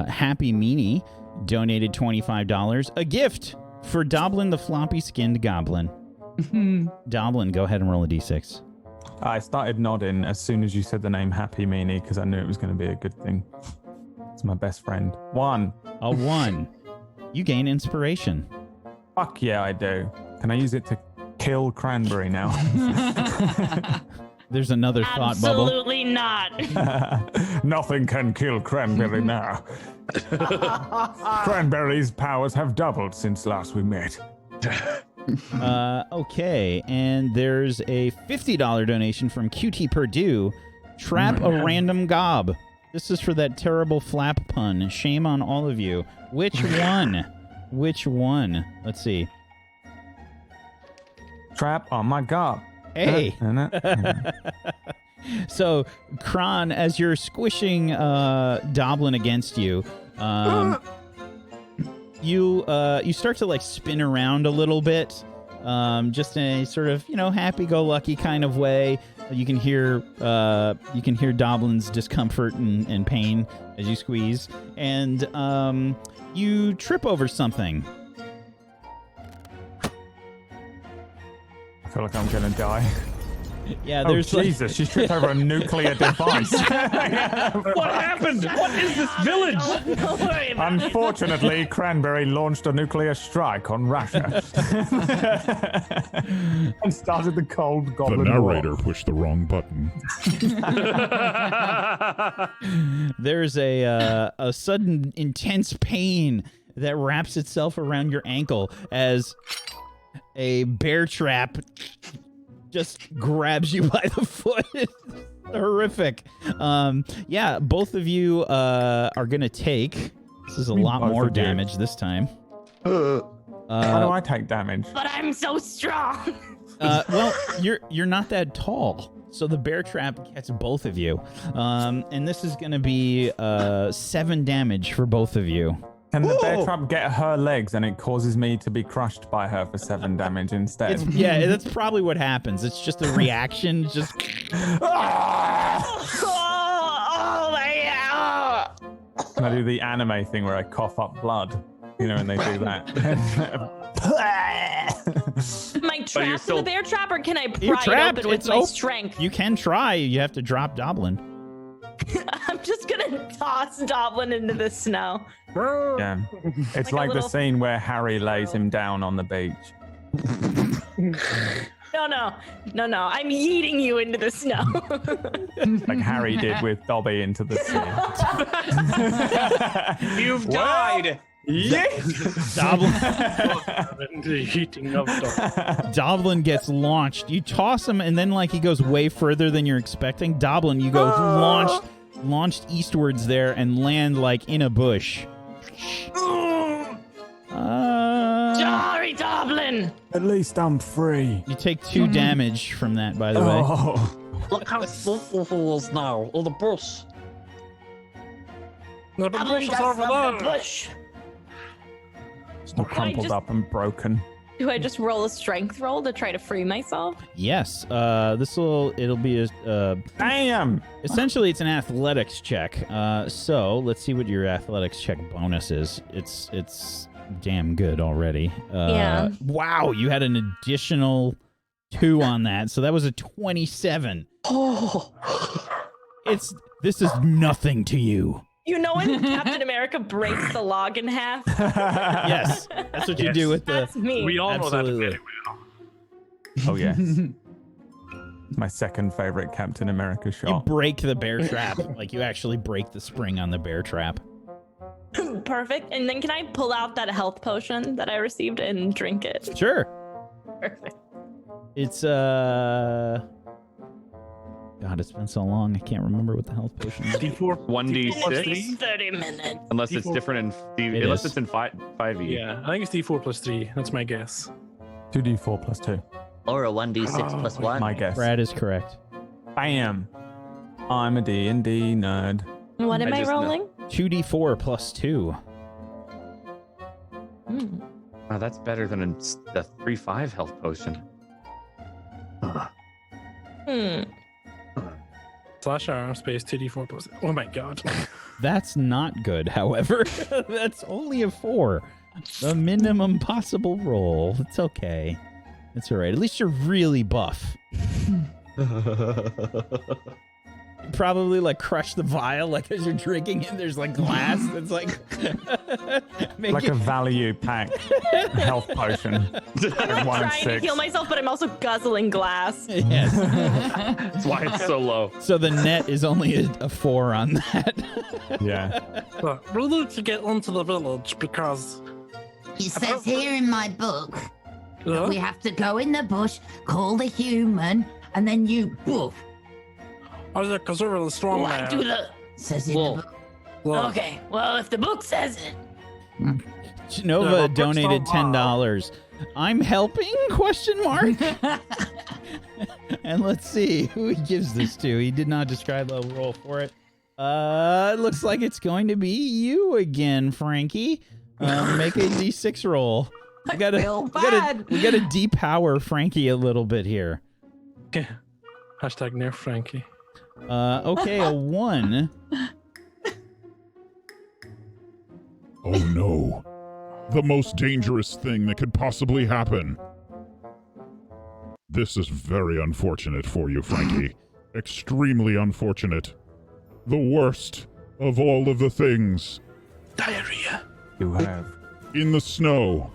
Speaker 1: Happy Meanie donated $25. A gift for Doblin the floppy-skinned goblin. Doblin, go ahead and roll a d6.
Speaker 2: I started nodding as soon as you said the name Happy Meanie because I knew it was going to be a good thing. It's my best friend. 1.
Speaker 1: A 1. You gain inspiration.
Speaker 2: Fuck yeah, I do. Can I use it to kill Cranberry now?
Speaker 1: There's another thought bubble.
Speaker 5: Absolutely not.
Speaker 2: Nothing can kill Cranberry now. Cranberry's powers have doubled since last we met.
Speaker 1: Okay, and there's a $50 donation from QT Purdue. Trap a random gob. This is for that terrible flap pun. Shame on all of you. Which one? Which one? Let's see.
Speaker 2: Trap on my gob.
Speaker 1: Hey. So, Kron, as you're squishing Doblin against you, you start to like spin around a little bit, just in a sort of happy-go-lucky kind of way. You can hear Doblin's discomfort and pain as you squeeze, and you trip over something.
Speaker 2: I feel like I'm gonna die.
Speaker 1: Yeah,
Speaker 2: Oh,
Speaker 1: there's
Speaker 2: Jesus, she tripped over a nuclear device.
Speaker 3: What happened? What is this village?
Speaker 9: Don't worry about it.
Speaker 2: Unfortunately, Cranberry launched a nuclear strike on Russia and started the cold
Speaker 7: The
Speaker 2: goblin
Speaker 7: narrator
Speaker 2: war.
Speaker 7: pushed the wrong button.
Speaker 1: there's a sudden intense pain that wraps itself around your ankle as a bear trap just grabs you by the foot. It's horrific. Yeah, both of you are gonna take. This is a lot
Speaker 2: both
Speaker 1: more
Speaker 2: of you.
Speaker 1: damage this time.
Speaker 2: How do I take damage?
Speaker 9: But I'm so strong.
Speaker 1: Well, you're not that tall, so the bear trap gets both of you. And this is gonna be 7 damage for both of you.
Speaker 2: Can the bear trap get her legs and it causes me to be crushed by her for 7 damage instead?
Speaker 1: Yeah, that's probably what happens. It's just a reaction. Just
Speaker 9: Oh my god.
Speaker 2: Can I do the anime thing where I cough up blood? You know, when they do that.
Speaker 5: Am I trapped
Speaker 3: still-
Speaker 5: in the bear trap, or can I
Speaker 1: You're
Speaker 5: pry it
Speaker 1: trapped.
Speaker 5: open with
Speaker 1: It's
Speaker 5: my
Speaker 1: open.
Speaker 5: strength?
Speaker 1: You can try. You have to drop Doblin.
Speaker 5: I'm just gonna toss Doblin into the snow.
Speaker 2: Yeah. It's
Speaker 5: Like a
Speaker 2: like the
Speaker 5: little-
Speaker 2: scene where Harry lays him down on the beach.
Speaker 5: No. I'm yeeting you into the snow.
Speaker 2: Like Harry did with Dobby into the sea.
Speaker 3: You've died.
Speaker 1: Doblin gets launched. You toss him, and then like he goes way further than you're expecting. Doblin, you go launched eastwards there and land like in a bush.
Speaker 9: Sorry, Doblin.
Speaker 11: At least I'm free.
Speaker 1: You take 2 damage from that, by the way.
Speaker 11: Oh,
Speaker 8: Look how slippery he is now in the bush.
Speaker 4: The
Speaker 9: Doblin
Speaker 4: bush is
Speaker 9: does
Speaker 4: over
Speaker 9: love the
Speaker 4: there.
Speaker 9: bush.
Speaker 2: It's all crumpled up and broken.
Speaker 5: Do I just roll a strength roll to try to free myself?
Speaker 1: Yes. It'll be a
Speaker 2: Damn!
Speaker 1: essentially it's an athletics check. So let's see what your athletics check bonus is. It's damn good already.
Speaker 5: Yeah.
Speaker 1: Wow, you had an additional 2 on that, so that was a 27.
Speaker 8: Oh,
Speaker 1: This is nothing to you.
Speaker 5: You know when Captain America breaks the log in half?
Speaker 1: Yes, that's what you do with the.
Speaker 5: That's me.
Speaker 4: We all know that
Speaker 1: Absolutely.
Speaker 4: very well.
Speaker 2: Oh, yes. My second favorite Captain America
Speaker 1: You
Speaker 2: shot.
Speaker 1: break the bear trap, like you actually break the spring on the bear trap.
Speaker 5: Perfect. And then can I pull out that health potion that I received and drink it?
Speaker 1: Sure.
Speaker 5: Perfect.
Speaker 1: It's God, it's been so long. I can't remember what the health potion is.
Speaker 4: D4
Speaker 3: 1d6,
Speaker 9: 30 minutes.
Speaker 3: unless it's
Speaker 4: D4.
Speaker 3: different in
Speaker 1: It
Speaker 3: unless
Speaker 1: is.
Speaker 3: it's in 5e.
Speaker 4: Yeah, I think it's D4 plus 3. That's my guess.
Speaker 2: 2d4 plus 2.
Speaker 13: Or a 1d6 plus 1.
Speaker 2: My guess.
Speaker 1: Brad is correct.
Speaker 2: Bam! I'm a D&D nerd.
Speaker 5: What am
Speaker 3: I
Speaker 5: I
Speaker 3: just know.
Speaker 5: rolling?
Speaker 1: 2d4 plus 2.
Speaker 5: Hmm.
Speaker 3: Oh, that's better than the 3-5 health potion.
Speaker 5: Hmm.
Speaker 4: Slash arm space 2d4 plus. Oh my god.
Speaker 1: That's not good, however. That's only a 4. The minimum possible roll. It's okay. It's all right. At least you're really buff. Probably like crush the vial, like as you're drinking it, there's like glass that's like make
Speaker 2: Like
Speaker 1: it-
Speaker 2: a value pack health potion.
Speaker 5: I'm
Speaker 2: One and
Speaker 5: trying to
Speaker 2: six.
Speaker 5: heal myself, but I'm also guzzling glass.
Speaker 1: Yes.
Speaker 3: That's why it's so low.
Speaker 1: So the net is only a 4 on that.
Speaker 2: Yeah.
Speaker 4: But we need to get into the village because.
Speaker 12: It says here in my book,
Speaker 4: Huh?
Speaker 12: we have to go in the bush, call the human, and then you woof.
Speaker 4: Oh, yeah, because we're really strong
Speaker 9: Why
Speaker 4: now.
Speaker 9: do the.
Speaker 12: Says in the
Speaker 13: Whoa.
Speaker 12: book.
Speaker 4: Well,
Speaker 9: Okay, well, if the book says it.
Speaker 1: Genova
Speaker 4: Yeah,
Speaker 1: donated
Speaker 4: books don't
Speaker 1: $10. I'm helping? Question mark. And let's see who he gives this to. He did not describe a roll for it. It looks like it's going to be you again, Frankie. Make a D6 roll. We gotta depower Frankie a little bit here.
Speaker 4: hashtag near Frankie.
Speaker 1: Okay, a 1.
Speaker 7: Oh no. The most dangerous thing that could possibly happen. This is very unfortunate for you, Frankie. Extremely unfortunate. The worst of all of the things.
Speaker 4: Diarrhea.
Speaker 2: You have
Speaker 7: In the snow,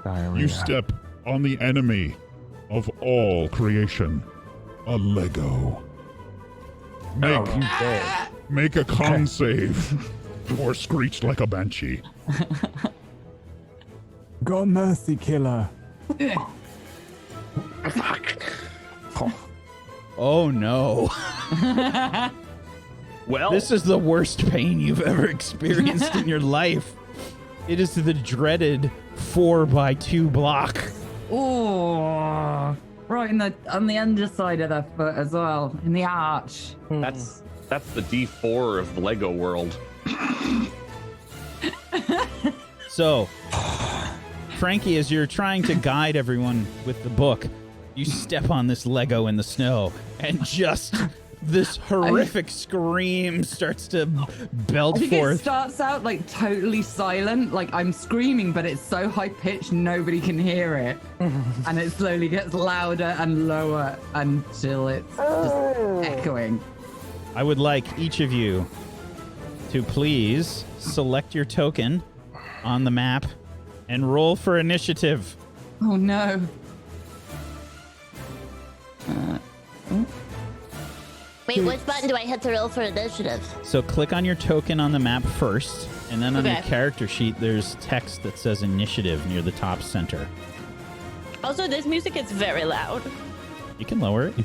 Speaker 2: diarrhea.
Speaker 7: you step on the enemy of all creation. A Lego. Make a con save. Or screech like a banshee.
Speaker 11: Got a mercy killer.
Speaker 1: Oh no.
Speaker 3: Well,
Speaker 1: This is the worst pain you've ever experienced in your life. It is the dreaded 4x2 block.
Speaker 6: Oh, right on the underside of the foot as well, in the arch.
Speaker 3: that's the D4 of the Lego world.
Speaker 1: So, Frankie, as you're trying to guide everyone with the book, you step on this Lego in the snow, and just this horrific scream starts to belt
Speaker 6: I think
Speaker 1: forth.
Speaker 6: it starts out like totally silent, like I'm screaming, but it's so high pitched nobody can hear it, and it slowly gets louder and lower until it's just echoing.
Speaker 1: I would like each of you to please select your token on the map and roll for initiative.
Speaker 6: Oh no.
Speaker 9: Wait, which button do I hit to roll for initiative?
Speaker 1: So click on your token on the map first, and then on your
Speaker 9: Okay.
Speaker 1: character sheet, there's text that says initiative near the top center.
Speaker 5: Also, this music is very loud.
Speaker 1: You can lower it.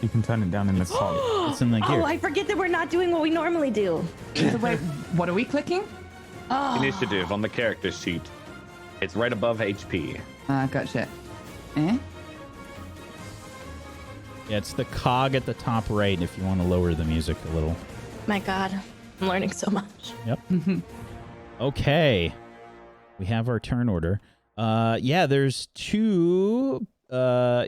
Speaker 2: You can turn it down in the cog.
Speaker 1: It's in the gear.
Speaker 5: Oh, I forget that we're not doing what we normally do.
Speaker 6: So wait, what are we clicking?
Speaker 3: Initiative on the character sheet. It's right above HP.
Speaker 6: Gotcha. Eh?
Speaker 1: Yeah, it's the cog at the top right if you want to lower the music a little.
Speaker 5: My God, I'm learning so much.
Speaker 1: Yep. Okay. We have our turn order. Yeah, there's two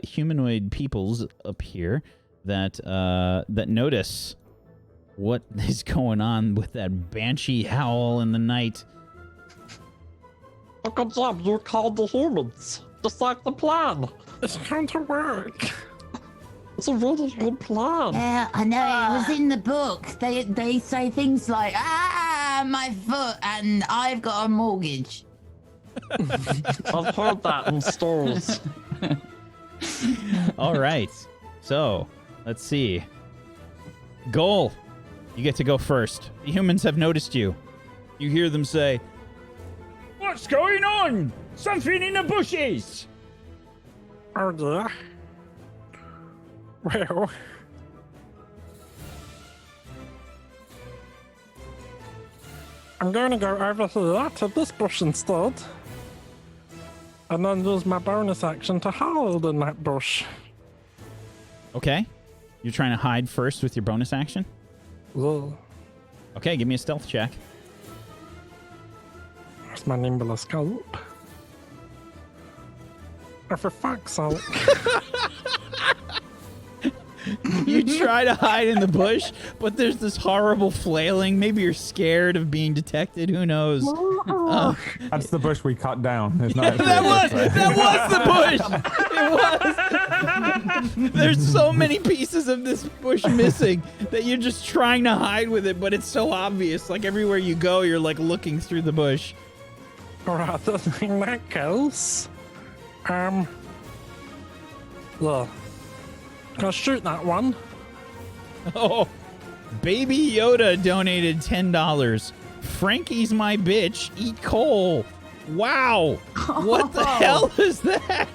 Speaker 1: humanoid peoples up here that that notice what is going on with that banshee howl in the night.
Speaker 8: Oh, good job, you called the humans. Just like the plan.
Speaker 4: It's going to work.
Speaker 8: It's a really good plan.
Speaker 12: Yeah, I know. It was in the book. They say things like, my foot, and I've got a mortgage.
Speaker 8: I've heard that in stories.
Speaker 1: All right. So, let's see. Goal. You get to go first. The humans have noticed you. You hear them say, "What's going on? Something in the bushes."
Speaker 4: Oh dear. Well, I'm going to go over here to this bush instead, and then use my bonus action to hide in that bush.
Speaker 1: Okay. You're trying to hide first with your bonus action?
Speaker 4: Yeah,
Speaker 1: Okay, give me a stealth check.
Speaker 4: that's my nimble escape. Oh, for fuck's sake.
Speaker 1: You try to hide in the bush, but there's this horrible flailing. Maybe you're scared of being detected. Who knows?
Speaker 2: That's the bush we cut down. There's not actually
Speaker 1: That
Speaker 2: a bush
Speaker 1: was
Speaker 2: there.
Speaker 1: the bush. It was. There's so many pieces of this bush missing that you're just trying to hide with it, but it's so obvious. Like everywhere you go, you're like looking through the bush.
Speaker 4: Alright, in that case, yeah. Gonna shoot that one.
Speaker 1: Oh, Baby Yoda donated $10. Frankie's my bitch. Eat coal. Wow. What the hell is that?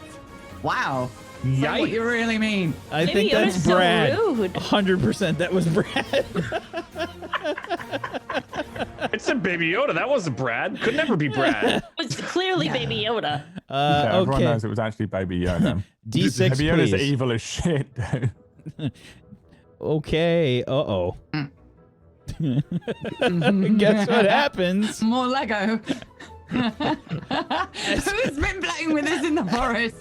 Speaker 6: Wow. Is that what you really mean?
Speaker 1: I
Speaker 5: Baby
Speaker 1: think that's
Speaker 5: Yoda's so
Speaker 1: Brad.
Speaker 5: rude.
Speaker 1: 100% that was Brad.
Speaker 3: It said Baby Yoda. That wasn't Brad. Could never be Brad.
Speaker 5: It's clearly Baby Yoda.
Speaker 2: Yeah, everyone
Speaker 1: Okay.
Speaker 2: knows it was actually Baby Yoda.
Speaker 1: D6,
Speaker 2: Baby Yoda's
Speaker 1: please.
Speaker 2: evil as shit, dude.
Speaker 1: Okay. Uh-oh. Guess what happens?
Speaker 6: More Lego. Who's been playing with this in the forest?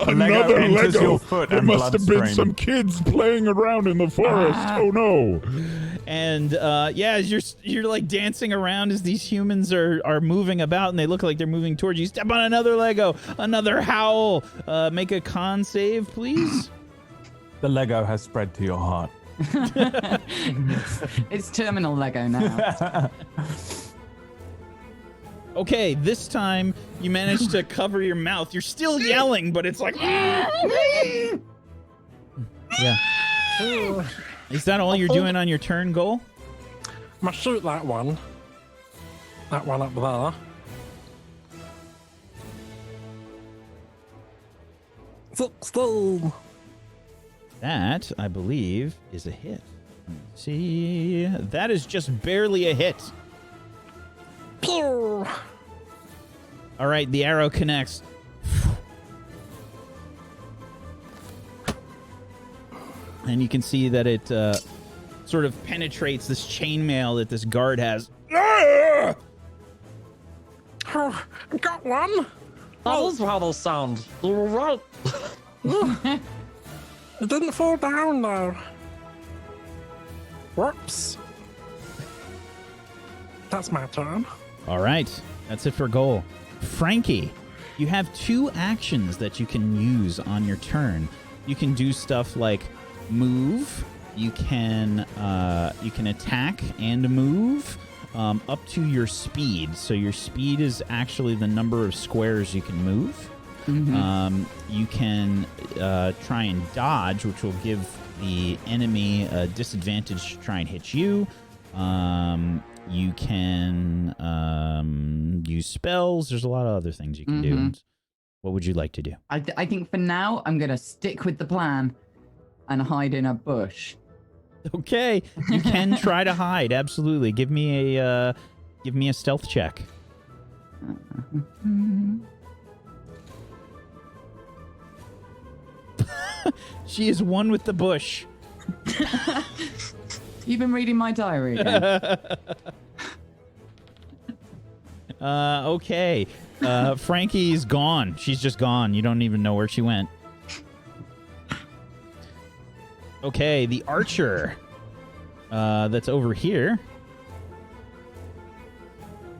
Speaker 7: Another
Speaker 2: enters
Speaker 7: Lego.
Speaker 2: your foot
Speaker 7: There
Speaker 2: and
Speaker 7: must have been
Speaker 2: bloodstream.
Speaker 7: some kids playing around in the forest. Oh no.
Speaker 1: And as you're like dancing around as these humans are moving about, and they look like they're moving towards you. Step on another Lego, another howl. Make a con save, please.
Speaker 2: The Lego has spread to your heart.
Speaker 6: It's terminal Lego now.
Speaker 1: Okay, this time you managed to cover your mouth. You're still yelling, but it's like. Yeah. Is that all you're doing on your turn, Goal?
Speaker 4: I'm gonna shoot that one. That one up there.
Speaker 1: That, I believe, is a hit. Let me see. That is just barely a hit.
Speaker 4: Pew!
Speaker 1: All right, the arrow connects. And you can see that it sort of penetrates this chainmail that this guard has.
Speaker 4: Oh, got one.
Speaker 8: That is how those sound. You were right.
Speaker 4: It didn't fall down though. Whoops. That's my turn.
Speaker 1: All right, that's it for Goal. Frankie, you have 2 actions that you can use on your turn. You can do stuff like move. You can attack and move up to your speed. So your speed is actually the number of squares you can move.
Speaker 6: Mm-hmm.
Speaker 1: You can try and dodge, which will give the enemy a disadvantage to try and hit you. You can use spells. There's a lot of other things you can do. What would you like to do?
Speaker 6: I think for now, I'm going to stick with the plan and hide in a bush.
Speaker 1: Okay, you can try to hide. Absolutely. Give me a stealth check. She is one with the bush.
Speaker 6: You've been reading my diary again.
Speaker 1: Okay. Frankie's gone. She's just gone. You don't even know where she went. Okay, the archer that's over here.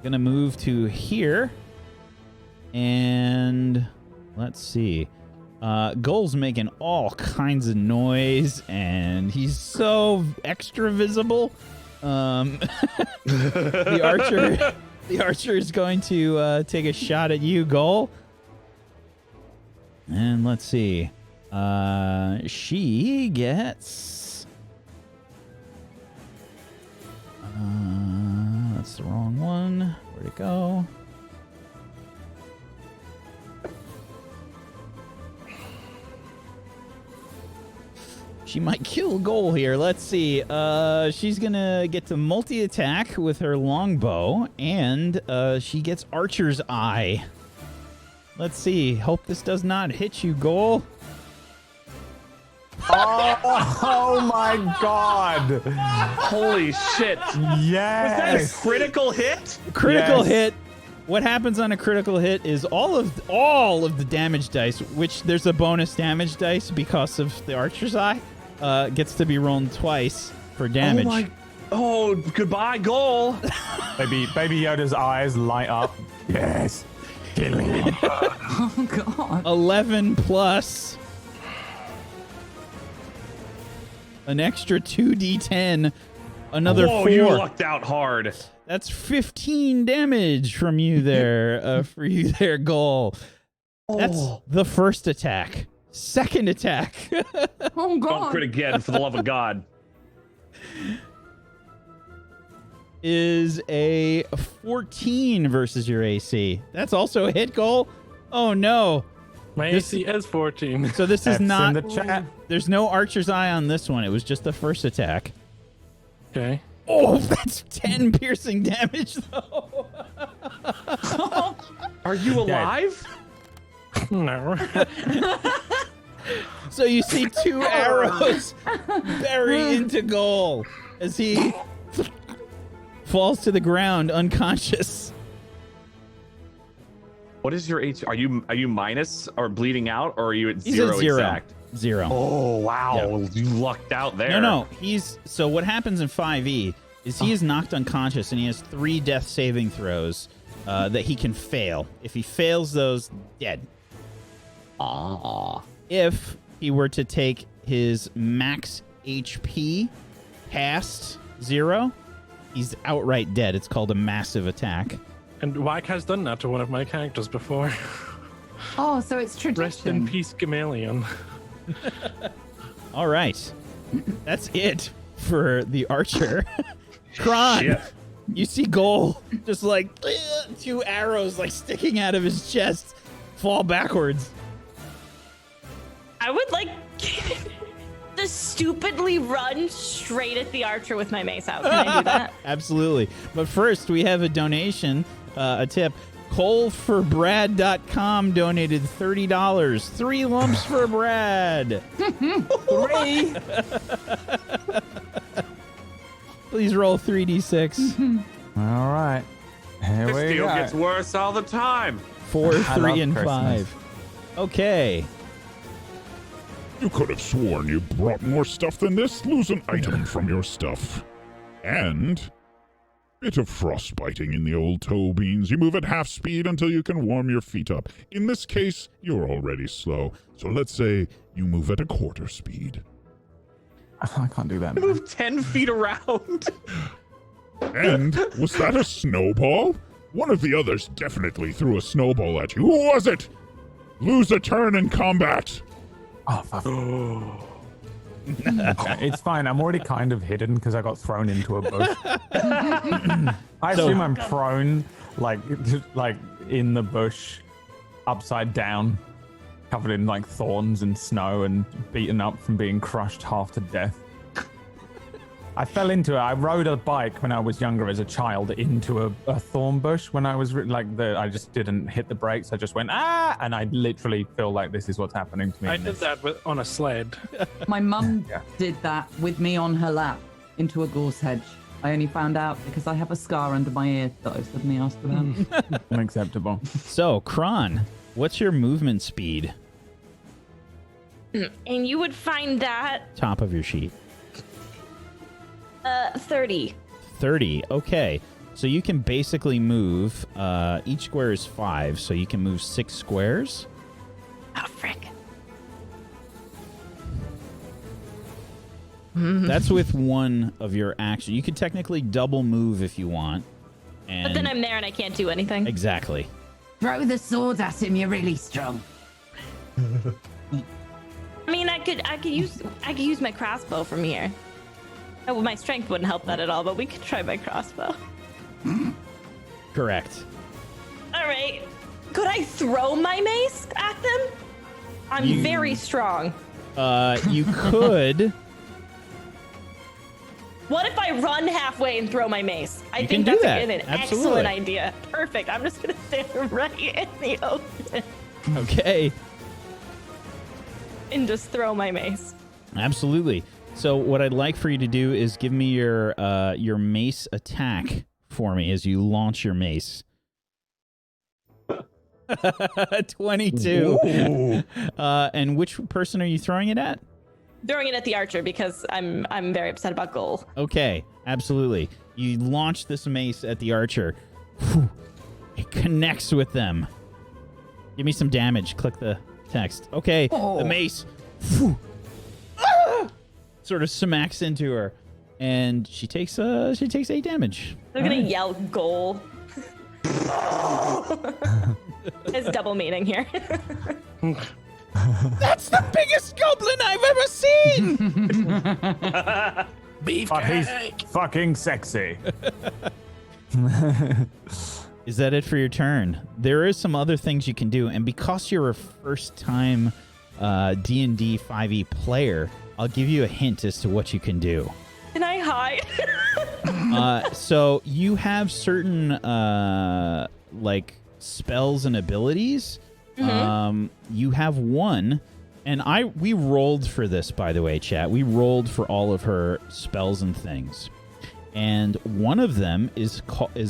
Speaker 1: Gonna move to here. And let's see. Goal's making all kinds of noise, and he's so extra visible. The archer is going to take a shot at you, Goal. And let's see. She gets. That's the wrong one. Where'd it go? She might kill Goal here. Let's see. She's gonna get to multi-attack with her longbow, and she gets Archer's Eye. Let's see. Hope this does not hit you, Goal.
Speaker 2: Oh my god!
Speaker 3: Holy shit!
Speaker 2: Yes!
Speaker 3: Was that a critical hit?
Speaker 1: Critical hit. What happens on a critical hit is all of the damage dice, which there's a bonus damage dice because of the Archer's Eye, gets to be rolled twice for damage.
Speaker 3: Oh, goodbye, Goal.
Speaker 2: Baby Yoda's eyes light up. Yes. Kill him.
Speaker 6: Oh, God.
Speaker 1: 11 plus an extra 2d10, another 4.
Speaker 3: You lucked out hard.
Speaker 1: That's 15 damage from you there, for you there, Goal. That's the first attack. Second attack.
Speaker 6: Oh, God.
Speaker 3: Don't crit again, for the love of God.
Speaker 1: Is a 14 versus your AC. That's also a hit, Goal. Oh, no.
Speaker 4: My AC is 14.
Speaker 1: So this is
Speaker 2: F's
Speaker 1: not.
Speaker 2: in the chat.
Speaker 1: There's no Archer's Eye on this one. It was just the first attack.
Speaker 4: Okay.
Speaker 1: Oh, that's 10 piercing damage, though.
Speaker 3: Are you alive?
Speaker 4: No.
Speaker 1: So you see 2 arrows bury into Goal as he falls to the ground unconscious.
Speaker 3: What is your H? Are you minus or bleeding out, or are you at
Speaker 1: He's
Speaker 3: zero
Speaker 1: at 0.
Speaker 3: exact?
Speaker 1: 0.
Speaker 3: Oh, wow.
Speaker 1: Yeah.
Speaker 3: You lucked out there.
Speaker 1: No. So what happens in 5e is he is knocked unconscious and he has 3 death saving throws that he can fail. If he fails those, dead. If he were to take his max HP past 0, he's outright dead. It's called a massive attack.
Speaker 4: And Whack has done that to one of my characters before.
Speaker 6: Oh, so it's tradition.
Speaker 4: Rest in peace, Gamalion.
Speaker 1: All right. That's it for the archer. Kron,
Speaker 3: Shit.
Speaker 1: you see Goal just like 2 arrows like sticking out of his chest fall backwards.
Speaker 5: I would like to stupidly run straight at the archer with my mace out. Can I do that?
Speaker 1: Absolutely. But first, we have a donation, a tip. CoalForBrad.com donated $30. 3 lumps for Brad.
Speaker 6: 3.
Speaker 1: Please roll 3d6.
Speaker 2: All right. Here
Speaker 3: This
Speaker 2: we
Speaker 3: deal
Speaker 2: go.
Speaker 3: gets worse all the time.
Speaker 1: 4,
Speaker 2: I
Speaker 1: 3,
Speaker 2: love
Speaker 1: and
Speaker 2: Christmas.
Speaker 1: 5. Okay.
Speaker 7: You could have sworn you brought more stuff than this. Lose an item from your stuff. And bit of frostbiting in the old toe beans. You move at half speed until you can warm your feet up. In this case, you're already slow. So let's say you move at a quarter speed.
Speaker 2: I can't do that.
Speaker 3: Move 10 feet around.
Speaker 7: And was that a snowball? One of the others definitely threw a snowball at you. Who was it? Lose a turn in combat.
Speaker 2: Oh, fuck. It's fine. I'm already kind of hidden because I got thrown into a bush. I assume I'm prone, like in the bush, upside down, covered in like thorns and snow and beaten up from being crushed half to death. I fell into it. I rode a bike when I was younger as a child into a thorn bush when I was I just didn't hit the brakes. I just went, and I literally feel like this is what's happening to me.
Speaker 4: I did that on a sled.
Speaker 6: My mum did that with me on her lap into a gorse hedge. I only found out because I have a scar under my ear that I suddenly asked about.
Speaker 2: Unacceptable.
Speaker 1: So, Kron, what's your movement speed?
Speaker 5: And you would find that
Speaker 1: Top of your sheet.
Speaker 5: 30.
Speaker 1: 30. Okay. So you can basically move, each square is 5, so you can move 6 squares.
Speaker 5: Oh, frick.
Speaker 1: That's with one of your actions. You could technically double move if you want. And
Speaker 5: But then I'm there and I can't do anything.
Speaker 1: Exactly.
Speaker 12: Throw the sword at him. You're really strong.
Speaker 5: I mean, I could use my crossbow from here. Oh, well, my strength wouldn't help that at all, but we could try my crossbow.
Speaker 1: Correct.
Speaker 5: All right. Could I throw my mace at them? I'm very strong.
Speaker 1: You could.
Speaker 5: What if I run halfway and throw my mace? I
Speaker 1: You
Speaker 5: think
Speaker 1: can do
Speaker 5: that's
Speaker 1: that.
Speaker 5: an
Speaker 1: Absolutely.
Speaker 5: excellent idea. Perfect. I'm just going to stand right in the open
Speaker 1: Okay.
Speaker 5: and just throw my mace.
Speaker 1: Absolutely. So what I'd like for you to do is give me your mace attack for me as you launch your mace. 22. And which person are you throwing it at?
Speaker 5: Throwing it at the archer because I'm very upset about goal.
Speaker 1: Okay, absolutely. You launch this mace at the archer. Whew. It connects with them. Give me some damage. Click the text. Okay, the mace whew, sort of smacks into her, and she takes 8 damage.
Speaker 5: They're gonna yell goal. It's double meaning here.
Speaker 10: That's the biggest goblin I've ever seen!
Speaker 4: Beef
Speaker 2: But he's
Speaker 4: cake.
Speaker 2: fucking sexy.
Speaker 1: Is that it for your turn? There is some other things you can do, and because you're a first-time D&D 5e player, I'll give you a hint as to what you can do.
Speaker 5: Can I hide?
Speaker 1: So you have certain like spells and abilities. You have one, and we rolled for this, by the way, chat. We rolled for all of her spells and things, and one of them is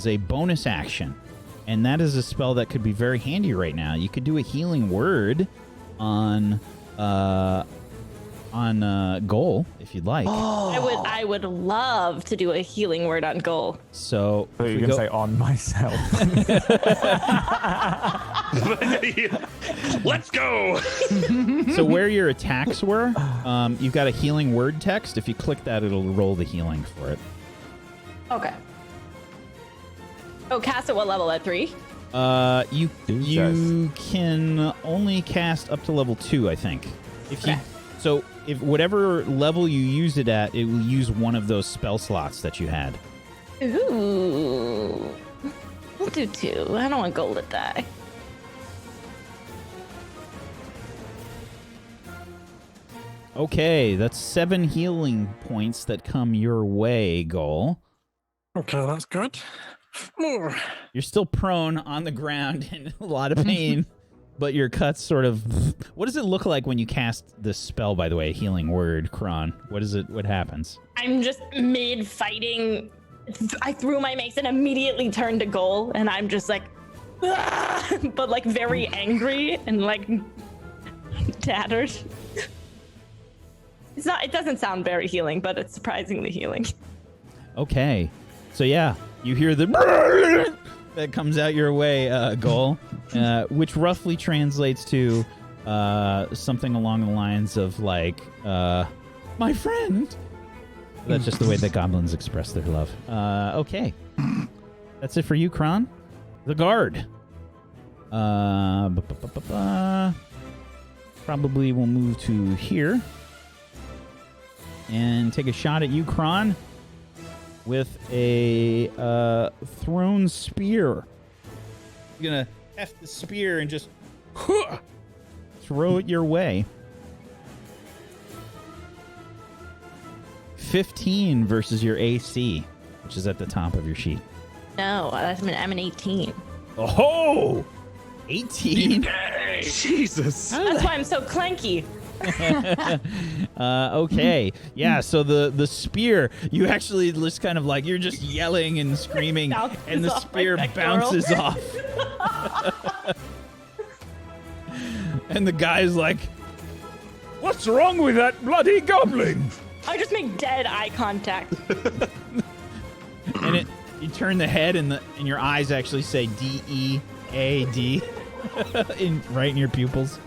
Speaker 1: a bonus action, and that is a spell that could be very handy right now. You could do a healing word on on goal if you'd like.
Speaker 5: I would love to do a healing word on goal.
Speaker 1: So
Speaker 2: you can say on myself.
Speaker 3: Let's go.
Speaker 1: So where your attacks were, you've got a healing word text. If you click that, it'll roll the healing for it.
Speaker 5: Okay. Oh, cast at what level? At 3?
Speaker 1: You can only cast up to level 2, I think. If whatever level you use it at, it will use one of those spell slots that you had.
Speaker 5: Ooh. We'll do 2. I don't want gold to die.
Speaker 1: Okay, that's 7 healing points that come your way, Goal.
Speaker 4: Okay, that's good. More.
Speaker 1: You're still prone on the ground in a lot of pain, but your cuts sort of... What does it look like when you cast this spell, by the way, healing word, Kron? What happens?
Speaker 5: I'm just mid-fighting. I threw my mace and immediately turned to goal, and I'm just like... but like very angry and like tattered. It doesn't sound very healing, but it's surprisingly healing.
Speaker 1: Okay. So yeah, you hear the that comes out your way, Goal, which roughly translates to something along the lines of like, my friend. That's just the way that goblins express their love. Okay. That's it for you, Kron. The guard. Probably will move to here. And take a shot at you, Kron, with a thrown spear. You're going to heft the spear and just throw it your way. 15 versus your AC, which is at the top of your sheet.
Speaker 5: No, I'm an 18.
Speaker 1: Oh! 18?
Speaker 3: Jesus.
Speaker 5: That's why I'm so clanky.
Speaker 1: Okay. Yeah, so the spear, you actually just kind of like, you're just yelling and screaming, and the spear bounces off. And the guy's like, what's wrong with that bloody goblin?
Speaker 5: I just make dead eye contact.
Speaker 1: And you turn the head, and your eyes actually say D-E-A-D right in your pupils.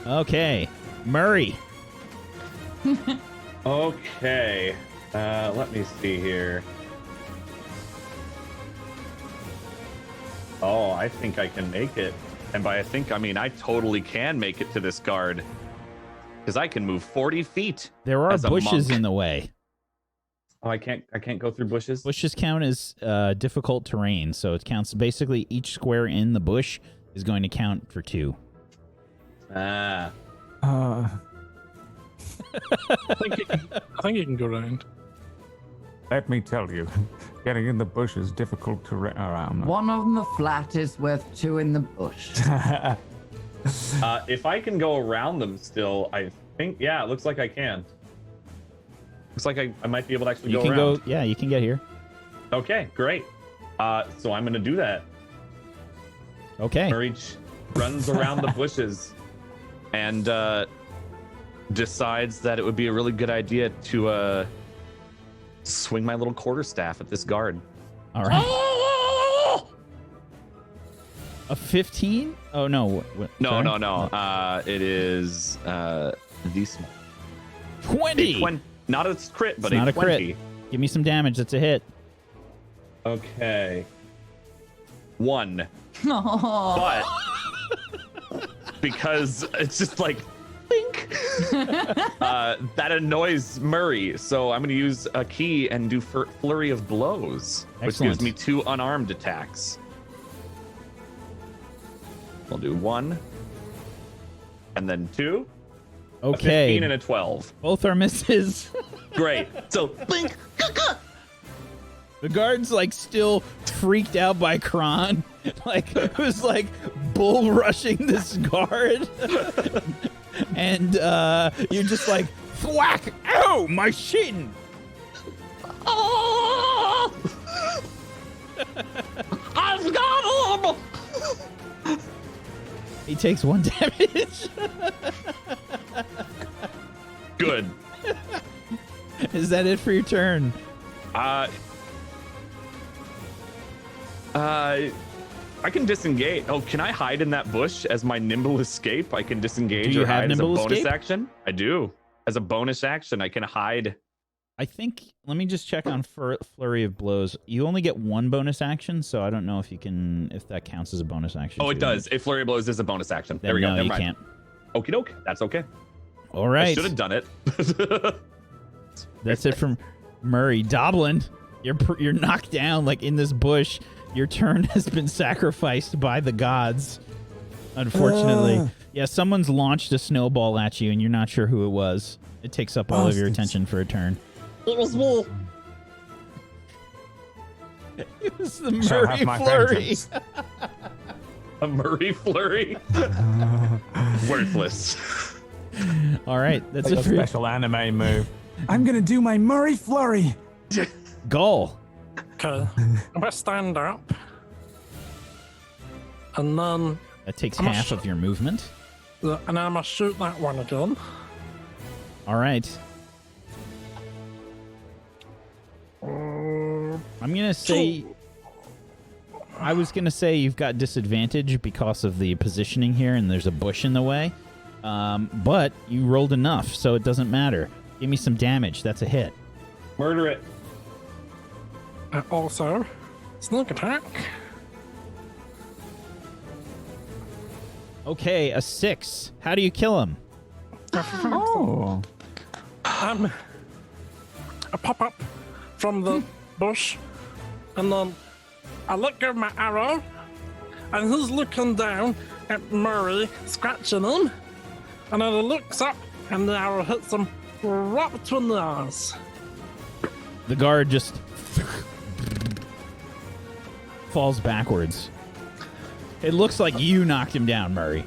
Speaker 1: Okay, Murray.
Speaker 3: Okay, let me see here. Oh, I think I can make it. And by I think, I mean I totally can make it to this guard. Because I can move 40 feet.
Speaker 1: There are bushes in the way.
Speaker 3: Oh, I can't go through bushes?
Speaker 1: Bushes count as difficult terrain, so it counts basically each square in the bush is going to count for 2.
Speaker 3: Ah.
Speaker 4: I think you can go around.
Speaker 2: Let me tell you, getting in the bush is difficult to around.
Speaker 6: One on the flat is worth 2 in the bush.
Speaker 3: If I can go around them still, I think, yeah, it looks like I can. Looks like I might be able to actually go around.
Speaker 1: Yeah, you can get here.
Speaker 3: Okay, great. So I'm going to do that.
Speaker 1: Okay.
Speaker 3: Murray runs around the bushes and decides that it would be a really good idea to swing my little quarterstaff at this guard.
Speaker 1: All right. A 15? Oh, no.
Speaker 3: No. It is the small.
Speaker 1: 20!
Speaker 3: Not a crit, but
Speaker 1: not
Speaker 3: a
Speaker 1: 20.
Speaker 3: Crit.
Speaker 1: Give me some damage. That's a hit.
Speaker 3: Okay. 1.
Speaker 6: Oh.
Speaker 3: But because it's just like, blink. That annoys Murray, so I'm going to use a key and do flurry of blows, which gives me 2 unarmed attacks. I'll do 1, and then 2.
Speaker 1: Okay.
Speaker 3: A 15 and a 12.
Speaker 1: Both are misses.
Speaker 3: Great. So, blink.
Speaker 1: The guard's like still freaked out by Kron. Like, it was like bull rushing this guard. And you're just like, thwack! Ow, my shin!
Speaker 8: Oh! I've got him!
Speaker 1: He takes 1 damage.
Speaker 3: Good.
Speaker 1: Is that it for your turn?
Speaker 3: I can disengage. Oh, can I hide in that bush as my nimble escape? I can disengage
Speaker 1: Do you
Speaker 3: or
Speaker 1: have
Speaker 3: hide as a
Speaker 1: nimble
Speaker 3: bonus
Speaker 1: escape?
Speaker 3: action. I do. As a bonus action, I can hide.
Speaker 1: I think. Let me just check on flurry of blows. You only get one bonus action, so I don't know if you can. If that counts as a bonus action.
Speaker 3: Oh, it
Speaker 1: too.
Speaker 3: does. If flurry of blows is a bonus action.
Speaker 1: Then
Speaker 3: There we go.
Speaker 1: no,
Speaker 3: Never
Speaker 1: you
Speaker 3: mind.
Speaker 1: can't.
Speaker 3: Okie doke. That's okay.
Speaker 1: All right.
Speaker 3: I should have done it.
Speaker 1: That's it from Murray. Doblin, you're knocked down like in this bush. Your turn has been sacrificed by the gods. Unfortunately. Yeah, someone's launched a snowball at you and you're not sure who it was. It takes up all of your attention for a turn.
Speaker 8: It was me.
Speaker 1: It was the
Speaker 2: Shall
Speaker 1: Murray
Speaker 2: have my
Speaker 1: flurry.
Speaker 2: vengeance.
Speaker 3: A Murray flurry. Worthless.
Speaker 1: All right, that's
Speaker 2: Like
Speaker 1: it
Speaker 2: a
Speaker 1: for you.
Speaker 2: special anime move. I'm gonna do my Murray flurry.
Speaker 1: Goal.
Speaker 4: Okay. I'm gonna stand up. And then
Speaker 1: That takes
Speaker 4: I'm
Speaker 1: half of your movement.
Speaker 4: and then I'm gonna shoot that one again.
Speaker 1: All right. I'm gonna say. I was gonna say you've got disadvantage because of the positioning here, and there's a bush in the way. But you rolled enough, so it doesn't matter. Give me some damage. That's a hit.
Speaker 3: Murder it.
Speaker 4: Also, sneak attack.
Speaker 1: Okay, a 6. How do you kill him?
Speaker 2: Oh.
Speaker 4: I pop up from the bush, and then I let go of my arrow, and he's looking down at Murray, scratching him, and then he looks up, and the arrow hits him right between the eyes.
Speaker 1: The guard just falls backwards. It looks like you knocked him down, Murray.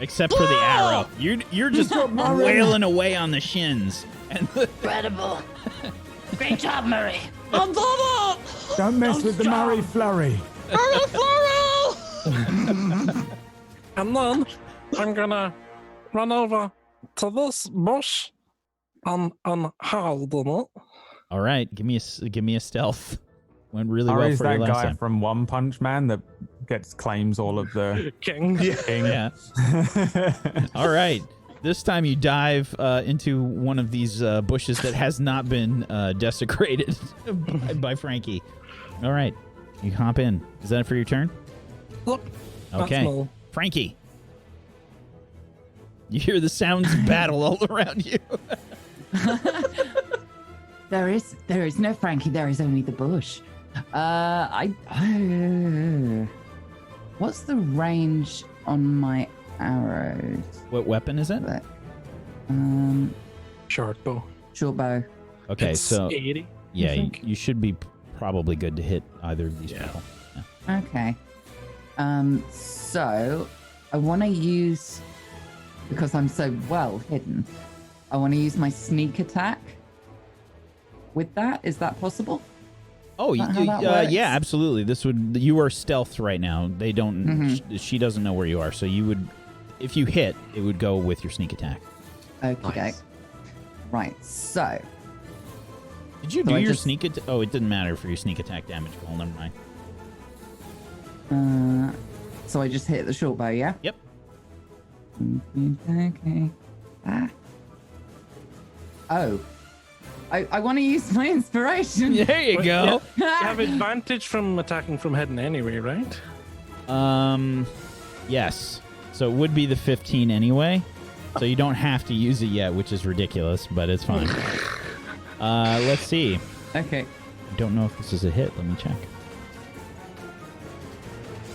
Speaker 1: Except for the arrow. You're just wailing away on the shins. And
Speaker 9: Incredible. Great job, Murray.
Speaker 8: I did it!
Speaker 11: Don't mess with the Murray flurry.
Speaker 8: Murray flurry!
Speaker 4: And then I'm gonna run over to this bush and hide in it.
Speaker 1: all right, give me a stealth. Went really well
Speaker 2: Ari's
Speaker 1: for you
Speaker 2: that
Speaker 1: last
Speaker 2: guy
Speaker 1: time.
Speaker 2: from One Punch Man that claims all of the
Speaker 4: King.
Speaker 2: king.
Speaker 1: Yeah. All right. This time you dive into one of these bushes that has not been desecrated by Frankie. All right. You hop in. Is that it for your turn?
Speaker 4: Look.
Speaker 1: Okay.
Speaker 4: That's
Speaker 1: Frankie. You hear the sounds of battle all around you.
Speaker 6: There is no Frankie. There is only the bush. What's the range on my arrows?
Speaker 1: What weapon is it?
Speaker 4: Short bow.
Speaker 6: Short bow.
Speaker 1: Okay,
Speaker 4: It's
Speaker 1: so
Speaker 4: 80.
Speaker 1: yeah,
Speaker 6: I think.
Speaker 1: you should be probably good to hit either of these people. Yeah.
Speaker 6: Okay. So I want to use, because I'm so well hidden, I want to use my sneak attack with that. Is that possible?
Speaker 1: Oh,
Speaker 6: Is that how that works?
Speaker 1: yeah, absolutely. You are stealth right now. They don't.
Speaker 6: Mhm.
Speaker 1: She doesn't know where you are, so you would, if you hit, it would go with your sneak attack.
Speaker 6: Okay.
Speaker 3: Nice.
Speaker 6: Right. So
Speaker 1: Did you
Speaker 6: So
Speaker 1: do
Speaker 6: I
Speaker 1: your
Speaker 6: just-
Speaker 1: sneak attack? Oh, it didn't matter for your sneak attack damage goal. Never mind.
Speaker 6: so I just hit the short bow, yeah?
Speaker 1: Yep.
Speaker 6: Okay. Oh. I want to use my inspiration.
Speaker 1: There you go.
Speaker 4: You have advantage from attacking from hidden anyway, right?
Speaker 1: Yes. So it would be the 15 anyway. So you don't have to use it yet, which is ridiculous, but it's fine. Let's see.
Speaker 6: Okay.
Speaker 1: I don't know if this is a hit. Let me check.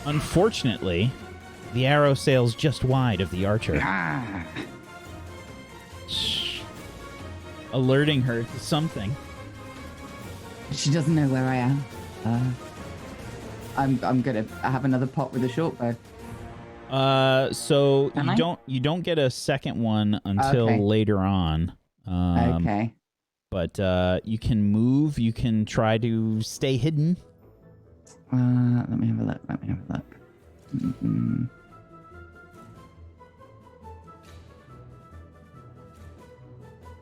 Speaker 1: Unfortunately, the arrow sails just wide of the archer, alerting her to something.
Speaker 6: She doesn't know where I am. I'm gonna have another pot with a short bow.
Speaker 1: So
Speaker 6: Can I?
Speaker 1: you don't get a second one until
Speaker 6: Okay.
Speaker 1: later on.
Speaker 6: Okay.
Speaker 1: But you can move. You can try to stay hidden.
Speaker 6: Let me have a look.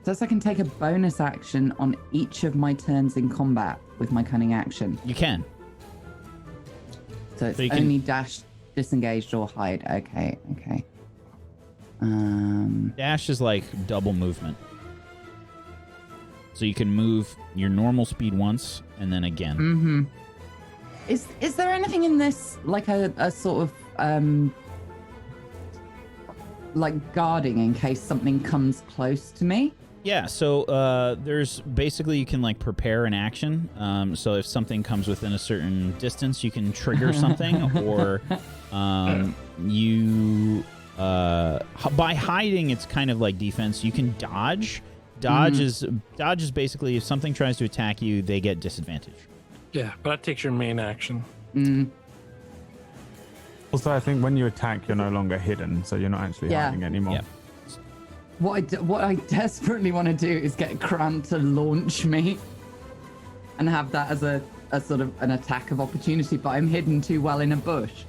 Speaker 6: Says I can take a bonus action on each of my turns in combat with my cunning action.
Speaker 1: You can.
Speaker 6: So it's
Speaker 1: So you can-
Speaker 6: only dash, disengaged, or hide. Okay.
Speaker 1: Dash is like double movement. So you can move your normal speed once and then again.
Speaker 6: Mm-hmm. Is there anything in this like a sort of like guarding in case something comes close to me?
Speaker 1: Yeah, so there's basically you can like prepare an action. So if something comes within a certain distance, you can trigger something, or you by hiding, it's kind of like defense. You can dodge. Dodge is basically if something tries to attack you, they get disadvantage.
Speaker 4: Yeah, but that takes your main action.
Speaker 2: Also, I think when you attack, you're no longer hidden, so you're not actually hiding anymore.
Speaker 1: Yeah.
Speaker 6: What I desperately want to do is get Kran to launch me and have that as a sort of an attack of opportunity, but I'm hidden too well in a bush.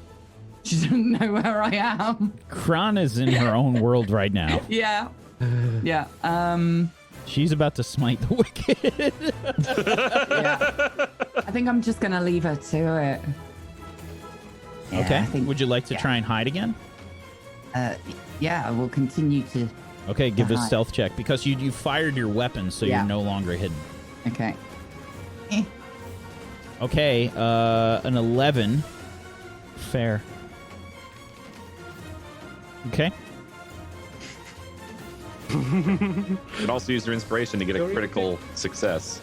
Speaker 6: She doesn't know where I am.
Speaker 1: Kran is in her own world right now.
Speaker 6: Yeah.
Speaker 1: She's about to smite the wicked.
Speaker 6: Yeah. I think I'm just gonna leave her to it. Yeah,
Speaker 1: Okay.
Speaker 6: I think-
Speaker 1: Would you like to try and hide again?
Speaker 6: Yeah, we'll continue to.
Speaker 1: Okay, give a
Speaker 6: hide.
Speaker 1: stealth check because you fired your weapon, so
Speaker 6: Yeah.
Speaker 1: you're no longer hidden.
Speaker 6: Okay.
Speaker 1: Okay, an 11. Fair. Okay.
Speaker 3: You can also use your inspiration to get a critical success.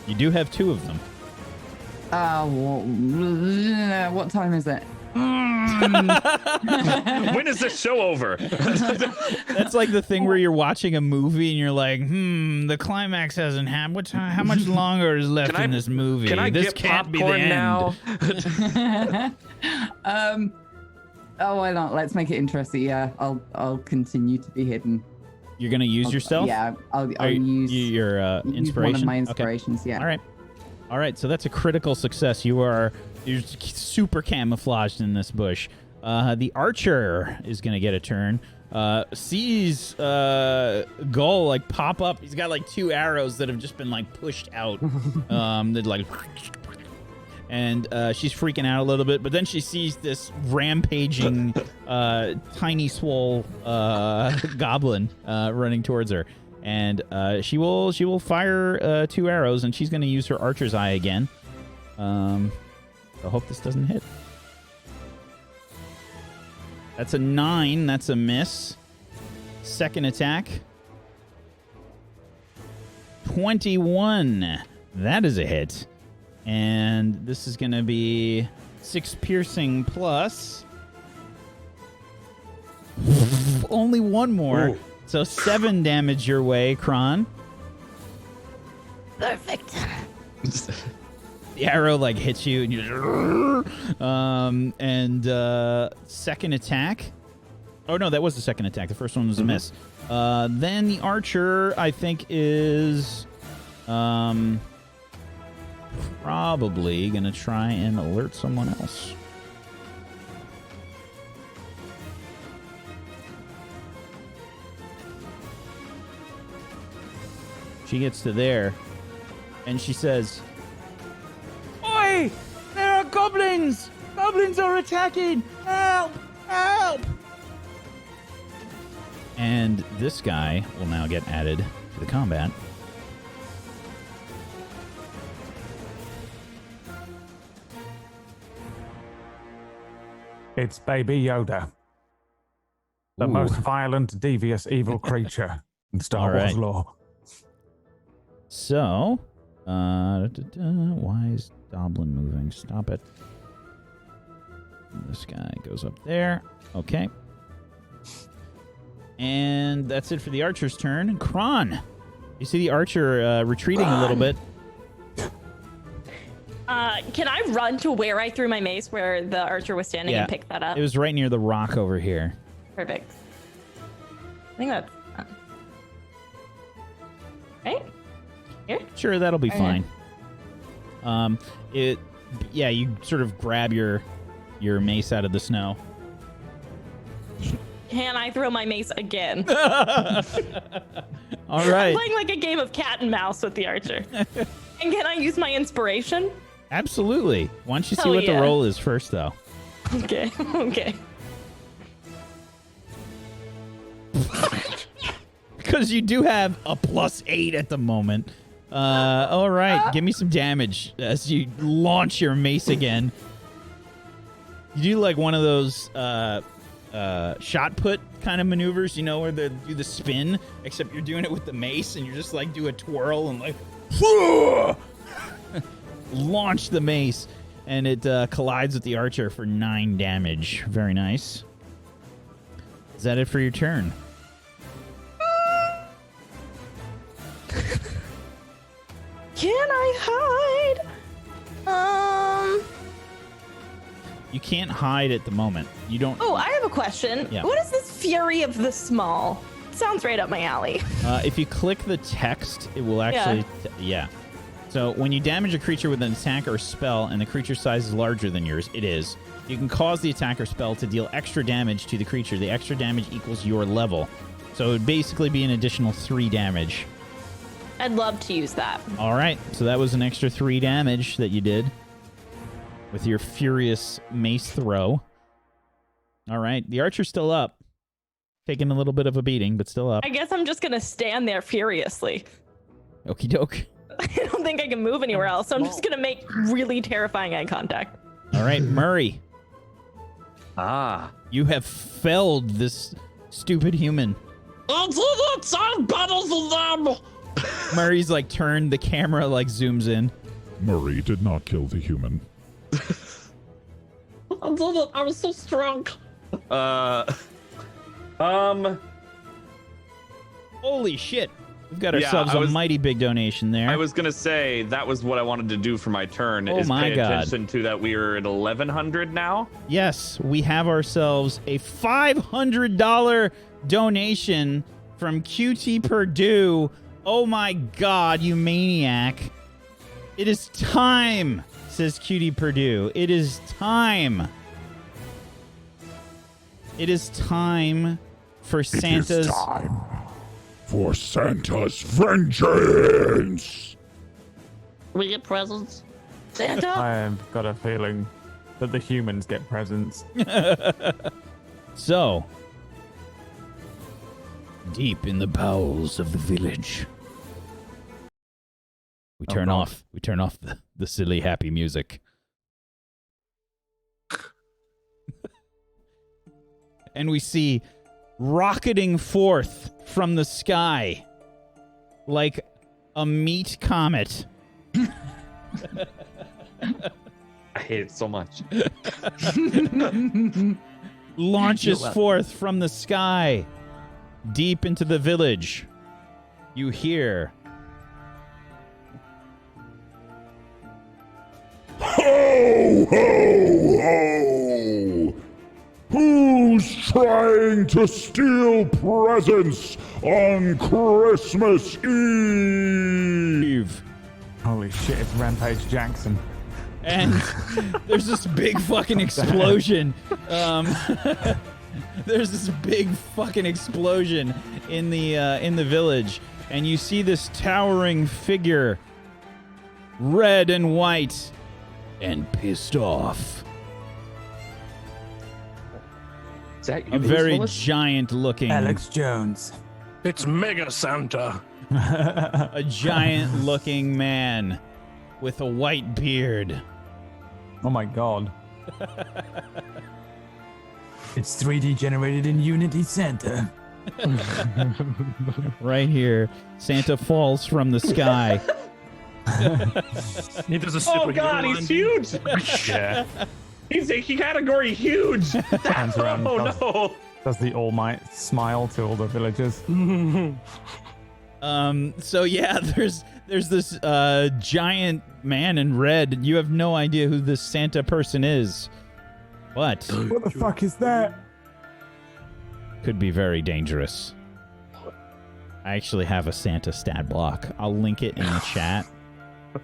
Speaker 1: You do have 2 of them.
Speaker 6: What time is it?
Speaker 3: When is this show over?
Speaker 1: That's like the thing where you're watching a movie and you're like, the climax hasn't happened. How much longer is left in this movie?
Speaker 3: Can I
Speaker 1: this
Speaker 3: get
Speaker 1: can't be the
Speaker 3: popcorn
Speaker 1: end.
Speaker 3: now?
Speaker 6: Oh, why not? Let's make it interesting. Yeah, I'll continue to be hidden.
Speaker 1: You're gonna use your stealth?
Speaker 6: Yeah, I'll
Speaker 1: Or
Speaker 6: use
Speaker 1: your
Speaker 6: use
Speaker 1: inspiration.
Speaker 6: one of my
Speaker 1: Okay.
Speaker 6: inspirations. Yeah.
Speaker 1: All right. So that's a critical success. You're super camouflaged in this bush. The archer is gonna get a turn. Sees Gull like pop up. He's got like 2 arrows that have just been like pushed out. That like. And she's freaking out a little bit, but then she sees this rampaging, tiny swole goblin running towards her, and she will fire 2 arrows, and she's going to use her archer's eye again. I hope this doesn't hit. That's a 9. That's a miss. Second attack. 21. That is a hit. And this is going to be 6 piercing plus. Only 1 more. Ooh. So 7 damage your way, Kron.
Speaker 9: Perfect.
Speaker 1: The arrow like hits you and you second attack. Oh no, that was the second attack. The first one was a miss. Then the archer, I think, is probably gonna try and alert someone else. She gets to there and she says, "Oi! There are goblins! Goblins are attacking! Help! Help!" And this guy will now get added to the combat.
Speaker 2: It's Baby Yoda, the most violent, devious, evil creature in Star Wars lore.
Speaker 1: So, why is Goblin moving? Stop it. This guy goes up there. Okay. And that's it for the archer's turn. Kron, you see the archer retreating a little bit.
Speaker 5: Can I run to where I threw my mace, where the archer was standing, and pick that up?
Speaker 1: It was right near the rock over here.
Speaker 5: Perfect. I think that's right here.
Speaker 1: Sure, that'll be fine. You sort of grab your mace out of the snow.
Speaker 5: Can I throw my mace again?
Speaker 1: All right.
Speaker 5: I'm playing like a game of cat and mouse with the archer. And can I use my inspiration?
Speaker 1: Absolutely. Why don't you see
Speaker 5: Hell
Speaker 1: what
Speaker 5: yeah.
Speaker 1: the roll is first, though?
Speaker 5: Okay. Okay.
Speaker 1: Because you do have a +8 at the moment. All right. Give me some damage as you launch your mace again. You do like one of those shot put kind of maneuvers, you know, where they do the spin, except you're doing it with the mace and you're just like do a twirl and like launch the mace, and it collides with the archer for 9 damage. Very nice. Is that it for your turn?
Speaker 5: Can I hide?
Speaker 1: You can't hide at the moment. You don't.
Speaker 5: Oh, I have a question.
Speaker 1: Yeah.
Speaker 5: What is this Fury of the Small? It sounds right up my alley.
Speaker 1: If you click the text, it will actually... Yeah. So when you damage a creature with an attack or spell and the creature size is larger than yours, it is. You can cause the attack or spell to deal extra damage to the creature. The extra damage equals your level. So it would basically be an additional 3 damage.
Speaker 5: I'd love to use that.
Speaker 1: All right. So that was an extra 3 damage that you did with your furious mace throw. All right. The archer's still up. Taking a little bit of a beating, but still up.
Speaker 5: I guess I'm just going to stand there furiously.
Speaker 1: Okie doke.
Speaker 5: I don't think I can move anywhere else, so I'm just going to make really terrifying eye contact.
Speaker 1: All right, Murray.
Speaker 3: Ah.
Speaker 1: You have felled this stupid human.
Speaker 8: I did it! I'm better than them!
Speaker 1: Murray's like turned, the camera like zooms in.
Speaker 7: Murray did not kill the human.
Speaker 8: I did it! I was so strong!
Speaker 1: Holy shit. We've got ourselves a mighty big donation there.
Speaker 3: I was gonna say that was what I wanted to do for my turn.
Speaker 1: Oh
Speaker 3: is
Speaker 1: my
Speaker 3: pay
Speaker 1: God.
Speaker 3: attention to that we are at 1,100 now.
Speaker 1: Yes, we have ourselves a $500 donation from QT Purdue. Oh my God, you maniac. It is time, says QT Purdue. It is time. It is time for Santa's...
Speaker 7: It is time for Santa's vengeance.
Speaker 8: We get presents.
Speaker 5: Santa?
Speaker 2: I've got a feeling that the humans get presents.
Speaker 1: So, deep in the bowels of the village, we turn off the silly happy music. And we see rocketing forth from the sky like a meat comet.
Speaker 3: I hate it so much.
Speaker 1: Launches forth from the sky deep into the village. You hear
Speaker 7: Ho, ho, ho! Who's trying to steal presents on Christmas Eve?
Speaker 2: Holy shit, it's Rampage Jackson.
Speaker 1: And there's this big fucking explosion. There's this big fucking explosion in the village, and you see this towering figure, red and white, and pissed off.
Speaker 3: Is that you,
Speaker 1: A very
Speaker 3: Willis?
Speaker 1: giant-looking.
Speaker 11: Alex Jones.
Speaker 4: It's Mega Santa.
Speaker 1: A giant-looking man with a white beard.
Speaker 2: Oh my God.
Speaker 11: It's 3D generated in Unity Santa.
Speaker 1: Right here, Santa falls from the sky.
Speaker 4: He does a super
Speaker 3: Oh God, he's huge.
Speaker 2: Yeah.
Speaker 3: He's a category huge.
Speaker 2: Hands around.
Speaker 3: Oh no.
Speaker 2: Does the All Might smile to all the villagers?
Speaker 1: So yeah, there's this giant man in red, and you have no idea who this Santa person is. But
Speaker 11: What the fuck is that?
Speaker 1: could be very dangerous. I actually have a Santa stat block. I'll link it in the chat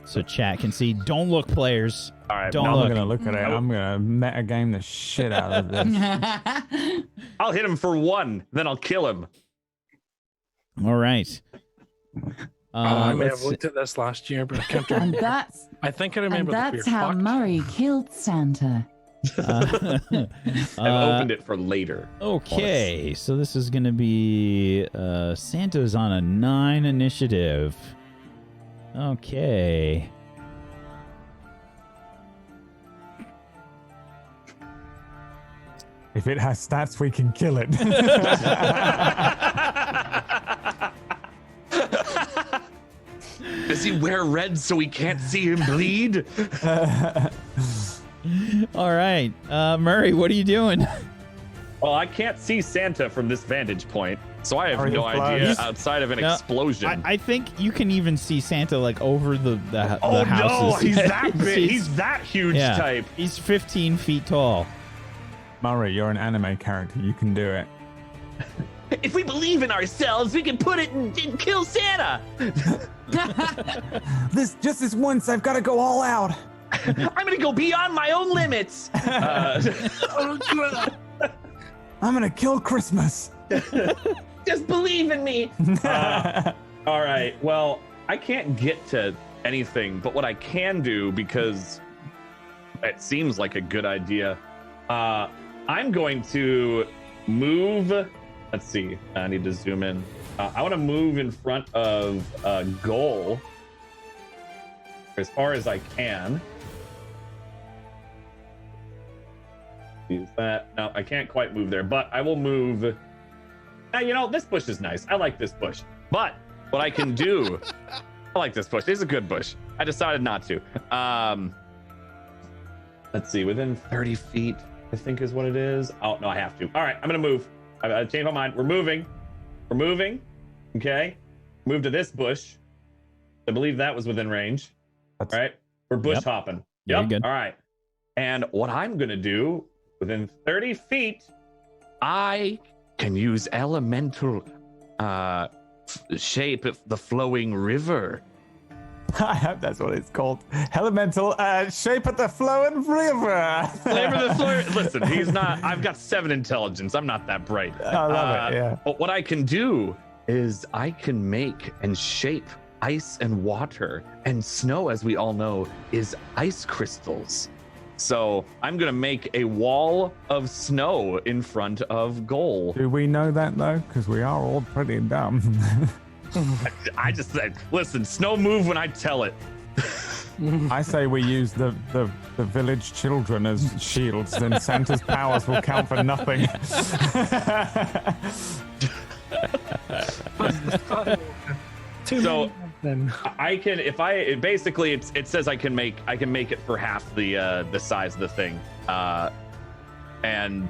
Speaker 1: so chat can see. Don't look, players.
Speaker 3: All right,
Speaker 1: Don't
Speaker 2: I'm
Speaker 1: look.
Speaker 2: gonna look at it. I'm gonna meta game the shit out of this.
Speaker 3: I'll hit him for 1, then I'll kill him.
Speaker 1: All right.
Speaker 4: I may have
Speaker 1: let's
Speaker 4: looked at this last year, but I can't
Speaker 6: And
Speaker 4: remember.
Speaker 6: that's
Speaker 4: I think I remember.
Speaker 6: and
Speaker 4: that
Speaker 6: that's
Speaker 4: we were
Speaker 6: how
Speaker 4: fucked.
Speaker 6: Murray killed Santa.
Speaker 3: I've opened it for later.
Speaker 1: Okay, so this is going to be Santa's on a 9 initiative. Okay.
Speaker 11: If it has stats, we can kill it.
Speaker 3: Does he wear red so we can't see him bleed?
Speaker 1: All right. Murray, what are you doing?
Speaker 3: Well, I can't see Santa from this vantage point, so I have
Speaker 11: Are
Speaker 3: no
Speaker 11: you
Speaker 3: idea
Speaker 11: close?
Speaker 3: outside of an
Speaker 1: No,
Speaker 3: explosion.
Speaker 1: I think you can even see Santa like over the
Speaker 3: oh no,
Speaker 1: houses.
Speaker 3: he's that big. He's that huge type.
Speaker 1: He's 15 feet tall.
Speaker 2: Murray, you're an anime character. You can do it.
Speaker 13: If we believe in ourselves, we can put it and kill Santa.
Speaker 11: This once, I've got to go all out.
Speaker 13: I'm gonna go beyond my own limits.
Speaker 11: I'm gonna kill Christmas.
Speaker 13: Just believe in me.
Speaker 3: All right. Well, I can't get to anything, but what I can do, because it seems like a good idea, I'm going to move. Let's see. I need to zoom in. I want to move in front of a goal as far as I can. Use that. No, I can't quite move there, but I will move. You know, this bush is nice. I like this bush. But what I can do, I like this bush. It's a good bush. I decided not to. Let's see, within 30 feet, I think is what it is. Oh, no, I have to. All right, I'm going to move. I changed my mind. We're moving. We're moving. Okay. Move to this bush. I believe that was within range. All right. We're bush hopping.
Speaker 1: Very
Speaker 3: Yep.
Speaker 1: good.
Speaker 3: All right. And what I'm going to do within 30 feet, I can use elemental shape of the flowing river.
Speaker 11: I hope that's what it's called. Elemental shape of the flowing river.
Speaker 3: Listen, he's not. I've got 7 intelligence. I'm not that bright.
Speaker 11: I love it. Yeah.
Speaker 3: But what I can do is I can make and shape ice and water, and snow, as we all know, is ice crystals. So I'm gonna make a wall of snow in front of goal.
Speaker 2: Do we know that though? Because we are all pretty dumb.
Speaker 3: I just said, listen, snow move when I tell it.
Speaker 2: I say we use the village children as shields, then Santa's powers will count for nothing.
Speaker 3: So I can, if I basically it says I can make it for half the size of the thing, and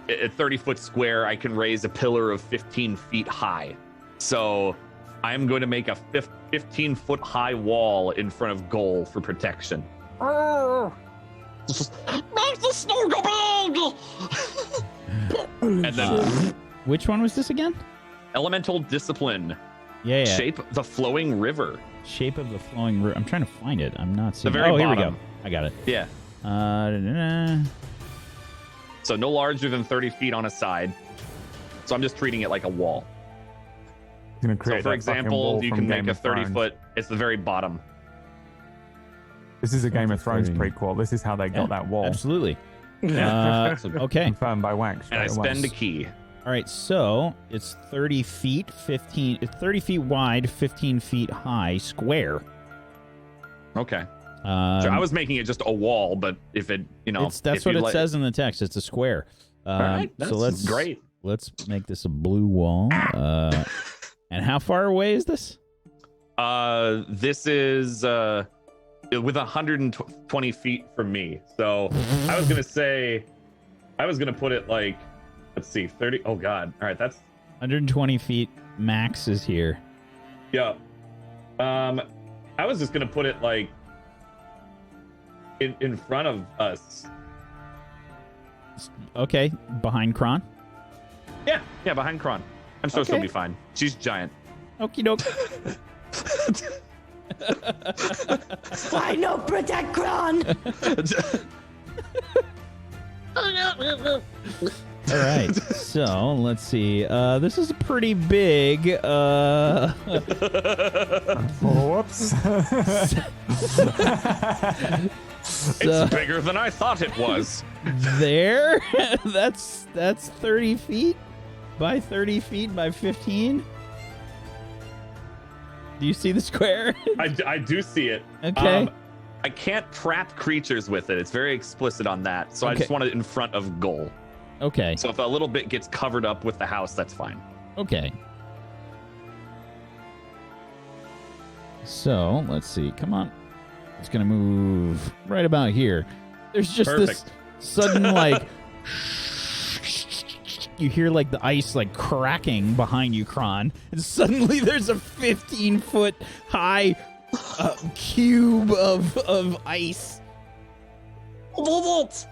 Speaker 3: at 30-foot square I can raise a pillar of 15 feet high. So I'm going to make a 15-foot high wall in front of goal for protection.
Speaker 8: Make the snow go big.
Speaker 3: And then
Speaker 1: Which one was this again?
Speaker 3: elemental discipline.
Speaker 1: Yeah.
Speaker 3: Shape the flowing river.
Speaker 1: Shape of the flowing river. I'm trying to find it. I'm not seeing.
Speaker 3: The very
Speaker 1: oh, here we
Speaker 3: bottom.
Speaker 1: go. I got it.
Speaker 3: Yeah. So no larger than 30 feet on a side. So I'm just treating it like a wall.
Speaker 2: Gonna
Speaker 3: So
Speaker 2: create
Speaker 3: for
Speaker 2: that fucking
Speaker 3: example,
Speaker 2: wall
Speaker 3: you
Speaker 2: from
Speaker 3: can make
Speaker 2: Game
Speaker 3: a
Speaker 2: of Thrones.
Speaker 3: 30-foot. It's the very bottom.
Speaker 2: This is a Game of
Speaker 1: That's
Speaker 2: Thrones
Speaker 1: very-
Speaker 2: prequel. This is how they got that wall.
Speaker 1: Absolutely. Okay.
Speaker 2: Confirmed by Wax.
Speaker 3: And I
Speaker 2: straight away.
Speaker 3: spend a key.
Speaker 1: All right. So it's 30 feet, 30 feet wide, 15 feet high, square.
Speaker 3: Okay. So I was making it just a wall, but if it,
Speaker 1: that's
Speaker 3: if
Speaker 1: what
Speaker 3: you
Speaker 1: it
Speaker 3: like-
Speaker 1: says in the text. It's a square.
Speaker 3: All right.
Speaker 1: So
Speaker 3: That's great.
Speaker 1: Let's make this a blue wall. And how far away is this?
Speaker 3: This is with 120 feet from me. So I was gonna put it like, let's see, 30. Oh God. All right, that's
Speaker 1: 120 feet max is here.
Speaker 3: yeah. I was just gonna put it like in front of us.
Speaker 1: Okay, behind Kron.
Speaker 3: Yeah, behind Kron. I'm sure she'll
Speaker 1: Okay.
Speaker 3: be fine. She's giant.
Speaker 1: Okie doke.
Speaker 9: I know, protect Kron.
Speaker 1: All right. So let's see. This is pretty big.
Speaker 2: Whoops.
Speaker 3: It's bigger than I thought it was.
Speaker 1: There. That's 30 feet by 30 feet by 15. Do you see the square?
Speaker 3: I do see it.
Speaker 1: Okay.
Speaker 3: I can't trap creatures with it. It's very explicit on that. So I just want it in front of goal.
Speaker 1: Okay.
Speaker 3: So if a little bit gets covered up with the house, that's fine.
Speaker 1: Okay. So let's see. Come on. It's going to move right about here. There's just this sudden, like, you hear like the ice like cracking behind you, Kron. And suddenly there's a 15-foot high cube of ice.
Speaker 8: I did it!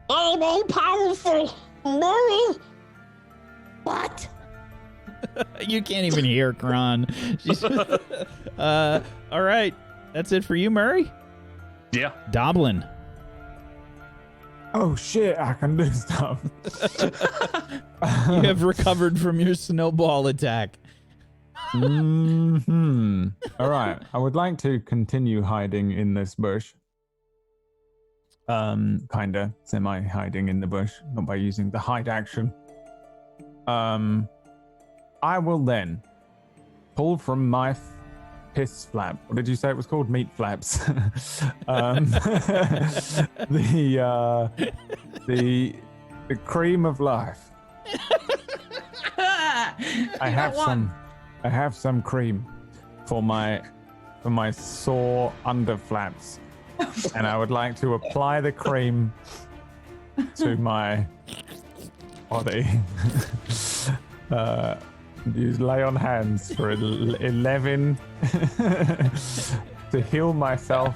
Speaker 8: I'm all powerful! Murray! What?
Speaker 1: You can't even hear Kron. All right. That's it for you, Murray?
Speaker 3: Yeah.
Speaker 1: Doblin.
Speaker 2: Oh shit, I can do stuff.
Speaker 1: You have recovered from your snowball attack.
Speaker 2: All right. I would like to continue hiding in this bush. Kinda semi-hiding in the bush, not by using the hide action. I will then pull from my piss flap. What did you say it was called? Meat flaps. The cream of life. I have some cream for my sore under flaps, and I would like to apply the cream to my body. Use lay on hands for 11 to heal myself.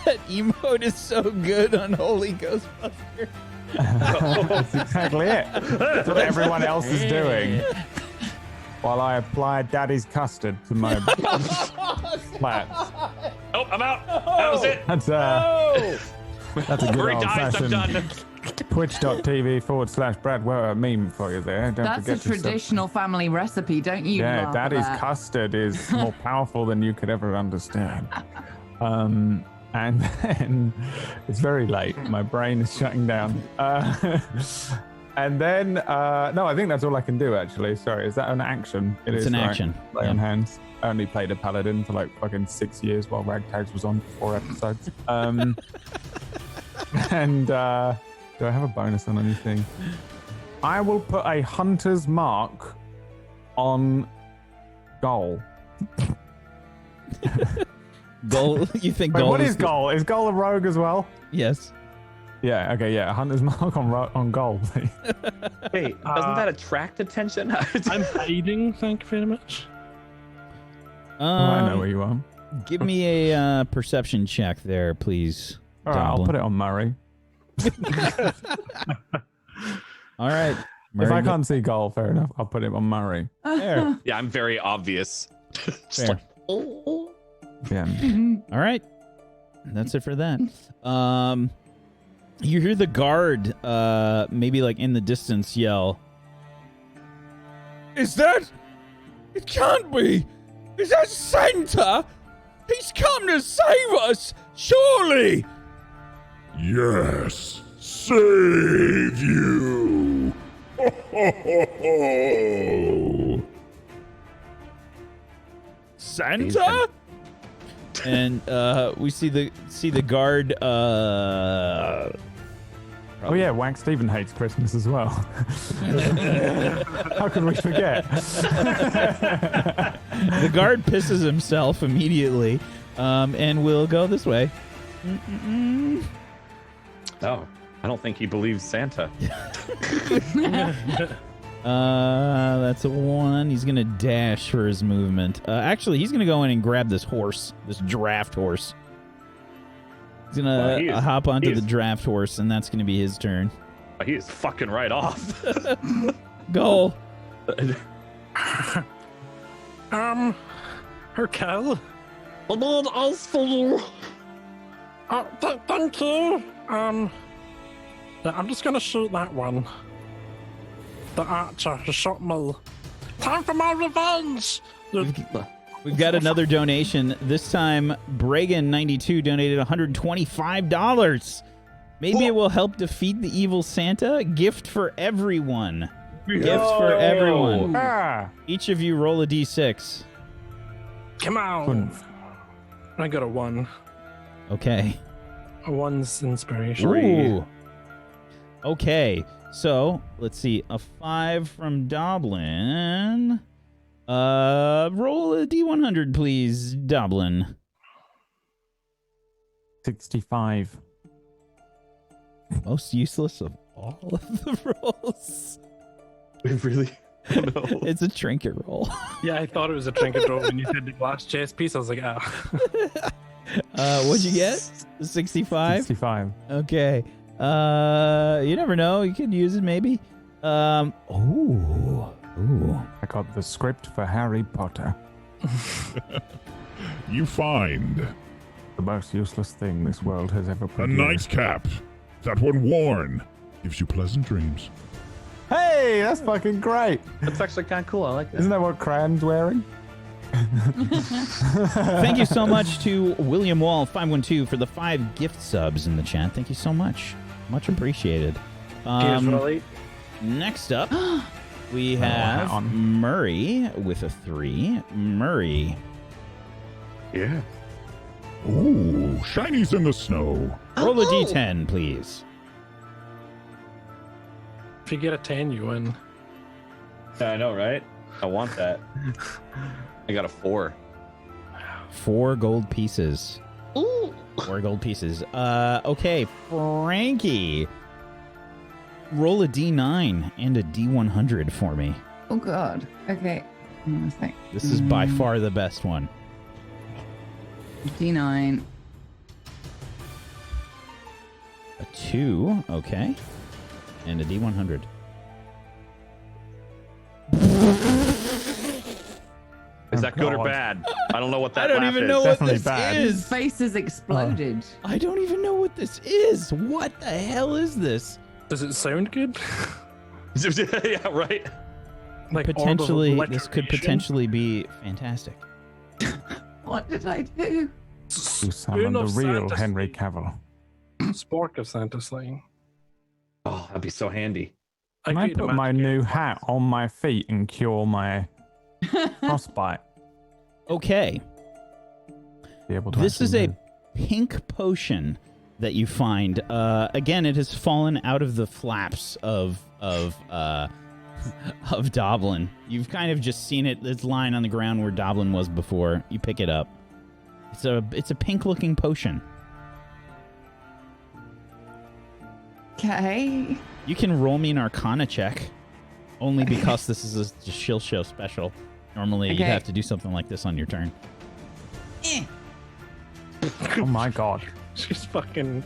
Speaker 1: That emote is so good on Holy Ghostbuster.
Speaker 2: That's exactly it. That's what everyone else is doing. While I apply Daddy's custard to my flaps.
Speaker 3: Oh, I'm out. That was it.
Speaker 2: That's a good
Speaker 3: Murray dies, I'm done.
Speaker 2: Twitch.tv/Brad Weller meme for you there. Don't
Speaker 6: That's
Speaker 2: forget
Speaker 6: a traditional family recipe, don't you?
Speaker 2: Yeah,
Speaker 6: laugh
Speaker 2: Daddy's
Speaker 6: at that.
Speaker 2: custard is more powerful than you could ever understand. And then it's very late. My brain is shutting down. And then, no, I think that's all I can do, actually. Sorry, is that an action?
Speaker 1: It's an action.
Speaker 2: Lay on hands. I only played a paladin for like fucking 6 years while Ragtags was on for 4 episodes. And do I have a bonus on anything? I will put a hunter's mark on goal.
Speaker 1: Goal? You think
Speaker 2: Wait,
Speaker 1: goal?
Speaker 2: what is goal? Is goal a rogue as well?
Speaker 1: Yes.
Speaker 2: Yeah. Okay. Yeah. A hunter's mark on goal.
Speaker 3: Wait, doesn't that attract attention?
Speaker 4: I'm hiding. Thank you very much.
Speaker 2: I know where you are.
Speaker 1: Give me a perception check there, please.
Speaker 2: All right, I'll
Speaker 1: Doblin.
Speaker 2: put it on Murray.
Speaker 1: All right.
Speaker 2: If I can't see goal, fair enough. I'll put it on Murray.
Speaker 1: Fair.
Speaker 3: Yeah, I'm very obvious.
Speaker 1: Fair.
Speaker 2: Yeah.
Speaker 1: All right. That's it for that. You hear the guard, maybe like in the distance, yell,
Speaker 10: Is that? It can't be! Is that Santa? He's come to save us, surely!
Speaker 7: Yes, save you! Ho, ho, ho, ho.
Speaker 1: Santa? And we see the guard.
Speaker 2: Oh yeah, Wank Steven hates Christmas as well. How could we forget?
Speaker 1: The guard pisses himself immediately, and will go this way.
Speaker 3: Oh, I don't think he believes Santa.
Speaker 1: That's a 1. He's gonna dash for his movement. Actually, he's gonna go in and grab this horse, this draft horse. He's gonna hop onto the draft horse, and that's gonna be his turn.
Speaker 3: He is fucking right off.
Speaker 1: Go.
Speaker 4: Herkel?
Speaker 8: I need ice for you.
Speaker 9: Thank you.
Speaker 4: I'm just gonna shoot that one. The archer who shot me. Time for my revenge!
Speaker 1: We've got another donation. This time, Bragan92 donated $125. Maybe it will help defeat the evil Santa. Gift for everyone. Gifts for everyone. Each of you roll a d6.
Speaker 4: Come on. I got a 1.
Speaker 1: Okay.
Speaker 4: A 1's inspiration.
Speaker 1: Ooh. Okay. So, let's see. A 5 from Doblin. Roll a d100, please, Doblin.
Speaker 2: 65.
Speaker 1: Most useless of all of the rolls.
Speaker 3: Really? No.
Speaker 1: It's a trinket roll.
Speaker 4: Yeah, I thought it was a trinket roll when you said the glass chest piece. I was like, ah.
Speaker 1: What'd you get? 65?
Speaker 2: 65.
Speaker 1: Okay. You never know. You could use it maybe. Ooh.
Speaker 2: I got the script for Harry Potter.
Speaker 7: You find
Speaker 2: the most useless thing this world has ever
Speaker 7: a
Speaker 2: produced.
Speaker 7: nightcap that, when worn, gives you pleasant dreams.
Speaker 2: Hey, that's fucking great.
Speaker 3: That's actually kind of cool. I like that.
Speaker 2: Isn't that what Cran's wearing?
Speaker 1: Thank you so much to William Wall 512 for the 5 gift subs in the chat. Thank you so much. Much appreciated. Next up, we have Murray with a 3. Murray.
Speaker 3: Yeah.
Speaker 7: Ooh, shinies in the snow.
Speaker 1: Roll a d10, please.
Speaker 4: If you get a 10, you win.
Speaker 3: I know, right? I want that. I got a 4.
Speaker 1: 4 gold pieces.
Speaker 3: Ooh.
Speaker 1: 4 gold pieces. Okay, Frankie. Roll a d9 and a d100 for me.
Speaker 6: Oh, God. Okay.
Speaker 1: This is by far the best one.
Speaker 6: D9.
Speaker 1: A 2, okay. And a d100.
Speaker 3: Is that good or bad? I don't know what that
Speaker 1: I don't
Speaker 3: laugh
Speaker 1: even
Speaker 3: is.
Speaker 1: know what
Speaker 2: Definitely
Speaker 1: this
Speaker 2: bad.
Speaker 1: is.
Speaker 6: His face has exploded.
Speaker 1: I don't even know what this is. What the hell is this?
Speaker 4: Does it sound good?
Speaker 3: Yeah, right.
Speaker 4: Like
Speaker 1: Potentially,
Speaker 4: orb of
Speaker 1: this could
Speaker 4: electrocution?
Speaker 1: potentially be fantastic.
Speaker 6: What did I do?
Speaker 2: You summoned the
Speaker 4: of
Speaker 2: real
Speaker 4: Santa
Speaker 2: Henry
Speaker 4: Sling.
Speaker 2: Cavill.
Speaker 4: Spork of Santa Sling.
Speaker 3: Oh, that'd be so handy.
Speaker 2: Can I
Speaker 4: create a
Speaker 2: put my
Speaker 4: magic
Speaker 2: new
Speaker 4: game.
Speaker 2: hat on my feet and cure my frostbite?
Speaker 1: Okay.
Speaker 2: Be able to
Speaker 1: This is
Speaker 2: actually
Speaker 1: a
Speaker 2: move.
Speaker 1: pink potion that you find. Again, it has fallen out of the flaps of Doblin. You've kind of just seen it. It's lying on the ground where Doblin was before. You pick it up. It's a pink looking potion.
Speaker 6: Okay.
Speaker 1: You can roll me an Arcana check, only because this is a Shillshow special. Normally, you'd
Speaker 6: Okay.
Speaker 1: have to do something like this on your turn.
Speaker 2: Oh my god.
Speaker 4: She's fucking.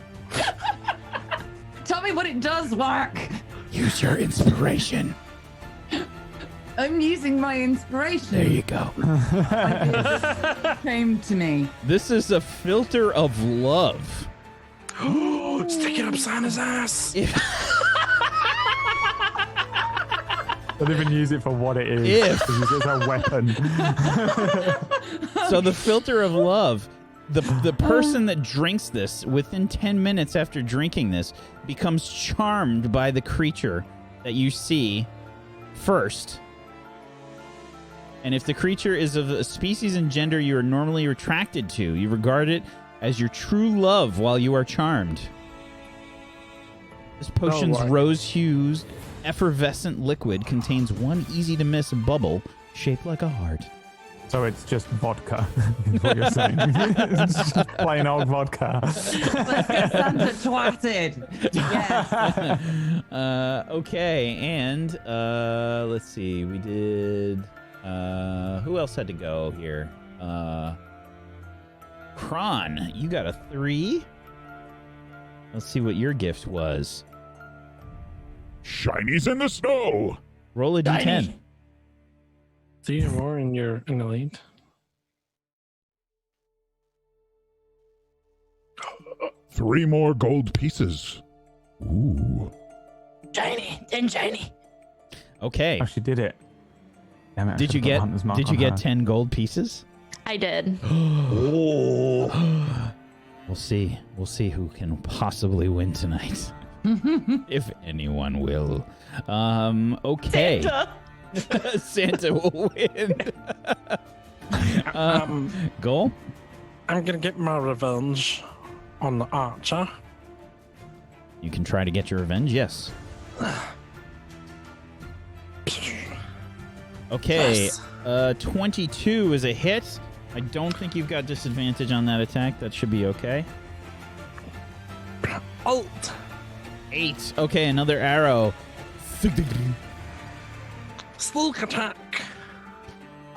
Speaker 6: Tell me what it does, Wark.
Speaker 1: Use your inspiration.
Speaker 6: I'm using my inspiration.
Speaker 1: There you go.
Speaker 6: It came to me.
Speaker 1: This is a filter of love.
Speaker 4: Stick it up Santa's ass.
Speaker 2: Don't even use it for what it is.
Speaker 1: If-
Speaker 2: Use it as a weapon.
Speaker 1: So the filter of love, the person that drinks this within 10 minutes after drinking this becomes charmed by the creature that you see first. And if the creature is of a species and gender you are normally attracted to, you regard it as your true love while you are charmed. This potion's
Speaker 4: wow.
Speaker 1: rose-hued, effervescent liquid contains one easy-to-miss bubble shaped like a heart.
Speaker 2: So it's just vodka, is what you're saying. It's just plain old vodka.
Speaker 6: Let's get Santa twatted. Yes.
Speaker 1: Okay, and let's see. We did. Who else had to go here? Kron, you got a 3. Let's see what your gift was.
Speaker 7: Shinies in the snow.
Speaker 1: Roll a d10.
Speaker 4: 3 or more in your in the lead.
Speaker 7: Three more gold pieces. Ooh.
Speaker 9: Shiny, 10 shiny.
Speaker 1: Okay.
Speaker 2: Oh, she did it. Damn it, I
Speaker 1: Did you
Speaker 2: should've put
Speaker 1: get
Speaker 2: Hunter's Mark
Speaker 1: Did you
Speaker 2: on
Speaker 1: get
Speaker 2: her.
Speaker 1: 10 gold pieces?
Speaker 5: I did.
Speaker 1: Oh. We'll see. We'll see who can possibly win tonight. If anyone will. Okay.
Speaker 5: Santa.
Speaker 1: Santa will win. Goal?
Speaker 4: I'm gonna get my revenge on the archer.
Speaker 1: You can try to get your revenge, yes. Okay,
Speaker 4: Yes.
Speaker 1: 22 is a hit. I don't think you've got disadvantage on that attack. That should be okay.
Speaker 4: Alt.
Speaker 1: 8. Okay, another arrow.
Speaker 4: Sneak attack.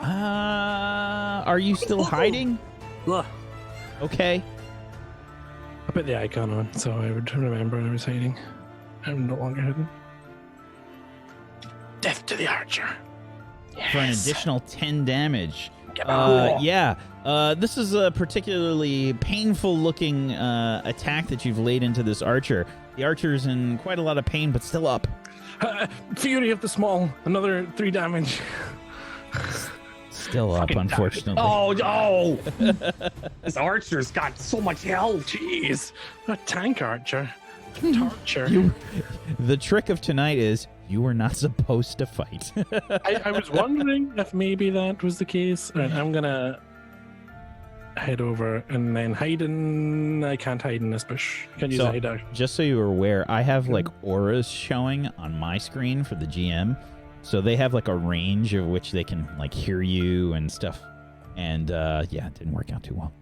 Speaker 1: Are you still hiding?
Speaker 4: Ugh.
Speaker 1: Okay.
Speaker 4: I put the icon on, so I would remember I was hiding. I'm no longer hidden. Death to the archer.
Speaker 1: For an additional 10 damage.
Speaker 4: on.
Speaker 1: Yeah. This is a particularly painful-looking attack that you've laid into this archer. The archer's in quite a lot of pain, but still up.
Speaker 4: Fury of the Small. Another 3 damage.
Speaker 1: Still up, unfortunately.
Speaker 3: Oh. This archer's got so much health.
Speaker 4: Jeez. A tank archer. Torture.
Speaker 1: The trick of tonight is you were not supposed to fight.
Speaker 4: I was wondering if maybe that was the case. Right, I'm gonna head over and then hide in. I can't hide in this bush. Can you hide out?
Speaker 1: Just so you are aware, I have like auras showing on my screen for the GM. So they have like a range of which they can like hear you and stuff. And yeah, it didn't work out too well.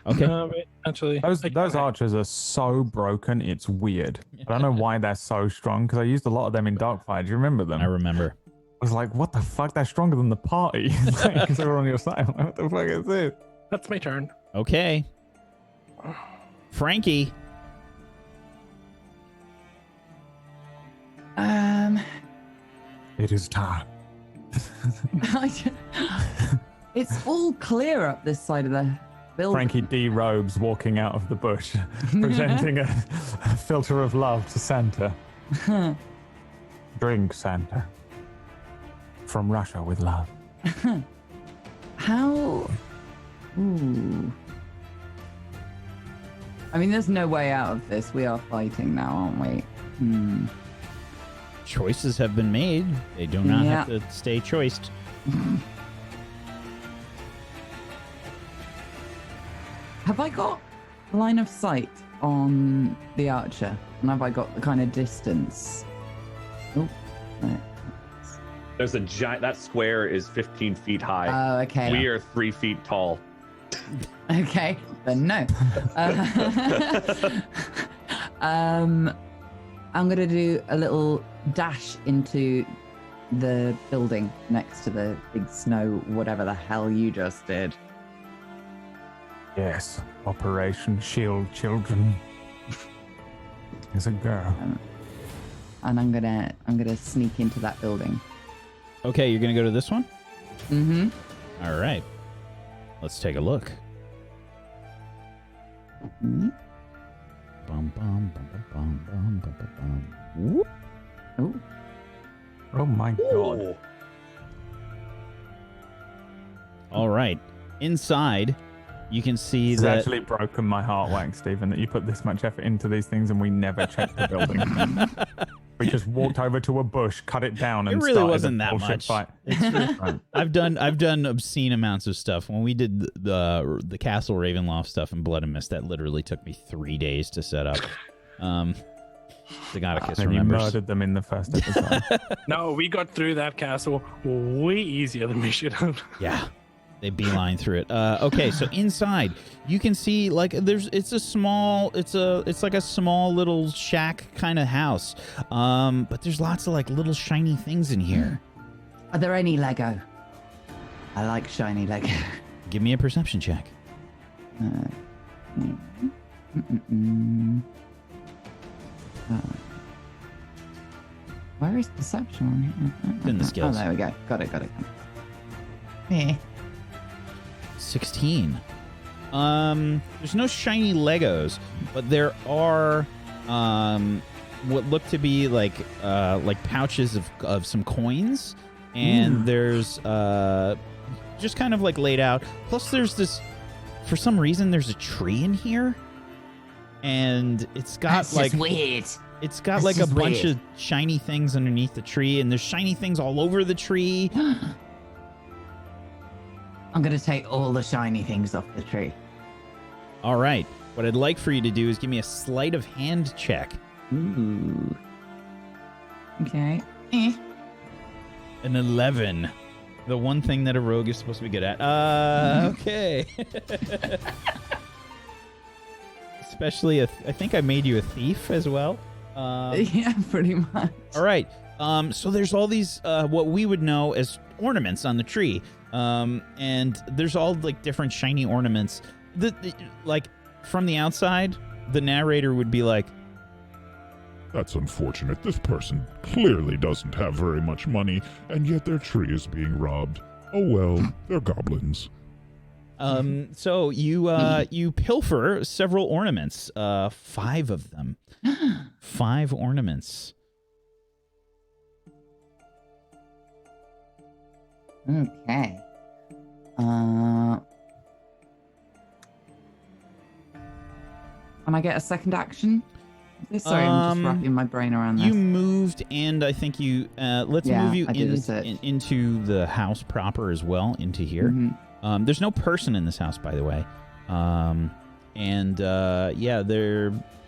Speaker 1: Okay.
Speaker 4: Wait, actually,
Speaker 2: Those archers are so broken, it's weird. I don't know why they're so strong, because I used a lot of them in Darkfire. Do you remember them?
Speaker 1: I remember.
Speaker 2: I was like, what the fuck? They're stronger than the party. Because they were on your side. I'm like, what the fuck is this?
Speaker 4: That's my turn.
Speaker 1: Okay. Frankie.
Speaker 2: It is time.
Speaker 6: It's all clear up this side of the building.
Speaker 2: Frankie derobes walking out of the bush, presenting a filter of love to Santa. Drink, Santa. From Russia with love.
Speaker 6: How? Ooh. I mean, there's no way out of this. We are fighting now, aren't we?
Speaker 1: Choices have been made. They do not have to stay choiced.
Speaker 6: Have I got line of sight on the archer? And have I got the kind of distance? Oh, no.
Speaker 3: There's a giant. That square is 15 feet high.
Speaker 6: Oh, okay.
Speaker 3: We are 3 feet tall.
Speaker 6: Okay, then no. I'm going to do a little dash into the building next to the big snow, whatever the hell you just did.
Speaker 2: Yes, Operation Shield Children. It's a girl.
Speaker 6: And I'm gonna sneak into that building.
Speaker 1: Okay, you're going to go to this one?
Speaker 6: Mm-hmm.
Speaker 1: All right. Let's take a look.
Speaker 6: Mm-hmm.
Speaker 1: Bum, bum, bum, bum, bum, bum, bum, bum. Whoop.
Speaker 6: Oh.
Speaker 2: Oh my god.
Speaker 1: All right. Inside, you can see
Speaker 2: It's
Speaker 1: that
Speaker 2: actually broken my heart, Wax, Stephen, that you put this much effort into these things and we never checked the building. We just walked over to a bush, cut it down, and
Speaker 1: it really
Speaker 2: started
Speaker 1: wasn't
Speaker 2: a
Speaker 1: that
Speaker 2: bullshit
Speaker 1: much.
Speaker 2: fight.
Speaker 1: It's I've done obscene amounts of stuff. When we did the Castle Ravenloft stuff in Blood and Mist, that literally took me 3 days to set up. Zagoticus
Speaker 2: And you
Speaker 1: remembers.
Speaker 2: murdered them in the first episode.
Speaker 4: No, we got through that castle way easier than we should have.
Speaker 1: Yeah. They beeline through it. Okay, so inside you can see like it's like a small little shack kind of house. But there's lots of like little shiny things in here.
Speaker 6: Are there any Lego? I like shiny Lego.
Speaker 1: Give me a perception check.
Speaker 6: Where is perception?
Speaker 1: It's in the skills.
Speaker 6: Oh, there we go. Got it.
Speaker 12: Yeah.
Speaker 1: 16. There's no shiny Legos, but there are what look to be like pouches of some coins, and there's just kind of like laid out. Plus, there's this. For some reason, there's a tree in here, and it's got
Speaker 12: That's just weird.
Speaker 1: It's got
Speaker 12: That's
Speaker 1: like a
Speaker 12: just
Speaker 1: bunch
Speaker 12: weird.
Speaker 1: of shiny things underneath the tree, and there's shiny things all over the tree.
Speaker 12: I'm gonna take all the shiny things off the tree.
Speaker 1: All right. What I'd like for you to do is give me a sleight of hand check.
Speaker 6: Ooh. Okay.
Speaker 1: An 11. The one thing that a rogue is supposed to be good at. Okay. Especially, I think I made you a thief as well.
Speaker 6: Yeah, pretty much.
Speaker 1: All right. So there's all these what we would know as ornaments on the tree, and there's all like different shiny ornaments. Like from the outside, the narrator would be like,
Speaker 7: That's unfortunate. This person clearly doesn't have very much money, and yet their tree is being robbed. Oh well, they're goblins.
Speaker 1: So you pilfer several ornaments, 5 of them. 5 ornaments.
Speaker 6: Okay. Can I get a second action? Sorry, I'm just wrapping my brain around this.
Speaker 1: You moved, and I think you let's move you
Speaker 6: I did a search.
Speaker 1: into the house proper as well, into here.
Speaker 6: Mhm.
Speaker 1: There's no person in this house, by the way. Yeah,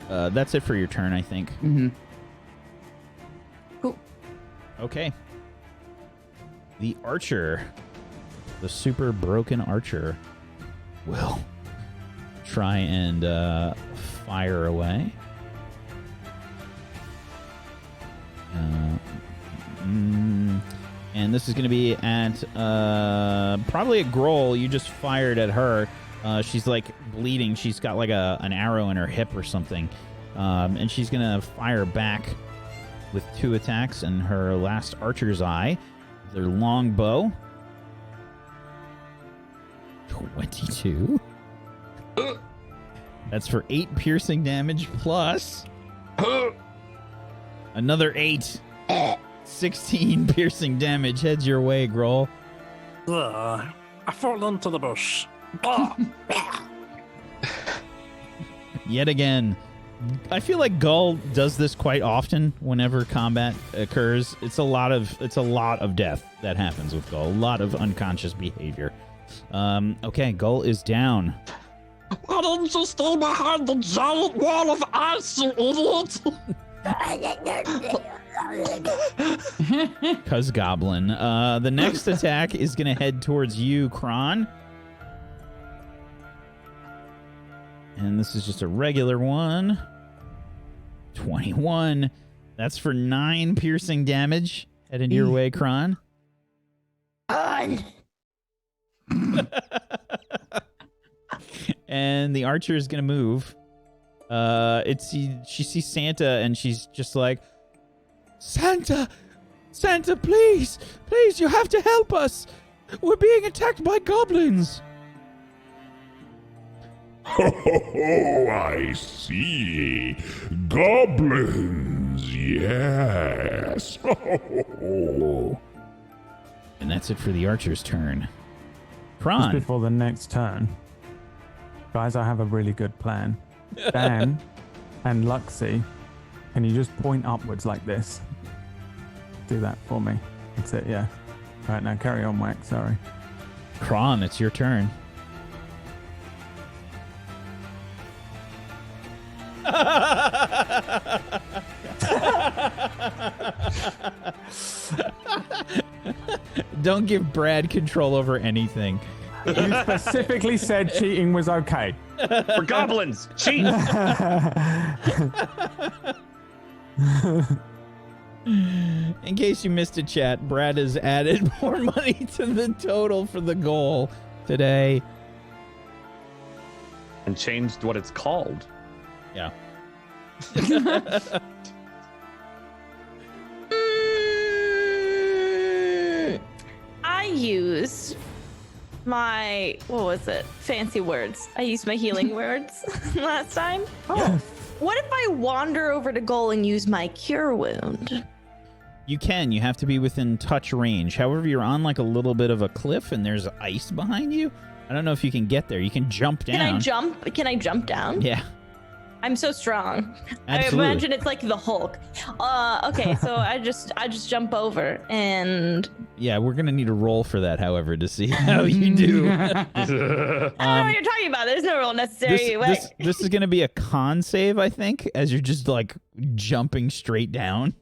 Speaker 1: that's it for your turn, I think.
Speaker 6: Mm-hmm. Cool.
Speaker 1: Okay. The archer, the super broken archer, will try and fire away. And this is going to be at probably a Grohl. You just fired at her. She's like bleeding. She's got like an arrow in her hip or something. And she's going to fire back with 2 attacks and her last archer's eye. Their long bow. 22. That's for 8 piercing damage plus another 8. 16 piercing damage. Heads your way, Grohl.
Speaker 4: I fall into the bush.
Speaker 1: Yet again. I feel like Gull does this quite often whenever combat occurs. It's a lot of death that happens with Gull. A lot of unconscious behavior. Okay, Gull is down.
Speaker 8: Why didn't you stay behind the giant wall of ice, you idiot?
Speaker 1: Cuz Goblin. The next attack is going to head towards you, Kron. And this is just a regular one. 21. That's for 9 piercing damage. Heading your way, Kron. And the archer is going to move. She sees Santa, and she's just like, Santa, please, you have to help us. We're being attacked by goblins.
Speaker 7: Oh, I see. Goblins, yes.
Speaker 1: And that's it for the archer's turn.
Speaker 2: Just
Speaker 1: Kron.
Speaker 2: before the next turn, guys, I have a really good plan. Dan and Luxie, can you just point upwards like this? Do that for me. That's it, yeah. All right, now carry on, Wax. Sorry.
Speaker 1: Kron, it's your turn. Don't give Brad control over anything.
Speaker 2: You specifically said cheating was okay.
Speaker 3: For goblins, cheat.
Speaker 1: In case you missed it, chat, Brad has added more money to the total for the goal today.
Speaker 3: And changed what it's called.
Speaker 1: Yeah.
Speaker 5: I used my, fancy words. I used my healing words last time.
Speaker 2: Oh,
Speaker 5: what if I wander over to Goal and use my cure wound?
Speaker 1: You can. You have to be within touch range. However, you're on like a little bit of a cliff and there's ice behind you. I don't know if you can get there. You can jump down.
Speaker 5: Can I jump down?
Speaker 1: Yeah.
Speaker 5: I'm so strong.
Speaker 1: Absolutely.
Speaker 5: I imagine it's like the Hulk. Okay, so I just jump over and.
Speaker 1: Yeah, we're gonna need a roll for that, however, to see how you do.
Speaker 5: I don't know what you're talking about. There's no roll necessary.
Speaker 1: This is gonna be a con save, I think, as you're just like jumping straight down.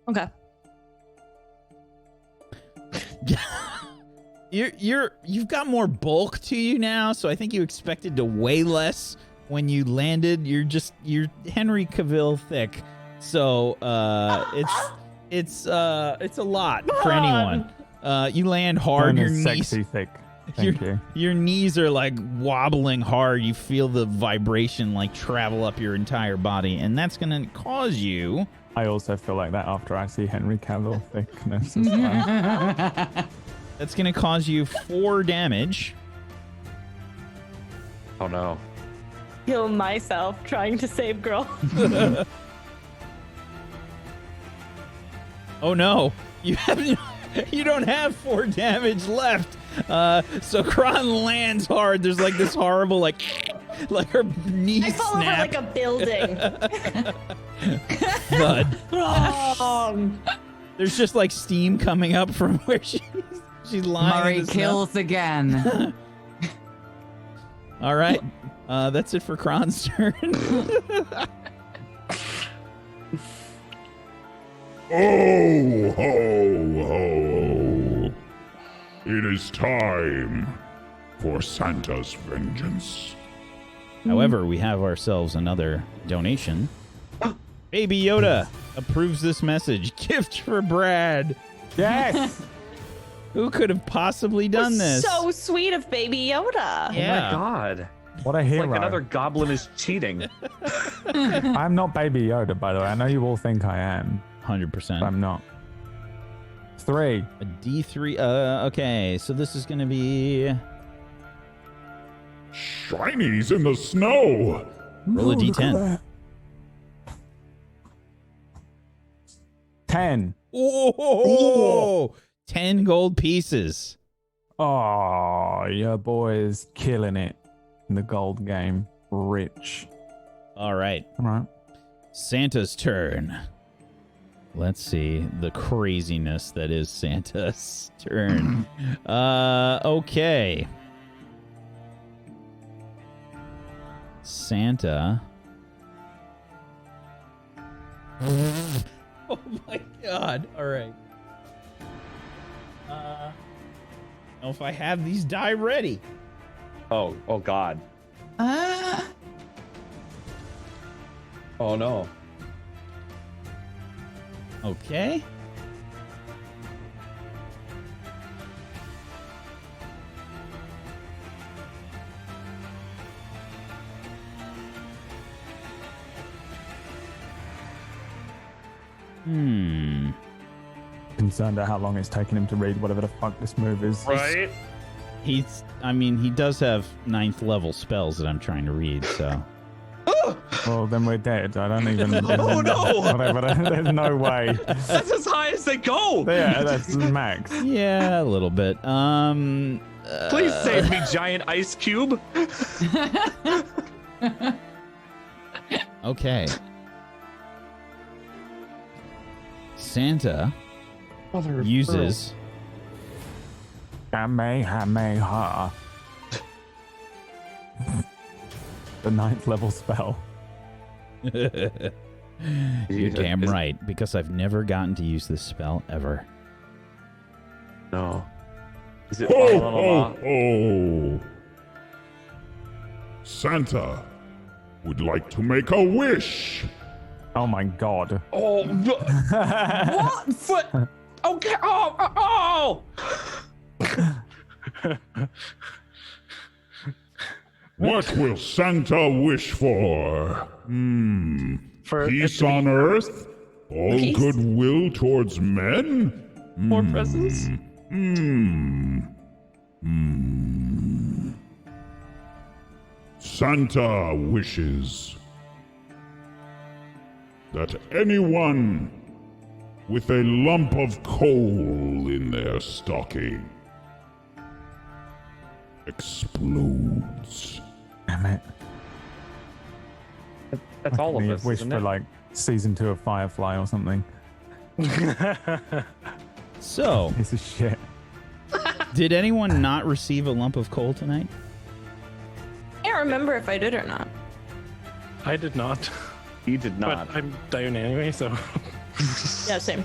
Speaker 5: Okay.
Speaker 1: You've got more bulk to you now, so I think you expected to weigh less when you landed. You're Henry Cavill thick, so it's a lot for anyone. You land hard. Your knees,
Speaker 2: sexy thick. Thank you.
Speaker 1: Your knees are like wobbling hard. You feel the vibration like travel up your entire body, and that's gonna cause you.
Speaker 2: I also feel like that after I see Henry Cavill thickness as well.
Speaker 1: That's gonna cause you 4 damage.
Speaker 3: Oh no.
Speaker 5: Kill myself trying to save girl.
Speaker 1: Oh no, you don't have 4 damage left. So Kron lands hard. There's like this horrible like her knee
Speaker 5: I fall over like a building.
Speaker 1: Thud. There's just like steam coming up from where she's lying.
Speaker 6: Murray kills again.
Speaker 1: All right, that's it for Kron's turn.
Speaker 7: Oh, ho, ho. It is time for Santa's vengeance.
Speaker 1: However, we have ourselves another donation. Baby Yoda approves this message. Gift for Brad.
Speaker 2: Yes.
Speaker 1: Who could have possibly done this?
Speaker 5: So sweet of Baby Yoda.
Speaker 1: Yeah.
Speaker 3: Oh my god.
Speaker 2: What a hero.
Speaker 3: Like another goblin is cheating.
Speaker 2: I'm not Baby Yoda, by the way. I know you all think I am.
Speaker 1: 100%.
Speaker 2: I'm not. 3.
Speaker 1: A D3. Okay, so this is going to be...
Speaker 7: Shinies in the snow.
Speaker 1: Roll a D10.
Speaker 2: 10.
Speaker 1: Oh, 10 gold pieces.
Speaker 2: Oh, your boy is killing it in the gold game. Rich.
Speaker 1: All right.
Speaker 2: All right.
Speaker 1: Santa's turn. Let's see the craziness that is Santa's turn. Okay. Santa. Oh my god. All right. Know if I have these die ready.
Speaker 3: Oh god. Oh no.
Speaker 1: Okay.
Speaker 2: Concerned at how long it's taking him to read whatever the fuck this move is.
Speaker 3: Right?
Speaker 1: He does have 9th level spells that I'm trying to read, so.
Speaker 2: Well, then we're dead. I don't even.
Speaker 3: Oh no!
Speaker 2: Whatever. There's no way.
Speaker 3: That's as high as they go.
Speaker 2: Yeah, that's max.
Speaker 1: Yeah, a little bit.
Speaker 3: Please save me, giant ice cube.
Speaker 1: Okay. Santa uses
Speaker 2: Kamehameha. The 9th level spell.
Speaker 1: You're damn right, because I've never gotten to use this spell ever.
Speaker 3: No. Is it?
Speaker 7: Ho, ho, ho. Santa would like to make a wish.
Speaker 2: Oh my god.
Speaker 3: Oh. What? Okay. Oh.
Speaker 7: What will Santa wish for? Peace on earth? All
Speaker 5: Peace?
Speaker 7: goodwill towards men?
Speaker 3: More presents?
Speaker 7: Santa wishes that anyone with a lump of coal in their stocking explodes.
Speaker 2: Damn it.
Speaker 3: That's all of us.
Speaker 2: Wish
Speaker 3: isn't
Speaker 2: for
Speaker 3: it?
Speaker 2: like season 2 of Firefly or something.
Speaker 1: So,
Speaker 2: Piece of shit.
Speaker 1: did anyone not receive a lump of coal tonight?
Speaker 5: I can't remember if I did or not.
Speaker 4: I did not.
Speaker 3: He did not.
Speaker 4: But I'm down anyway, so.
Speaker 5: Yeah, same.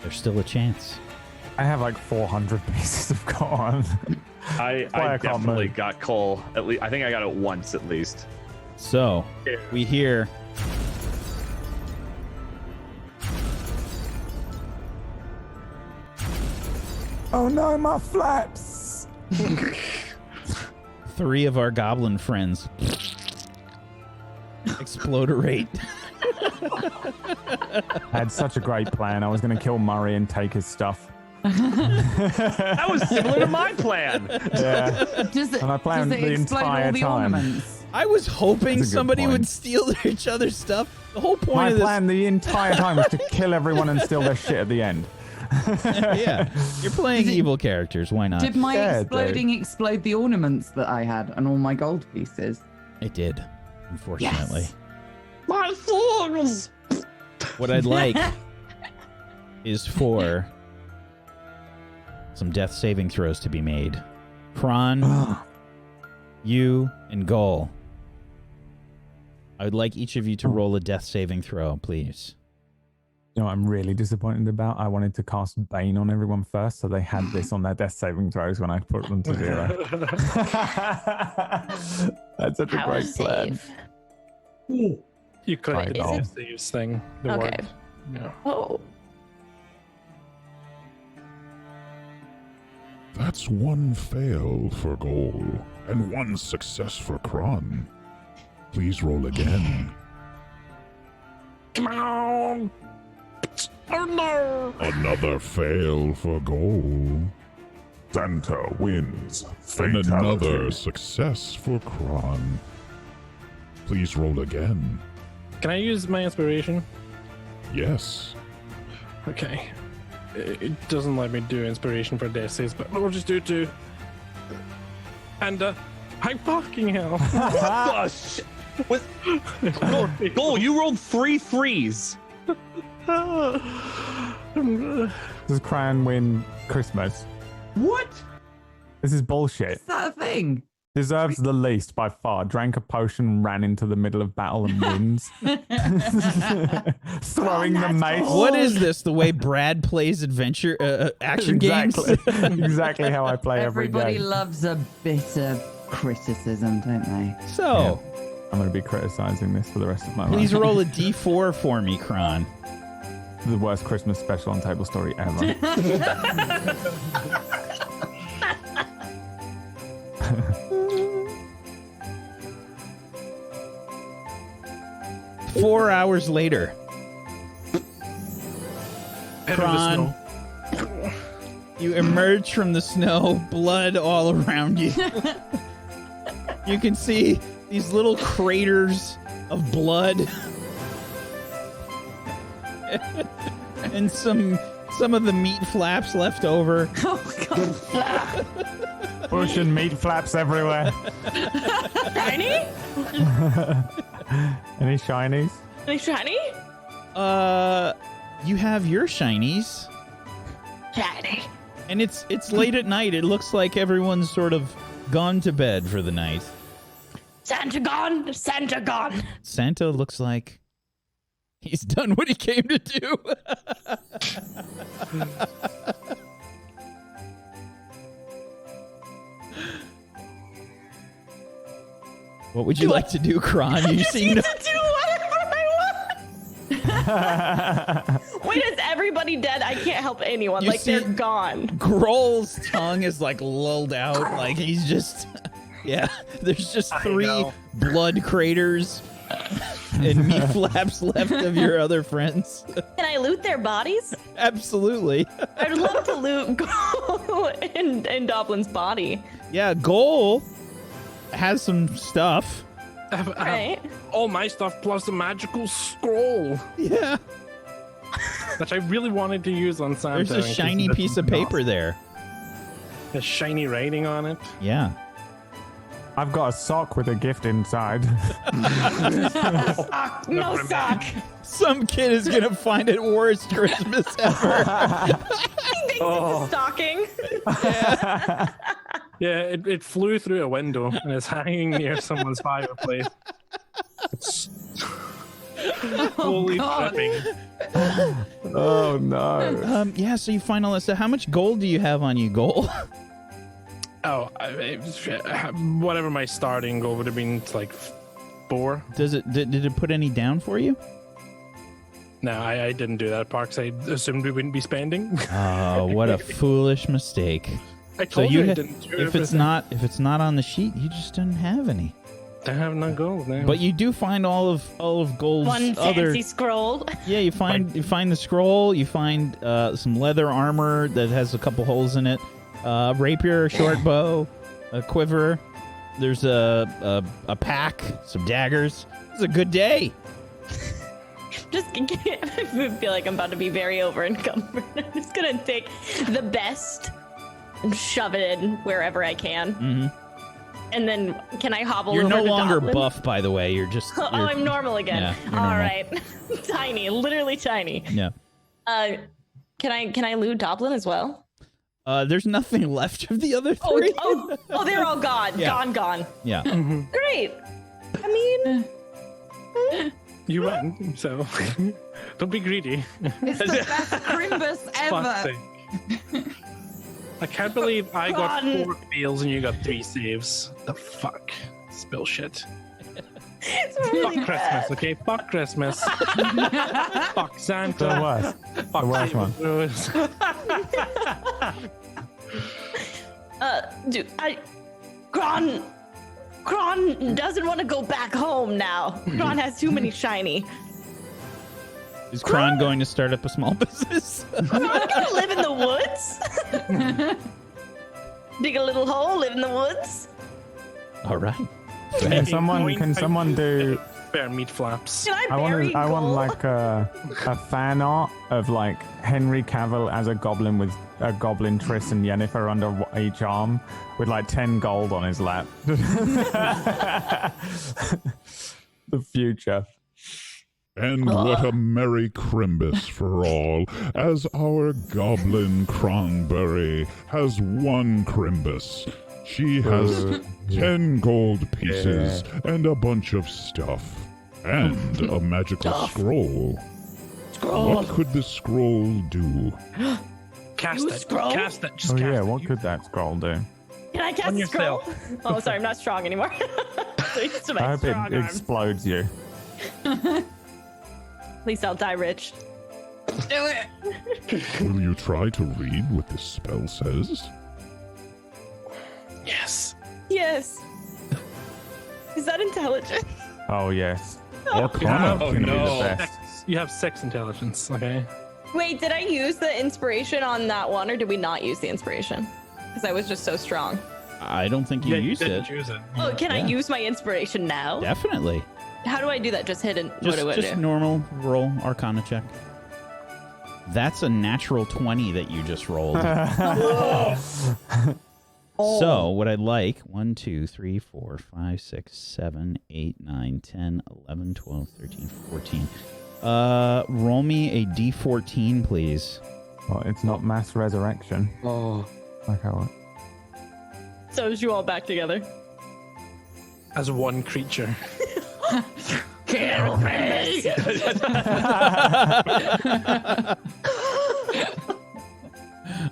Speaker 1: There's still a chance.
Speaker 2: I have like 400 pieces of cotton.
Speaker 3: I
Speaker 2: I can't
Speaker 3: definitely
Speaker 2: move.
Speaker 3: got coal. At least I think I got it once at least.
Speaker 1: So, we hear
Speaker 2: Oh no, my flaps!
Speaker 1: 3 of our goblin friends explodorate.
Speaker 2: I had such a great plan. I was going to kill Murray and take his stuff.
Speaker 3: That was similar to my plan.
Speaker 2: Yeah.
Speaker 6: Does it,
Speaker 2: And I planned
Speaker 6: does it
Speaker 2: the
Speaker 6: explode
Speaker 2: entire
Speaker 6: all the
Speaker 2: time.
Speaker 6: ornaments?
Speaker 1: I was hoping
Speaker 2: That's a good
Speaker 1: somebody
Speaker 2: point.
Speaker 1: would steal each other's stuff. The whole point
Speaker 2: My
Speaker 1: of this,
Speaker 2: plan the entire time was to kill everyone and steal their shit at the end.
Speaker 1: yeah, you're playing evil characters. Why not?
Speaker 6: Did my
Speaker 2: Yeah,
Speaker 6: exploding explode the ornaments that I had and all my gold pieces?
Speaker 1: It did, unfortunately.
Speaker 6: Yes.
Speaker 8: My things!
Speaker 1: What I'd like is for some death saving throws to be made. Kron, you, and Gol. I would like each of you to roll a death saving throw, please.
Speaker 2: You know what I'm really disappointed about? I wanted to cast Bane on everyone first, so they had this on their death saving throws when I put them to 0. That's such a
Speaker 9: Power
Speaker 2: great plan.
Speaker 9: save.
Speaker 4: You clicked the
Speaker 2: Is it-
Speaker 4: death saves thing. The
Speaker 5: Okay.
Speaker 4: word. Yeah.
Speaker 5: Oh.
Speaker 7: That's 1 fail for Goal and 1 success for Kron. Please roll again.
Speaker 8: Come on! Oh no!
Speaker 7: Another fail for Goal.
Speaker 14: Santa wins.
Speaker 7: And
Speaker 14: Fatality.
Speaker 7: another success for Kron. Please roll again.
Speaker 4: Can I use my inspiration?
Speaker 7: Yes.
Speaker 4: Okay. It doesn't let me do inspiration for death saves, but we'll just do 2. And, I fucking hell.
Speaker 3: What the shit? Goal, you rolled 3 threes.
Speaker 2: Does Cran win Christmas?
Speaker 3: What?
Speaker 2: This is bullshit.
Speaker 6: Is that a thing?
Speaker 2: Deserves the least by far. Drank a potion, ran into the middle of battle and wins. Throwing the mace.
Speaker 1: What is this? The way Brad plays adventure action games?
Speaker 2: Exactly how I play
Speaker 6: Everybody
Speaker 2: every day.
Speaker 6: loves a bit of criticism, don't they?
Speaker 1: So,
Speaker 2: I'm going to be criticizing this for the rest of my
Speaker 1: please
Speaker 2: life.
Speaker 1: roll a d4 for me, Kron.
Speaker 2: The worst Christmas special on Table Story ever.
Speaker 1: 4 hours later, Kron, you emerge from the snow, blood all around you. You can see these little craters of blood and some of the meat flaps left over.
Speaker 6: Oh, God.
Speaker 2: Bush and meat flaps everywhere.
Speaker 5: Shiny?
Speaker 2: Any shinies?
Speaker 5: Any shiny?
Speaker 1: You have your shinies.
Speaker 5: Shiny.
Speaker 1: And it's late at night. It looks like everyone's sort of gone to bed for the night.
Speaker 9: Santa gone, Santa gone.
Speaker 1: Santa looks like he's done what he came to do. What would you like to do, Kron? You seem to...
Speaker 5: do whatever I want. Wait, is everybody dead? I can't help anyone.
Speaker 1: You
Speaker 5: Like,
Speaker 1: see-
Speaker 5: they're gone.
Speaker 1: Grohl's tongue is like lulled out, like he's just, yeah. There's just 3 blood craters and meat flaps left of your other friends.
Speaker 5: Can I loot their bodies?
Speaker 1: Absolutely.
Speaker 5: I'd love to loot Go and Doblin's body.
Speaker 1: Yeah, Goal has some stuff.
Speaker 4: have all my stuff plus a magical scroll.
Speaker 1: Yeah.
Speaker 4: Which I really wanted to use on Santa.
Speaker 1: There's a shiny piece of paper there.
Speaker 4: A shiny writing on it.
Speaker 1: Yeah.
Speaker 2: I've got a sock with a gift inside.
Speaker 5: No sock.
Speaker 1: Some kid is gonna find it worst Christmas ever.
Speaker 5: He thinks it's a stocking.
Speaker 4: Yeah, it flew through a window and is hanging near someone's fireplace. It's fully dripping.
Speaker 2: Oh no.
Speaker 1: Yeah, so you find all this. So how much gold do you have on you, Goal?
Speaker 4: Oh, whatever my starting goal would have been, it's like 4.
Speaker 1: Did it put any down for you?
Speaker 4: No, I didn't do that part because I assumed we wouldn't be spending.
Speaker 1: Oh, what a foolish mistake!
Speaker 4: I told you I didn't do
Speaker 1: if it's not on the sheet, you just didn't have any.
Speaker 4: I have no gold now.
Speaker 1: But you do find all of Gold's
Speaker 5: One fancy scroll.
Speaker 1: Yeah, you find the scroll. You find some leather armor that has a couple holes in it. Rapier, short bow, a quiver. There's a pack, some daggers. It's a good day.
Speaker 5: I feel like I'm about to be very over encumbered. I'm just gonna take the best and shove it in wherever I can.
Speaker 1: Mm-hmm.
Speaker 5: And then can I hobble
Speaker 1: You're
Speaker 5: over
Speaker 1: no
Speaker 5: to
Speaker 1: longer
Speaker 5: Goblin?
Speaker 1: buff, by the way. You're just...
Speaker 5: I'm normal again.
Speaker 1: Yeah, you're
Speaker 5: All
Speaker 1: normal.
Speaker 5: right. Tiny, literally tiny.
Speaker 1: Yeah.
Speaker 5: Can I loot Goblin as well?
Speaker 1: There's nothing left of the other 3.
Speaker 5: Oh, they're all gone.
Speaker 1: Yeah.
Speaker 5: Gone.
Speaker 1: Yeah.
Speaker 5: Great. I mean...
Speaker 4: You won, so don't be greedy.
Speaker 6: It's the best Crimbus ever.
Speaker 4: I can't believe I got
Speaker 5: Run.
Speaker 4: 4 fails and you got 3 saves. The fuck? Spill shit.
Speaker 5: It's really
Speaker 4: Fuck
Speaker 5: bad.
Speaker 4: Christmas, okay? Fuck Christmas. Fuck Santa.
Speaker 2: The worst.
Speaker 4: Fuck
Speaker 2: The worst one.
Speaker 5: Dude, Kron doesn't want to go back home now. Kron has too many shiny.
Speaker 1: Is Kron going to start up a small business?
Speaker 5: Kron gonna live in the woods. Dig a little hole, live in the woods.
Speaker 1: All right.
Speaker 2: Can someone do?
Speaker 4: Bear meat flaps.
Speaker 5: Can I bury
Speaker 2: I want
Speaker 5: gold?
Speaker 2: like a fan art of like Henry Cavill as a goblin with a goblin Triss and Yennefer under each arm with like 10 gold on his lap. The future.
Speaker 7: And what a merry Crimbus for all, as our goblin Cronberry has 1 Crimbus. She has 10 gold pieces and a bunch of stuff. And a magical scroll. What could the scroll do?
Speaker 4: Cast it.
Speaker 5: scroll?
Speaker 4: Cast it. Just
Speaker 2: Oh
Speaker 4: cast
Speaker 2: yeah,
Speaker 4: it.
Speaker 2: what could that scroll do?
Speaker 5: Can I cast
Speaker 4: On
Speaker 5: a scroll?
Speaker 4: yourself.
Speaker 5: Oh, sorry, I'm not strong anymore. Thanks to
Speaker 2: I
Speaker 5: my
Speaker 2: hope
Speaker 5: strong
Speaker 2: it
Speaker 5: arms.
Speaker 2: explodes you.
Speaker 5: At least I'll die rich. Do it.
Speaker 7: Will you try to read what this spell says?
Speaker 4: Yes.
Speaker 5: Yes. Is that intelligent?
Speaker 2: Oh yes.
Speaker 7: Arcana
Speaker 3: Oh,
Speaker 7: can be
Speaker 3: no.
Speaker 7: the best.
Speaker 4: You have 6 intelligence, okay?
Speaker 5: Wait, did I use the inspiration on that one, or did we not use the inspiration? Because I was just so strong.
Speaker 1: I don't think you used
Speaker 4: didn't
Speaker 1: it.
Speaker 4: choose it.
Speaker 5: Oh, can I
Speaker 1: Yeah.
Speaker 5: use my inspiration now?
Speaker 1: Definitely.
Speaker 5: How do I do that? Just hidden. What
Speaker 1: Just,
Speaker 5: do I
Speaker 1: just
Speaker 5: do?
Speaker 1: normal roll Arcana check. That's a natural 20 that you just rolled. So what I'd like, 1, 2, 3, 4, 5, 6, 7, 8, 9, 10, 11, 12, 13, 14. Roll me a D14, please.
Speaker 2: Well, it's not mass resurrection.
Speaker 3: Oh.
Speaker 2: Like how?
Speaker 5: So is you all back together?
Speaker 4: As one creature.
Speaker 9: Kill me!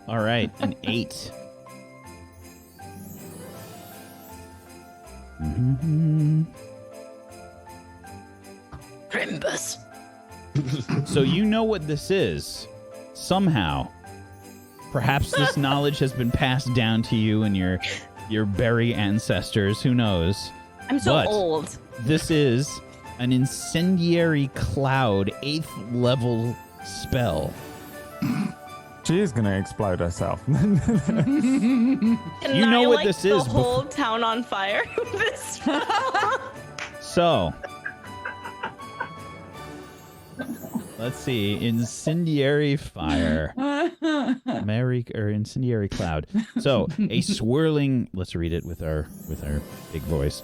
Speaker 1: All right, an 8.
Speaker 9: Crimbus.
Speaker 1: So you know what this is. Somehow. Perhaps this knowledge has been passed down to you and your berry ancestors. Who knows?
Speaker 5: I'm so
Speaker 1: But
Speaker 5: old.
Speaker 1: This is an incendiary cloud 8th level spell.
Speaker 2: She is gonna explode herself.
Speaker 5: Can
Speaker 1: You
Speaker 5: I
Speaker 1: know what
Speaker 5: light
Speaker 1: this
Speaker 5: the
Speaker 1: is
Speaker 5: whole town on fire with this spell?
Speaker 1: So, let's see. Incendiary fire. Incendiary cloud. So, a swirling. Let's read it with our big voice.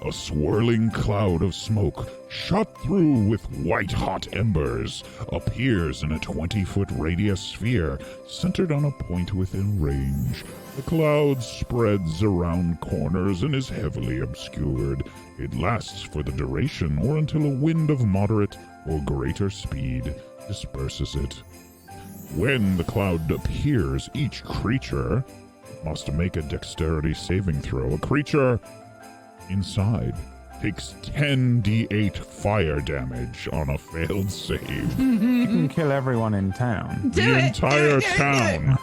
Speaker 7: A swirling cloud of smoke, shot through with white-hot embers, appears in a 20-foot radius sphere centered on a point within range. The cloud spreads around corners and is heavily obscured. It lasts for the duration or until a wind of moderate or greater speed disperses it. When the cloud appears, each creature must make a dexterity saving throw. A creature inside takes 10d8 fire damage on a failed save.
Speaker 2: You can kill everyone in town.
Speaker 7: The entire town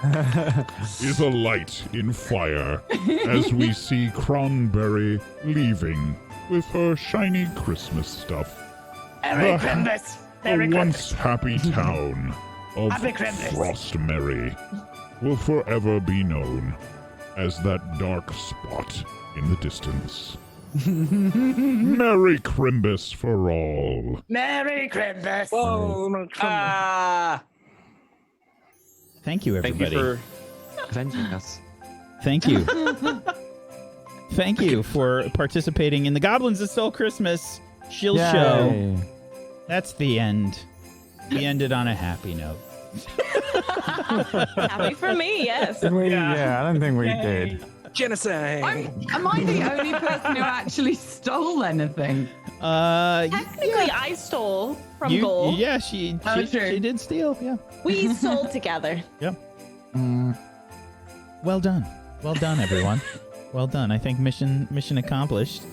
Speaker 7: is alight in fire as we see Cronberry leaving with her shiny Christmas stuff.
Speaker 9: Merry Christmas!
Speaker 7: The once happy town of Frostmerry will forever be known as that dark spot in the distance. Merry Crimbus for all.
Speaker 9: Merry Christmas!
Speaker 4: Whoa,
Speaker 1: Thank you, everybody.
Speaker 3: Thank you for avenging us.
Speaker 1: Thank you. Thank you for participating in the Goblins That Stole Christmas Shillshow. That's the end. We ended on a happy note.
Speaker 5: Happy for me, yes.
Speaker 2: Did we? Yeah, I don't think we did.
Speaker 4: Genocide.
Speaker 6: Am I the only person who actually stole anything?
Speaker 5: Technically, I stole from Goal.
Speaker 1: Yeah, she did steal. Yeah.
Speaker 5: We stole together.
Speaker 1: Yep. Well done. Well done, everyone. Well done. I think mission accomplished.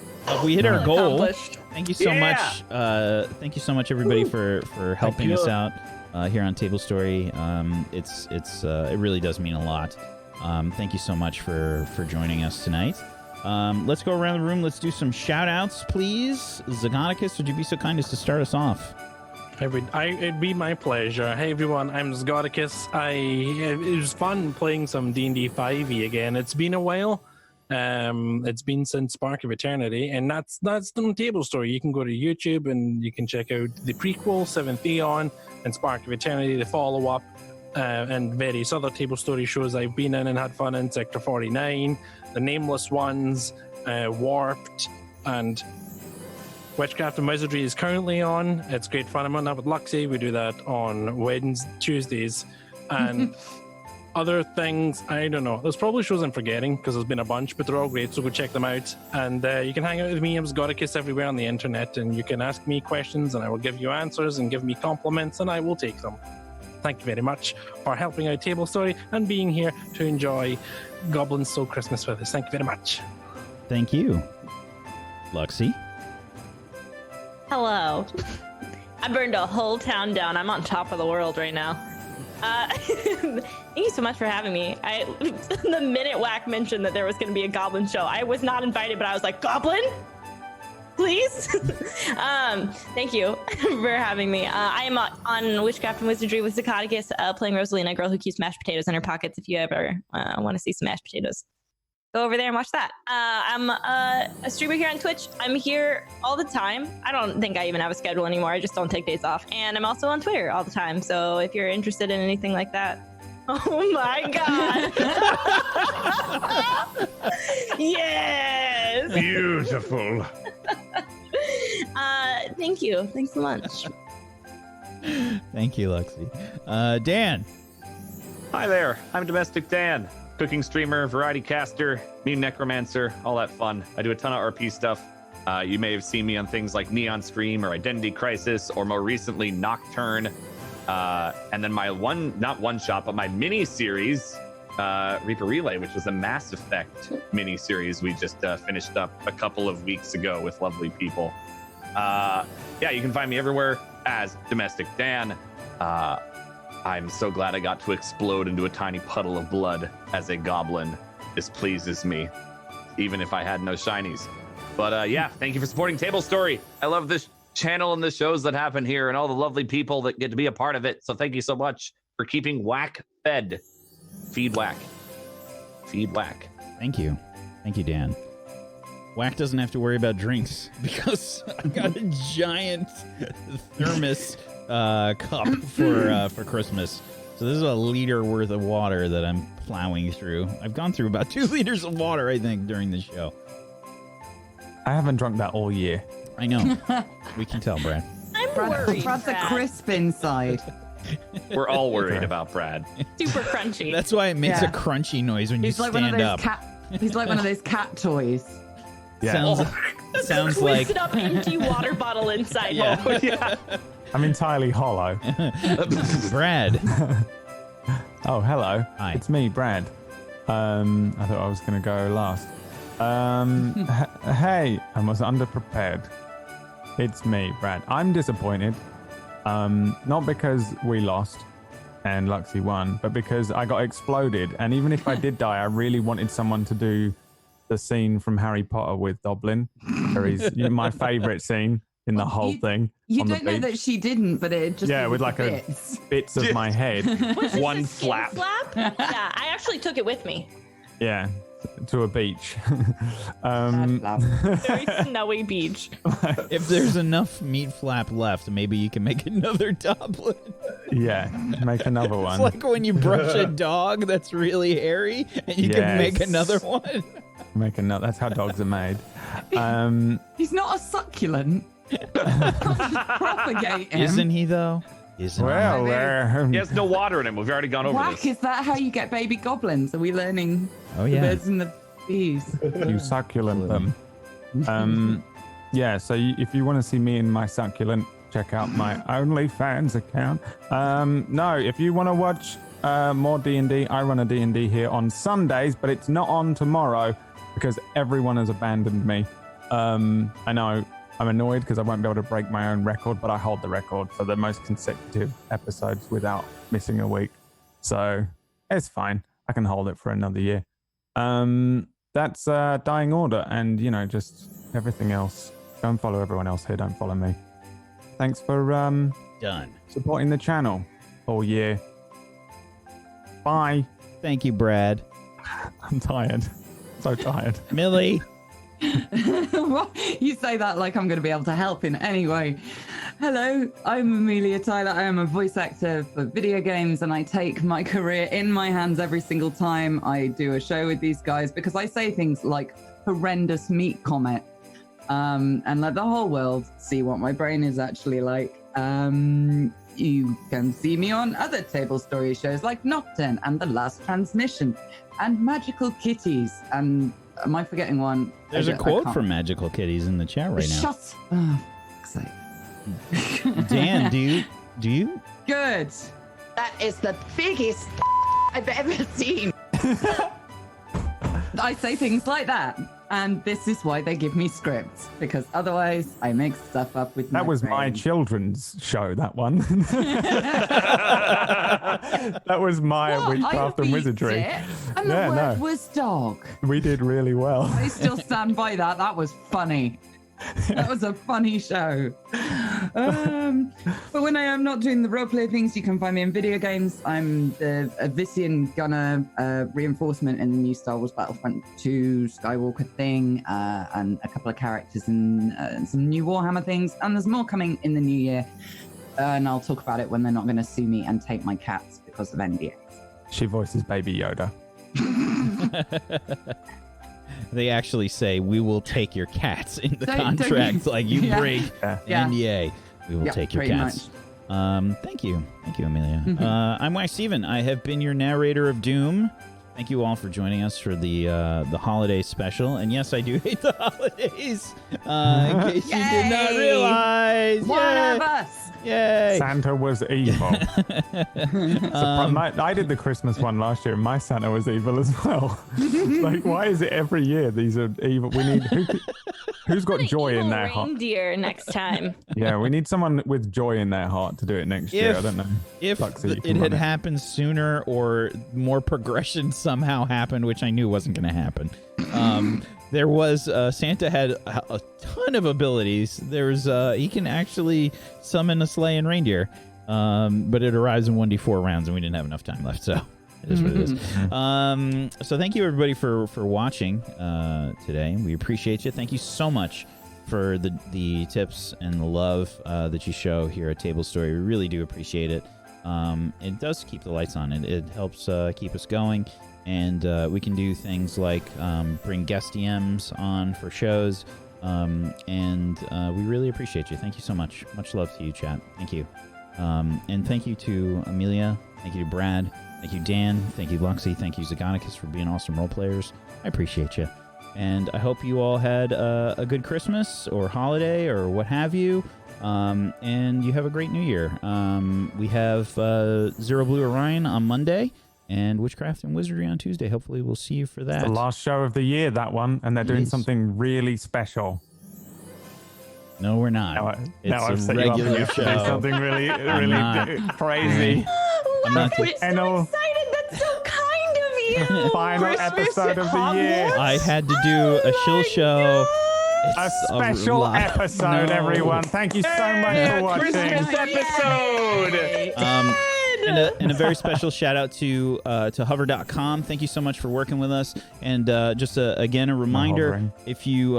Speaker 1: We hit our goal. Thank you so much. Thank you so much, everybody, for helping us out here on Table Story. It really does mean a lot. Thank you so much for joining us tonight. Let's go around the room. Let's do some shout outs, please. Zagonicus, would you be so kind as to start us off?
Speaker 4: It'd be my pleasure. Hey everyone, I'm Zagonicus. It was fun playing some D&D 5e again. It's been a while. It's been since Spark of Eternity, and that's the Table Story. You can go to YouTube and you can check out the prequel, 7th Eon, and Spark of Eternity, the follow-up. And various other Table Story shows I've been in and had fun in, Sector 49, The Nameless Ones, Warped, and Witchcraft and Wizardry is currently on. It's great fun. I'm on that with Luxie. We do that on Tuesdays. And other things, I don't know. There's probably shows I'm forgetting because there's been a bunch, but they're all great, so go check them out. And you can hang out with me. I'm Zagonicus everywhere on the internet, and you can ask me questions, and I will give you answers and give me compliments, and I will take them. Thank you very much for helping out Table Story and being here to enjoy Goblins Stole Christmas with us. Thank you very much.
Speaker 1: Thank you. Luxie?
Speaker 5: Hello. I burned a whole town down. I'm on top of the world right now. Thank you so much for having me. The minute Whack mentioned that there was going to be a Goblin show, I was not invited, but I was like, Goblin? Please? Thank you for having me. I am on Witchcraft and Wizardry with Zagonicus, playing Rosalina, a girl who keeps mashed potatoes in her pockets. If you ever want to see some mashed potatoes, go over there and watch that. I'm a streamer here on Twitch. I'm here all the time. I don't think I even have a schedule anymore. I just don't take days off. And I'm also on Twitter all the time. So if you're interested in anything like that, oh my God. Yes.
Speaker 3: Beautiful.
Speaker 5: Thank you. Thanks so much.
Speaker 1: Thank you, Luxie. Dan.
Speaker 3: Hi there. I'm Domestic Dan. Cooking streamer, variety caster, meme necromancer, all that fun. I do a ton of RP stuff. You may have seen me on things like Neon Scream or Identity Crisis, or more recently Nocturne. And then my not one shot, but my mini series, Reaper Relay, which was a Mass Effect mini series we just finished up a couple of weeks ago with lovely people. Yeah, you can find me everywhere as Domestic Dan. I'm so glad I got to explode into a tiny puddle of blood as a goblin. This pleases me, even if I had no shinies. But yeah, thank you for supporting Table Story. I love this channel and the shows that happen here and all the lovely people that get to be a part of it. So thank you so much for keeping Whack fed. Feed Whack. Feed Whack.
Speaker 1: Thank you. Thank you, Dan. Whack doesn't have to worry about drinks because I got a giant thermos cup for Christmas. So this is a liter worth of water that I'm plowing through. I've gone through about 2 liters of water, I think, during the show.
Speaker 2: I haven't drunk that all year.
Speaker 1: I know. We can tell, Brad.
Speaker 5: I'm worried.
Speaker 6: Brad's a crisp inside.
Speaker 3: We're all worried about Brad.
Speaker 5: Super crunchy.
Speaker 1: That's why it makes a crunchy noise when
Speaker 6: He's
Speaker 1: you
Speaker 6: like one of
Speaker 1: stand
Speaker 6: those
Speaker 1: up.
Speaker 6: He's like one of those cat toys.
Speaker 2: Yeah.
Speaker 1: Sounds like
Speaker 5: Twisted up empty water bottle inside.
Speaker 1: Yeah.
Speaker 5: Oh, yeah.
Speaker 2: I'm entirely hollow.
Speaker 1: Brad.
Speaker 2: Oh, hello.
Speaker 1: Hi.
Speaker 2: It's me, Brad. I thought I was going to go last. Hey, I was underprepared. It's me, Brad. I'm disappointed. Not because we lost and Luxie won, but because I got exploded. And even if I did die, I really wanted someone to do the scene from Harry Potter with Goblin. Where he's my favorite scene in the whole thing.
Speaker 6: You don't know that she didn't, but it just
Speaker 2: with like bits of my head.
Speaker 3: One flap.
Speaker 5: Yeah, I actually took it with me.
Speaker 2: Yeah, to a beach.
Speaker 5: Very snowy beach.
Speaker 1: If there's enough meat flap left, maybe you can make another doublet.
Speaker 2: Yeah, make another one.
Speaker 1: It's like when you brush a dog that's really hairy, and you can make another one.
Speaker 2: Make another. That's how dogs are made.
Speaker 6: He's not a succulent. Propagate him.
Speaker 1: Isn't he though? Isn't
Speaker 2: well,
Speaker 3: he has no water in him. We've already gone over
Speaker 6: Whack,
Speaker 3: this.
Speaker 6: is that how you get baby goblins? Are we learning
Speaker 1: Oh
Speaker 6: the
Speaker 1: yeah.
Speaker 6: birds and the bees?
Speaker 2: You succulent them. Yeah. So if you want to see me and my succulent, check out my OnlyFans account. No, if you want to watch more D&D, I run a D&D here on Sundays, but it's not on tomorrow because everyone has abandoned me. I know. I'm annoyed because I won't be able to break my own record, but I hold the record for the most consecutive episodes without missing a week. So it's fine. I can hold it for another year. That's Dying Order and, just everything else. Go and follow everyone else here. Don't follow me. Thanks for
Speaker 1: Done.
Speaker 2: supporting the channel all year. Bye.
Speaker 1: Thank you, Brad.
Speaker 2: I'm tired. So tired.
Speaker 1: Millie.
Speaker 6: What? You say that like I'm going to be able to help in any way. Hello, I'm Amelia Tyler. I am a voice actor for video games, and I take my career in my hands every single time I do a show with these guys because I say things like horrendous meat comment and let the whole world see what my brain is actually like. You can see me on other table story shows like Nocturne and The Last Transmission and Magical Kitties. And am I forgetting one?
Speaker 1: There's a quote from Magical Kitties in the chat right now.
Speaker 6: Shut up.
Speaker 1: Dan, do you?
Speaker 6: Good.
Speaker 12: That is the biggest I've ever seen.
Speaker 6: I say things like that, and this is why they give me scripts, because otherwise I make stuff up with my
Speaker 2: That was
Speaker 6: brain.
Speaker 2: my children's show, that one. That was my
Speaker 6: What?
Speaker 2: Witchcraft and Wizardry.
Speaker 6: And the word was dog.
Speaker 2: We did really well.
Speaker 6: I still stand by that. That was funny. That was a funny show. But when I am not doing the roleplay things, you can find me in video games. I'm the Avician Gunner reinforcement in the new Star Wars Battlefront 2 Skywalker thing, and a couple of characters in some new Warhammer things. And there's more coming in the new year. And I'll talk about it when they're not going to sue me and take my cats because of NDAs.
Speaker 2: She voices Baby Yoda.
Speaker 1: They actually say, we will take your cats in the
Speaker 6: Don't
Speaker 1: contract.
Speaker 6: you-
Speaker 1: Like, you
Speaker 6: Yeah.
Speaker 1: break
Speaker 6: Yeah.
Speaker 1: NDA. We will
Speaker 6: Yeah,
Speaker 1: take your
Speaker 6: pretty
Speaker 1: cats. Thank you. Thank you, Amelia.
Speaker 6: Mhm.
Speaker 1: I'm Y. Steven. I have been your narrator of Doom. Thank you all for joining us for the holiday special. And yes, I do hate the holidays. In case you did not
Speaker 6: Yay!
Speaker 1: realize.
Speaker 6: One
Speaker 1: Yay!
Speaker 6: of us.
Speaker 1: Yay!
Speaker 2: Santa was evil. I did the Christmas one last year, and my Santa was evil as well. Like, why is it every year these are evil? We need who's got joy in their heart?
Speaker 5: Reindeer next time.
Speaker 2: Yeah, we need someone with joy in their heart to do it next year. I don't know.
Speaker 1: If
Speaker 2: Luxie, you
Speaker 1: it
Speaker 2: can
Speaker 1: had
Speaker 2: run
Speaker 1: happened sooner or more progression somehow happened, which I knew wasn't going to happen. There was Santa had a ton of abilities. There's he can actually summon a sleigh and reindeer, but it arrives in 1d4 rounds, and we didn't have enough time left. So It is what it is. So thank you everybody for watching today. We appreciate you. Thank you so much for the tips and the love that you show here at Table Story. We really do appreciate it. It does keep the lights on. It helps keep us going. And we can do things like bring guest DMs on for shows. And we really appreciate you. Thank you so much. Much love to you, chat. Thank you. And thank you to Amelia. Thank you to Brad. Thank you, Dan. Thank you, Luxie. Thank you, Zagonicus, for being awesome role players. I appreciate you. And I hope you all had a good Christmas or holiday or what have you. And you have a great New Year. We have Zero Blue Orion on Monday and Witchcraft and Wizardry on Tuesday. Hopefully we'll see you for that.
Speaker 2: It's the last show of the year, that one. And they're doing something really special.
Speaker 1: No, we're not. It's a regular show.
Speaker 2: Do something really crazy.
Speaker 5: I'm so excited. That's so kind of you.
Speaker 2: Final episode of the year.
Speaker 1: I had to do a Shillshow.
Speaker 2: A special episode, everyone. Thank you so much for watching.
Speaker 3: Christmas episode.
Speaker 1: And a very special shout out to hover.com. Thank you so much for working with us. And just again, a reminder, if you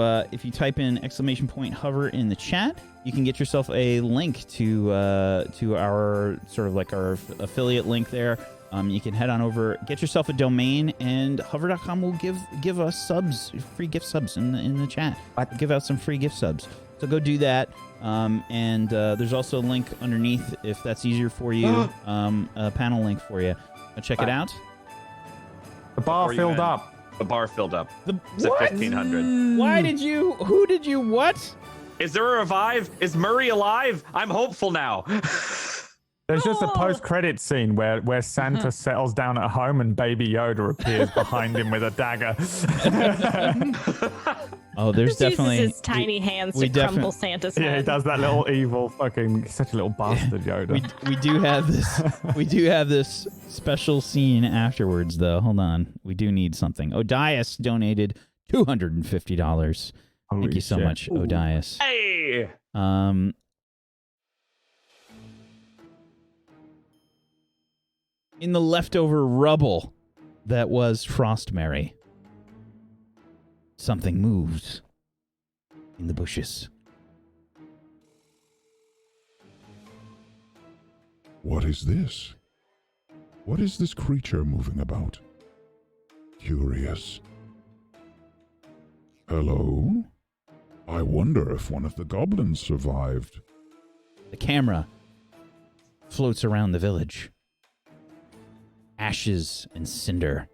Speaker 1: type in !hover in the chat, you can get yourself a link to our sort of like our affiliate link there. You can head on over, get yourself a domain, and hover.com will give us subs, free gift subs in the chat. Give out some free gift subs. So go do that. And there's also a link underneath if that's easier for you. A panel link for you. Check it out.
Speaker 2: The bar filled up.
Speaker 3: The bar filled up. It's
Speaker 1: What?
Speaker 3: at 1,500.
Speaker 1: Why did you? Who did you? What?
Speaker 3: Is there a revive? Is Murray alive? I'm hopeful now.
Speaker 2: There's just a post-credit scene where Santa settles down at home and Baby Yoda appears behind him with a dagger.
Speaker 1: Oh, there's
Speaker 5: Just
Speaker 1: definitely
Speaker 5: uses his tiny hands to crumple Santa's head.
Speaker 2: Yeah, he does that little evil fucking. He's such a little bastard, Yoda.
Speaker 1: We do have this. We do have this special scene afterwards, though. Hold on, we do need something. Odias donated $250. Thank you so much, Odias.
Speaker 3: Hey.
Speaker 1: In the leftover rubble that was Frostmary, something moves in the bushes.
Speaker 7: What is this? What is this creature moving about? Curious. Hello? I wonder if one of the goblins survived.
Speaker 1: The camera floats around the village. Ashes and cinder.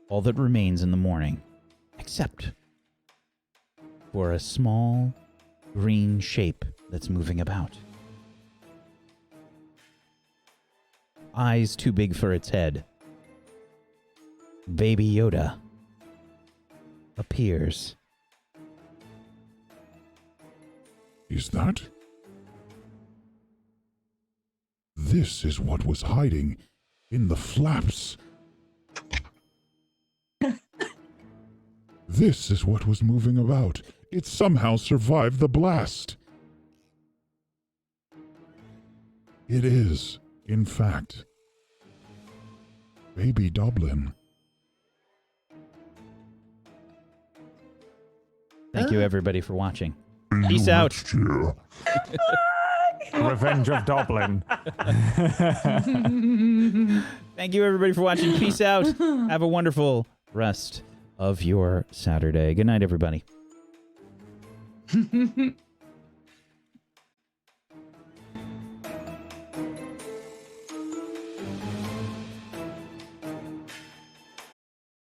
Speaker 1: All that remains in the morning, except for a small green shape that's moving about. Eyes too big for its head. Baby Yoda appears.
Speaker 7: Is that? This is what was hiding in the flaps. This is what was moving about. It somehow survived the blast. It is, in fact, Baby Doblin.
Speaker 1: Thank you, everybody, for watching. Peace out.
Speaker 2: Revenge of Doblin.
Speaker 1: Thank you, everybody, for watching. Peace out. Have a wonderful rest of your Saturday. Good night, everybody.